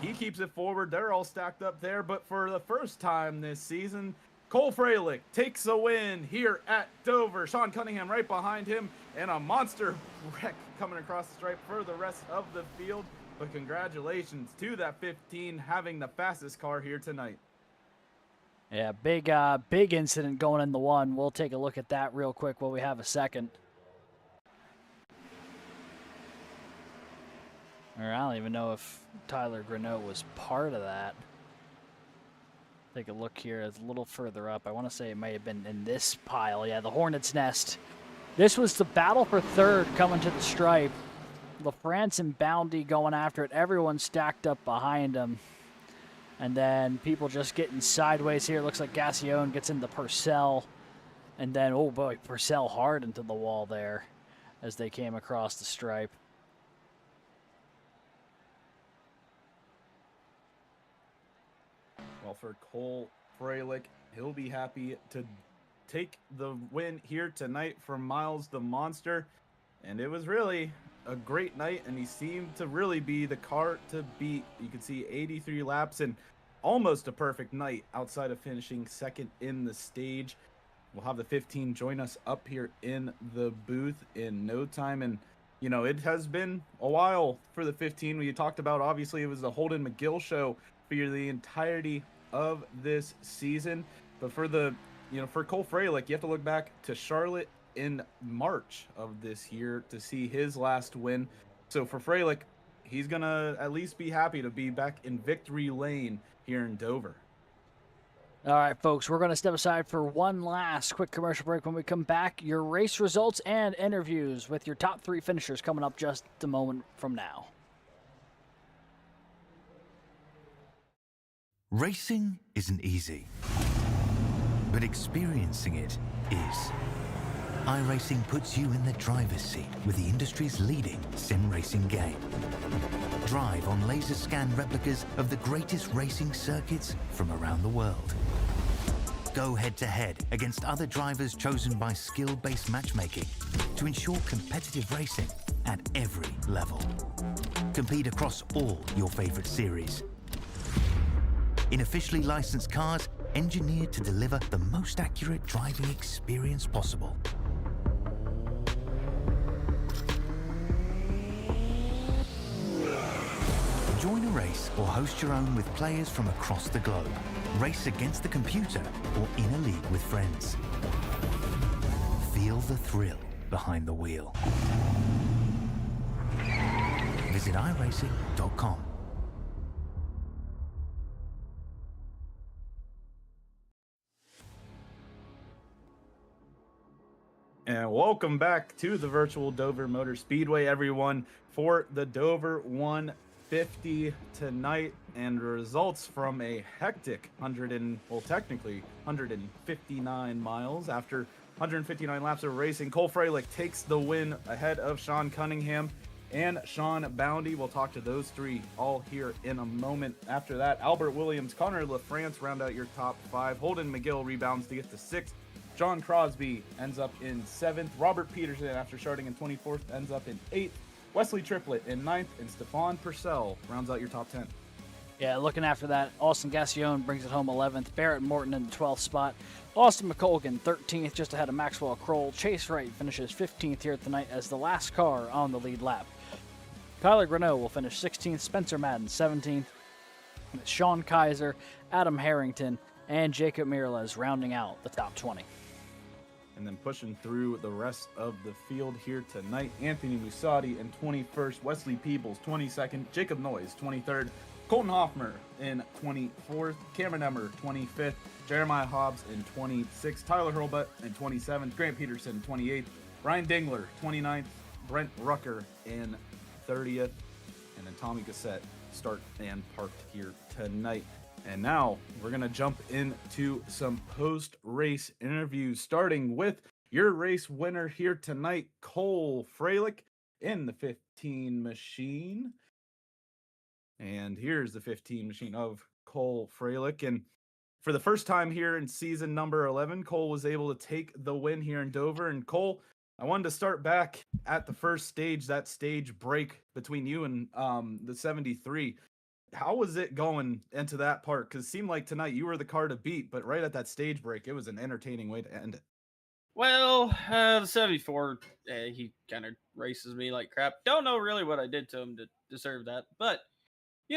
He keeps it forward. They're all stacked up there. But for the first time this season, Cole Freilich takes a win here at Dover. Sean Cunningham right behind him. And a monster wreck coming across the stripe for the rest of the field. But congratulations to that 15 having the fastest car here tonight. Yeah, big incident going in the 1. We'll take a look at that real quick while we have a second. Or I don't even know if Tyler Greneau was part of that. Take a look here. It's a little further up. I want to say it may have been in this pile. Yeah, the Hornet's Nest. This was the battle for third coming to the stripe. LaFrance and Boundy going after it. Everyone stacked up behind him. And then people just getting sideways here. Looks like Gassion gets into Purcell. And then, oh boy, Purcell hard into the wall there as they came across the stripe. Well, for Cole Freilich, he'll be happy to take the win here tonight from Miles the Monster. And it was really a great night, and he seemed to really be the car to beat. You can see 83 laps and almost a perfect night outside of finishing second in the stage. We'll have the 15 join us up here in the booth in no time. And, you know, it has been a while for the 15. We talked about, obviously, it was the Holden McGill show for the entirety of this season. But for the, you know, for Cole Freilich, you have to look back to Charlotte in March of this year to see his last win. So for Freilich, he's going to at least be happy to be back in victory lane here in Dover. All right, folks, we're going to step aside for one last quick commercial break. When we come back, your race results and interviews with your top 3 finishers coming up just a moment from now. Racing isn't easy, but experiencing it is. iRacing puts you in the driver's seat with the industry's leading sim racing game. Drive on laser scan replicas of the greatest racing circuits from around the world. Go head-to-head against other drivers chosen by skill-based matchmaking to ensure competitive racing at every level. Compete across all your favorite series. In officially licensed cars, engineered to deliver the most accurate driving experience possible. Join a race or host your own with players from across the globe. Race against the computer or in a league with friends. Feel the thrill behind the wheel. Visit iRacing.com. And welcome back to the virtual Dover Motor Speedway, everyone, for the Dover 150 tonight, and results from a hectic 159 miles. After 159 laps of racing, Cole Freilich takes the win ahead of Sean Cunningham and Sean Boundy. We'll talk to those 3 all here in a moment. After that, Albert Williams, Connor LaFrance round out your top 5. Holden McGill rebounds to get to 6th. John Crosby ends up in 7th. Robert Peterson, after starting in 24th, ends up in 8th. Wesley Triplett in 9th. And Stefan Purcell rounds out your top 10. Yeah, looking after that, Austin Gassion brings it home 11th. Barrett Morton in the 12th spot. Austin McColgan 13th, just ahead of Maxwell Kroll. Chase Wright finishes 15th here tonight as the last car on the lead lap. Tyler Greneau will finish 16th. Spencer Madden 17th. Sean Kaiser, Adam Harrington, and Jacob Miralez rounding out the top 20. And then pushing through the rest of the field here tonight, Anthony Musati in 21st, Wesley Peebles 22nd, Jacob Noyes 23rd, Colton Hoffmer in 24th, Cameron Emmer 25th, Jeremiah Hobbs in 26th, Tyler Hurlbutt in 27th, Grant Peterson 28th, Ryan Dingler 29th, Brent Rucker in 30th, and then Tommy Gassett start and parked here tonight. And now we're going to jump into some post-race interviews, starting with your race winner here tonight, Cole Freilich in the 15 machine. And here's the 15 machine of Cole Freilich. And for the first time here in season number 11, Cole was able to take the win here in Dover. And Cole, I wanted to start back at the first stage, that stage break between you and the 73. How was it going into that part? Because it seemed like tonight you were the car to beat, but right at that stage break, it was an entertaining way to end it. Well, the 74, he kind of races me like crap. Don't know really what I did to him to deserve that. But,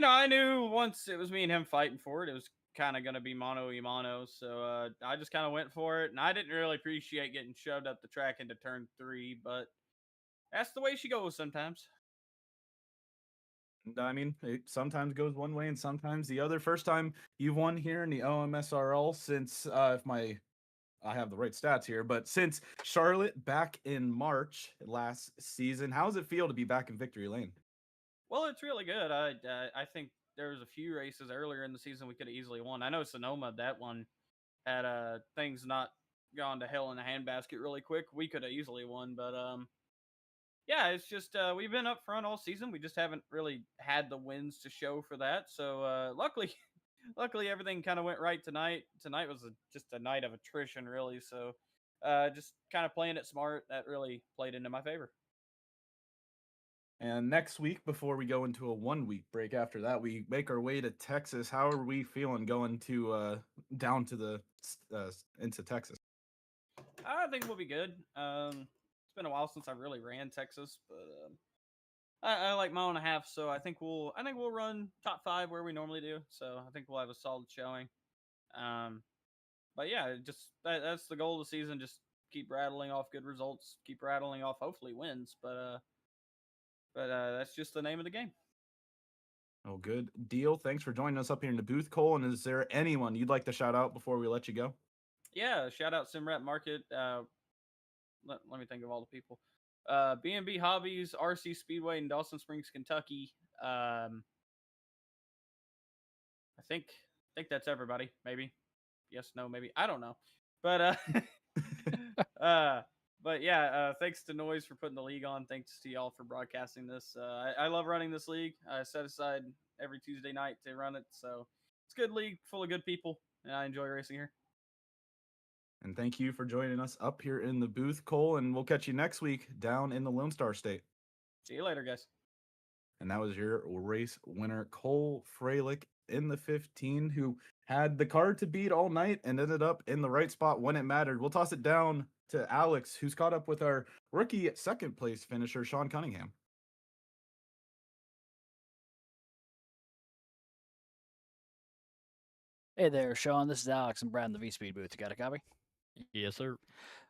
I knew once it was me and him fighting for it was kind of going to be mano-a-mano. So I just kind of went for it. And I didn't really appreciate getting shoved up the track into turn 3, but that's the way she goes sometimes. I mean, it sometimes goes one way and sometimes the other. First time you've won here in the OMSRL since, if I have the right stats here, but since Charlotte back in March last season. How does it feel to be back in victory lane? Well, it's really good. I think there was a few races earlier in the season we could have easily won. I know Sonoma, that one had things not gone to hell in a handbasket really quick. We could have easily won, but yeah, it's just we've been up front all season. We just haven't really had the wins to show for that. So luckily, luckily everything kind of went right tonight. Tonight was just a night of attrition, really. So just kind of playing it smart, that really played into my favor. And next week, before we go into a 1 week break after that, we make our way to Texas. How are we feeling going to down to the into Texas? I think we'll be good. It's been a while since I really ran Texas, but I like mile and a half, so I think we'll run top 5 where we normally do. So I think we'll have a solid showing. Um, but yeah, just that's the goal of the season. Just keep rattling off good results, keep rattling off hopefully wins. But that's just the name of the game. Oh, good deal. Thanks for joining us up here in the booth, Cole. And is there anyone you'd like to shout out before we let you go? Yeah, shout out Simrat Market. Let me think of all the people. B&B Hobbies, RC Speedway in Dawson Springs, Kentucky. I think that's everybody. Maybe. Yes, no, maybe. I don't know. But but yeah, thanks to Noise for putting the league on. Thanks to y'all for broadcasting this. I love running this league. I set aside every Tuesday night to run it. So it's a good league full of good people, and I enjoy racing here. And thank you for joining us up here in the booth, Cole. And we'll catch you next week down in the Lone Star State. See you later, guys. And that was your race winner, Cole Freilich in the 15, who had the car to beat all night and ended up in the right spot when it mattered. We'll toss it down to Alex, who's caught up with our rookie second place finisher, Sean Cunningham. Hey there, Sean. This is Alex and Brad in the V-Speed booth. You got a copy? Yes, sir.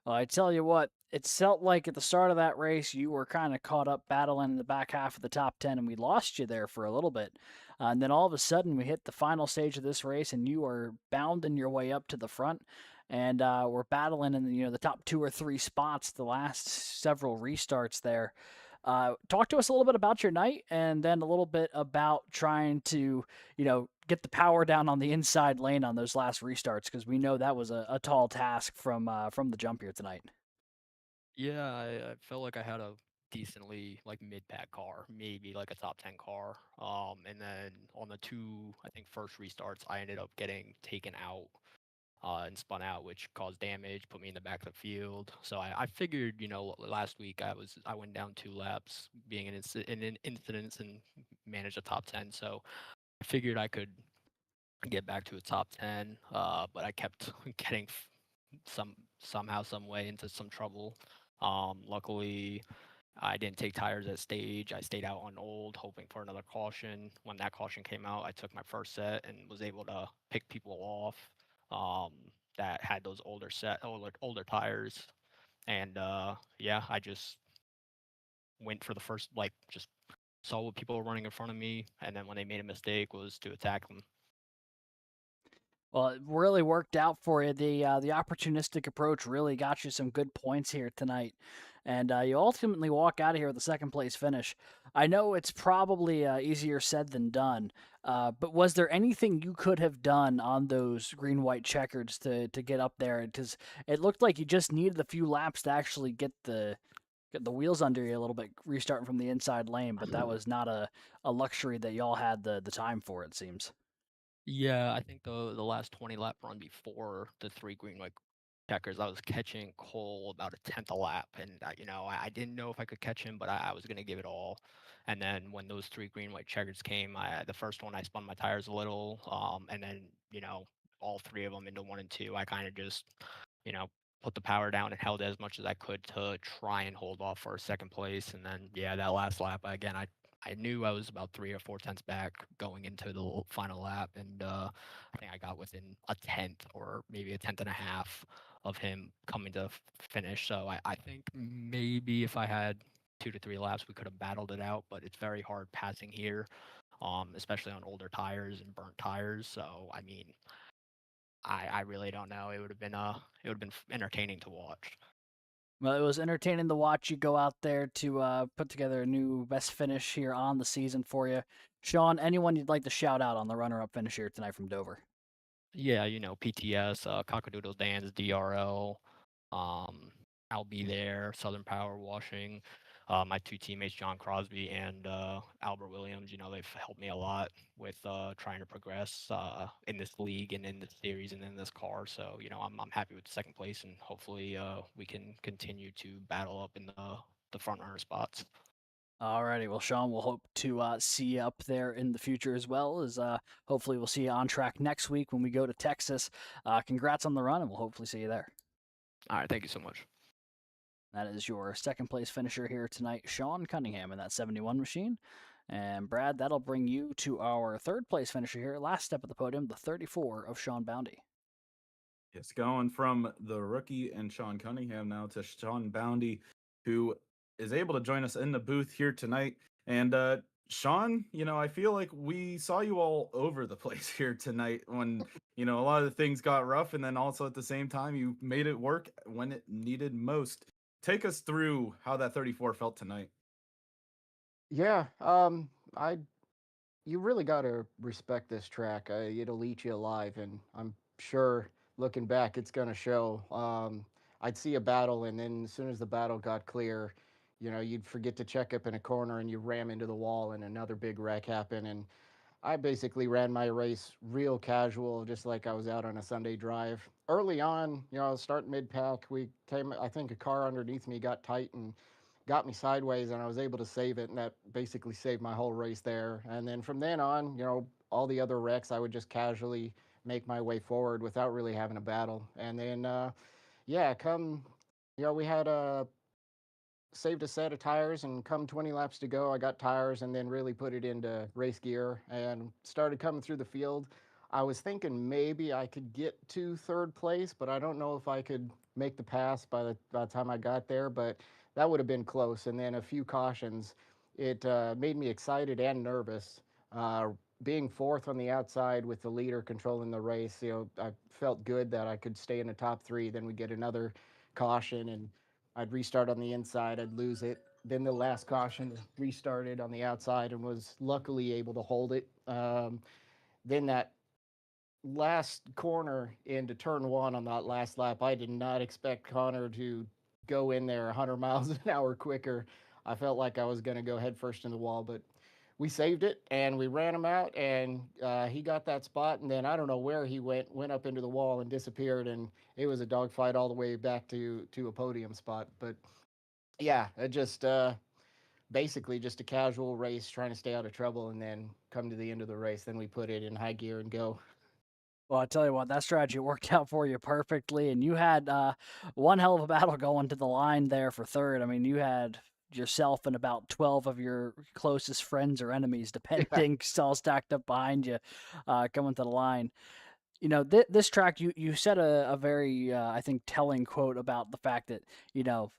I tell you what, it felt like at the start of that race you were kind of caught up battling in the back half of the top 10, and we lost you there for a little bit. And then all of a sudden we hit the final stage of this race, and you are bounding your way up to the front, and we're battling in the top 2 or 3 spots the last several restarts there. Talk to us a little bit about your night, and then a little bit about trying to, get the power down on the inside lane on those last restarts, because we know that was a tall task from the jump here tonight. Yeah, I felt like I had a decently mid-pack car, maybe like a top 10 car. And then on the 2, I think first restarts, I ended up getting taken out and spun out, which caused damage, put me in the back of the field. So I figured, last week I went down 2 laps, being in incidents and managed a top 10. So I figured I could get back to a top 10, but I kept getting somehow, some way into some trouble. Luckily, I didn't take tires at stage. I stayed out on old, hoping for another caution. When that caution came out, I took my first set and was able to pick people off that had those older tires. And yeah, I just went for the first, like, just saw what people were running in front of me, and then when they made a mistake, was to attack them. Well, it really worked out for you. The opportunistic approach really got you some good points here tonight, and you ultimately walk out of here with a second place finish. I know it's probably easier said than done, but was there anything you could have done on those green white checkers to get up there? Because it looked like you just needed a few laps to actually get the wheels under you a little bit, restarting from the inside lane. But that was not a luxury that y'all had the time for. It seems. Yeah, I think the last 20 lap run before the three green white checkers, I was catching Cole about a tenth a lap, and I didn't know if I could catch him, but I was gonna give it all. And then when those three green white checkers came, the first one I spun my tires a little, and then all three of them into one and two, I kind of just you know put the power down and held it as much as I could to try and hold off for a second place. And then yeah, that last lap again, I knew I was about 3 or 4 tenths back going into the final lap, and I think I got within a tenth or maybe a tenth and a half of him coming to finish. So I think maybe if I had 2 to 3 laps, we could have battled it out. But it's very hard passing here, especially on older tires and burnt tires. So I mean, I really don't know. It would have been entertaining to watch. Well, it was entertaining to watch you go out there to put together a new best finish here on the season for you. Sean, anyone you'd like to shout out on the runner-up finish here tonight from Dover? Yeah, PTS, Cockadoodle Dan's DRL. Um, I'll be there. Southern Power Washing. My two teammates, John Crosby and Albert Williams. They've helped me a lot with trying to progress in this league and in this series and in this car. So I'm happy with the second place, and hopefully we can continue to battle up in the front runner spots. Alrighty, well, Sean, we'll hope to see you up there in the future as well as hopefully we'll see you on track next week when we go to Texas. Congrats on the run, and we'll hopefully see you there. All right, thank you so much. That is your second place finisher here tonight, Sean Cunningham in that 71 machine. And Brad, that'll bring you to our third place finisher here, last step of the podium, the 34 of Sean Boundy. It's going from the rookie and Sean Cunningham now to Sean Boundy, who is able to join us in the booth here tonight. And Sean, I feel like we saw you all over the place here tonight when, a lot of the things got rough. And then also at the same time, you made it work when it needed most. Take us through how that 34 felt tonight. Yeah, I you really got to respect this track. It'll eat you alive, and I'm sure looking back, it's gonna show. I'd see a battle, and then as soon as the battle got clear, you'd forget to check up in a corner, and you ram into the wall, and another big wreck happened. And I basically ran my race real casual, just like I was out on a Sunday drive. Early on, start mid pack, we came. I think a car underneath me got tight and got me sideways, and I was able to save it, and that basically saved my whole race there. And then from then on, all the other wrecks, I would just casually make my way forward without really having a battle. And then, yeah, we had saved a set of tires, and come 20 laps to go, I got tires and then really put it into race gear and started coming through the field. I was thinking maybe I could get to third place, but I don't know if I could make the pass by the time I got there, but that would have been close. And then a few cautions. It made me excited and nervous. Being fourth on the outside with the leader controlling the race, I felt good that I could stay in the top three. Then we get another caution, and I'd restart on the inside, I'd lose it. Then the last caution restarted on the outside and was luckily able to hold it. Then that last corner into turn one on that last lap, I did not expect Connor to go in there 100 miles an hour quicker. I felt like I was going to go headfirst in the wall, but we saved it and we ran him out, and he got that spot. And then I don't know where he went up into the wall and disappeared. And it was a dogfight all the way back to a podium spot. But yeah, it just basically just a casual race trying to stay out of trouble, and then come to the end of the race, then we put it in high gear and go. Well, I tell you what, that strategy worked out for you perfectly, and you had one hell of a battle going to the line there for third. I mean, you had yourself and about 12 of your closest friends or enemies, depending, all stacked up behind you, coming to the line. You know, this track, you said a very, I think, telling quote about the fact that, you know,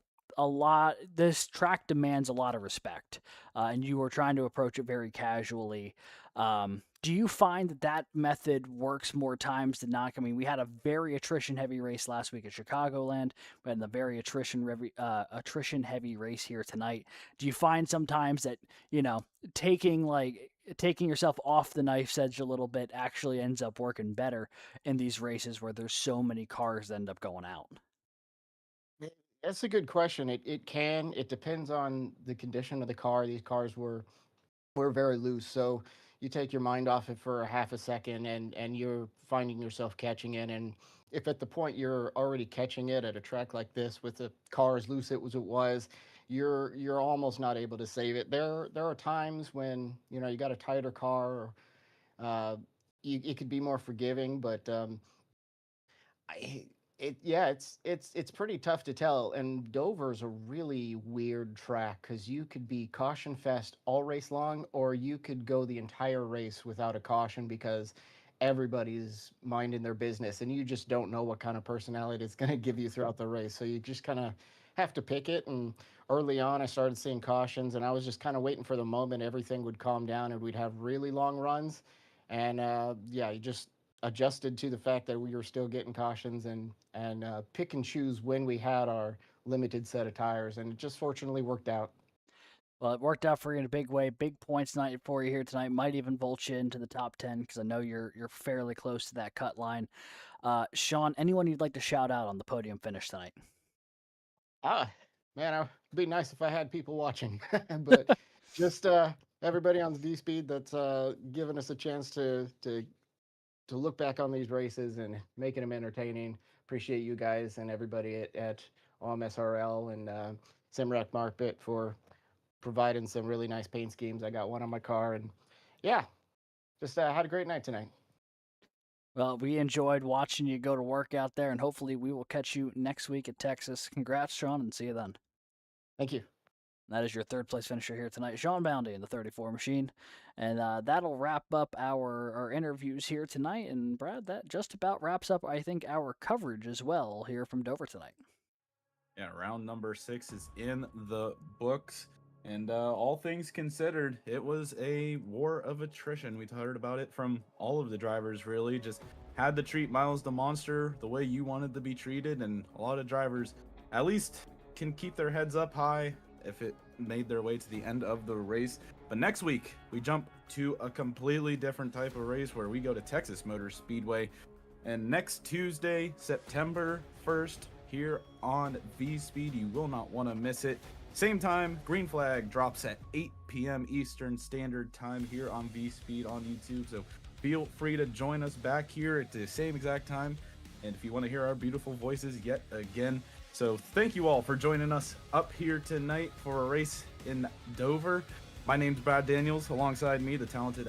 this track demands a lot of respect, and you were trying to approach it very casually. Do you find that method works more times than not? I mean, we had a very attrition heavy race last week at Chicagoland. We had a very attrition heavy race here tonight. Do you find sometimes that, you know, taking yourself off the knife's edge a little bit actually ends up working better in these races where there's so many cars that end up going out? That's a good question. It can. It depends on the condition of the car. These cars were very loose, so you take your mind off it for a half a second, and you're finding yourself catching it. And if at the point you're already catching it at a track like this with the car as loose it was, you're almost not able to save it. There are times when you got a tighter car, or it could be more forgiving, but I yeah, it's pretty tough to tell. And Dover's a really weird track because you could be caution fast all race long, or you could go the entire race without a caution because everybody's minding their business, and you just don't know what kind of personality it's going to give you throughout the race. So you just kind of have to pick it. And early on, I started seeing cautions, and I was just kind of waiting for the moment everything would calm down and we'd have really long runs. And yeah, you just adjusted to the fact that we were still getting cautions, and pick and choose when we had our limited set of tires, and it just fortunately worked out. Well, it worked out for you in a big way. Big points night for you here tonight. Might even vault you into the top 10 because I know you're fairly close to that cut line. Sean, anyone you'd like to shout out on the podium finish tonight? Man, it'd be nice if I had people watching, but just everybody on the V Speed that's giving us a chance to look back on these races and making them entertaining. Appreciate you guys and everybody at OMSRL and Simrack Markbit for providing some really nice paint schemes. I got one on my car, and yeah, just had a great night tonight. Well, we enjoyed watching you go to work out there, and hopefully we will catch you next week at Texas. Congrats, Sean, and see you then. Thank you. That is your third place finisher here tonight, Sean Boundy in the 34 machine. And that'll wrap up our interviews here tonight. And Brad, that just about wraps up, I think, our coverage as well here from Dover tonight. Yeah, round number 6 is in the books. And all things considered, it was a war of attrition. We heard about it from all of the drivers, really. Just had to treat Miles the Monster the way you wanted to be treated. And a lot of drivers at least can keep their heads up high if it made their way to the end of the race. But next week, we jump to a completely different type of race where we go to Texas Motor Speedway. And next Tuesday, September 1st, here on V-Speed, you will not want to miss it. Same time, green flag drops at 8 p.m. Eastern Standard Time here on V-Speed on YouTube. So feel free to join us back here at the same exact time. And if you want to hear our beautiful voices yet again. So thank you all for joining us up here tonight for a race in Dover. My name's Brad Daniels. Alongside me, the talented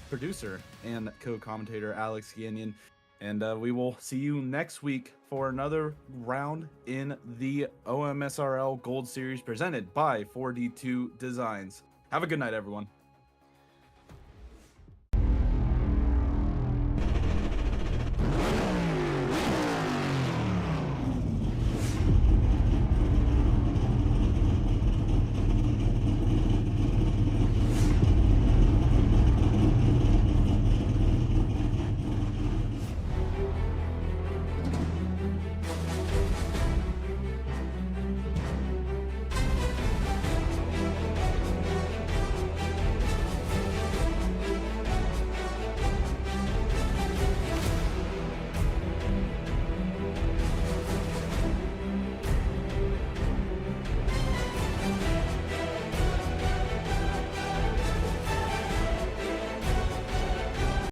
producer and co-commentator Alex Gagnon. And we will see you next week for another round in the OMSRL Gold Series presented by 4D2 Designs. Have a good night, everyone.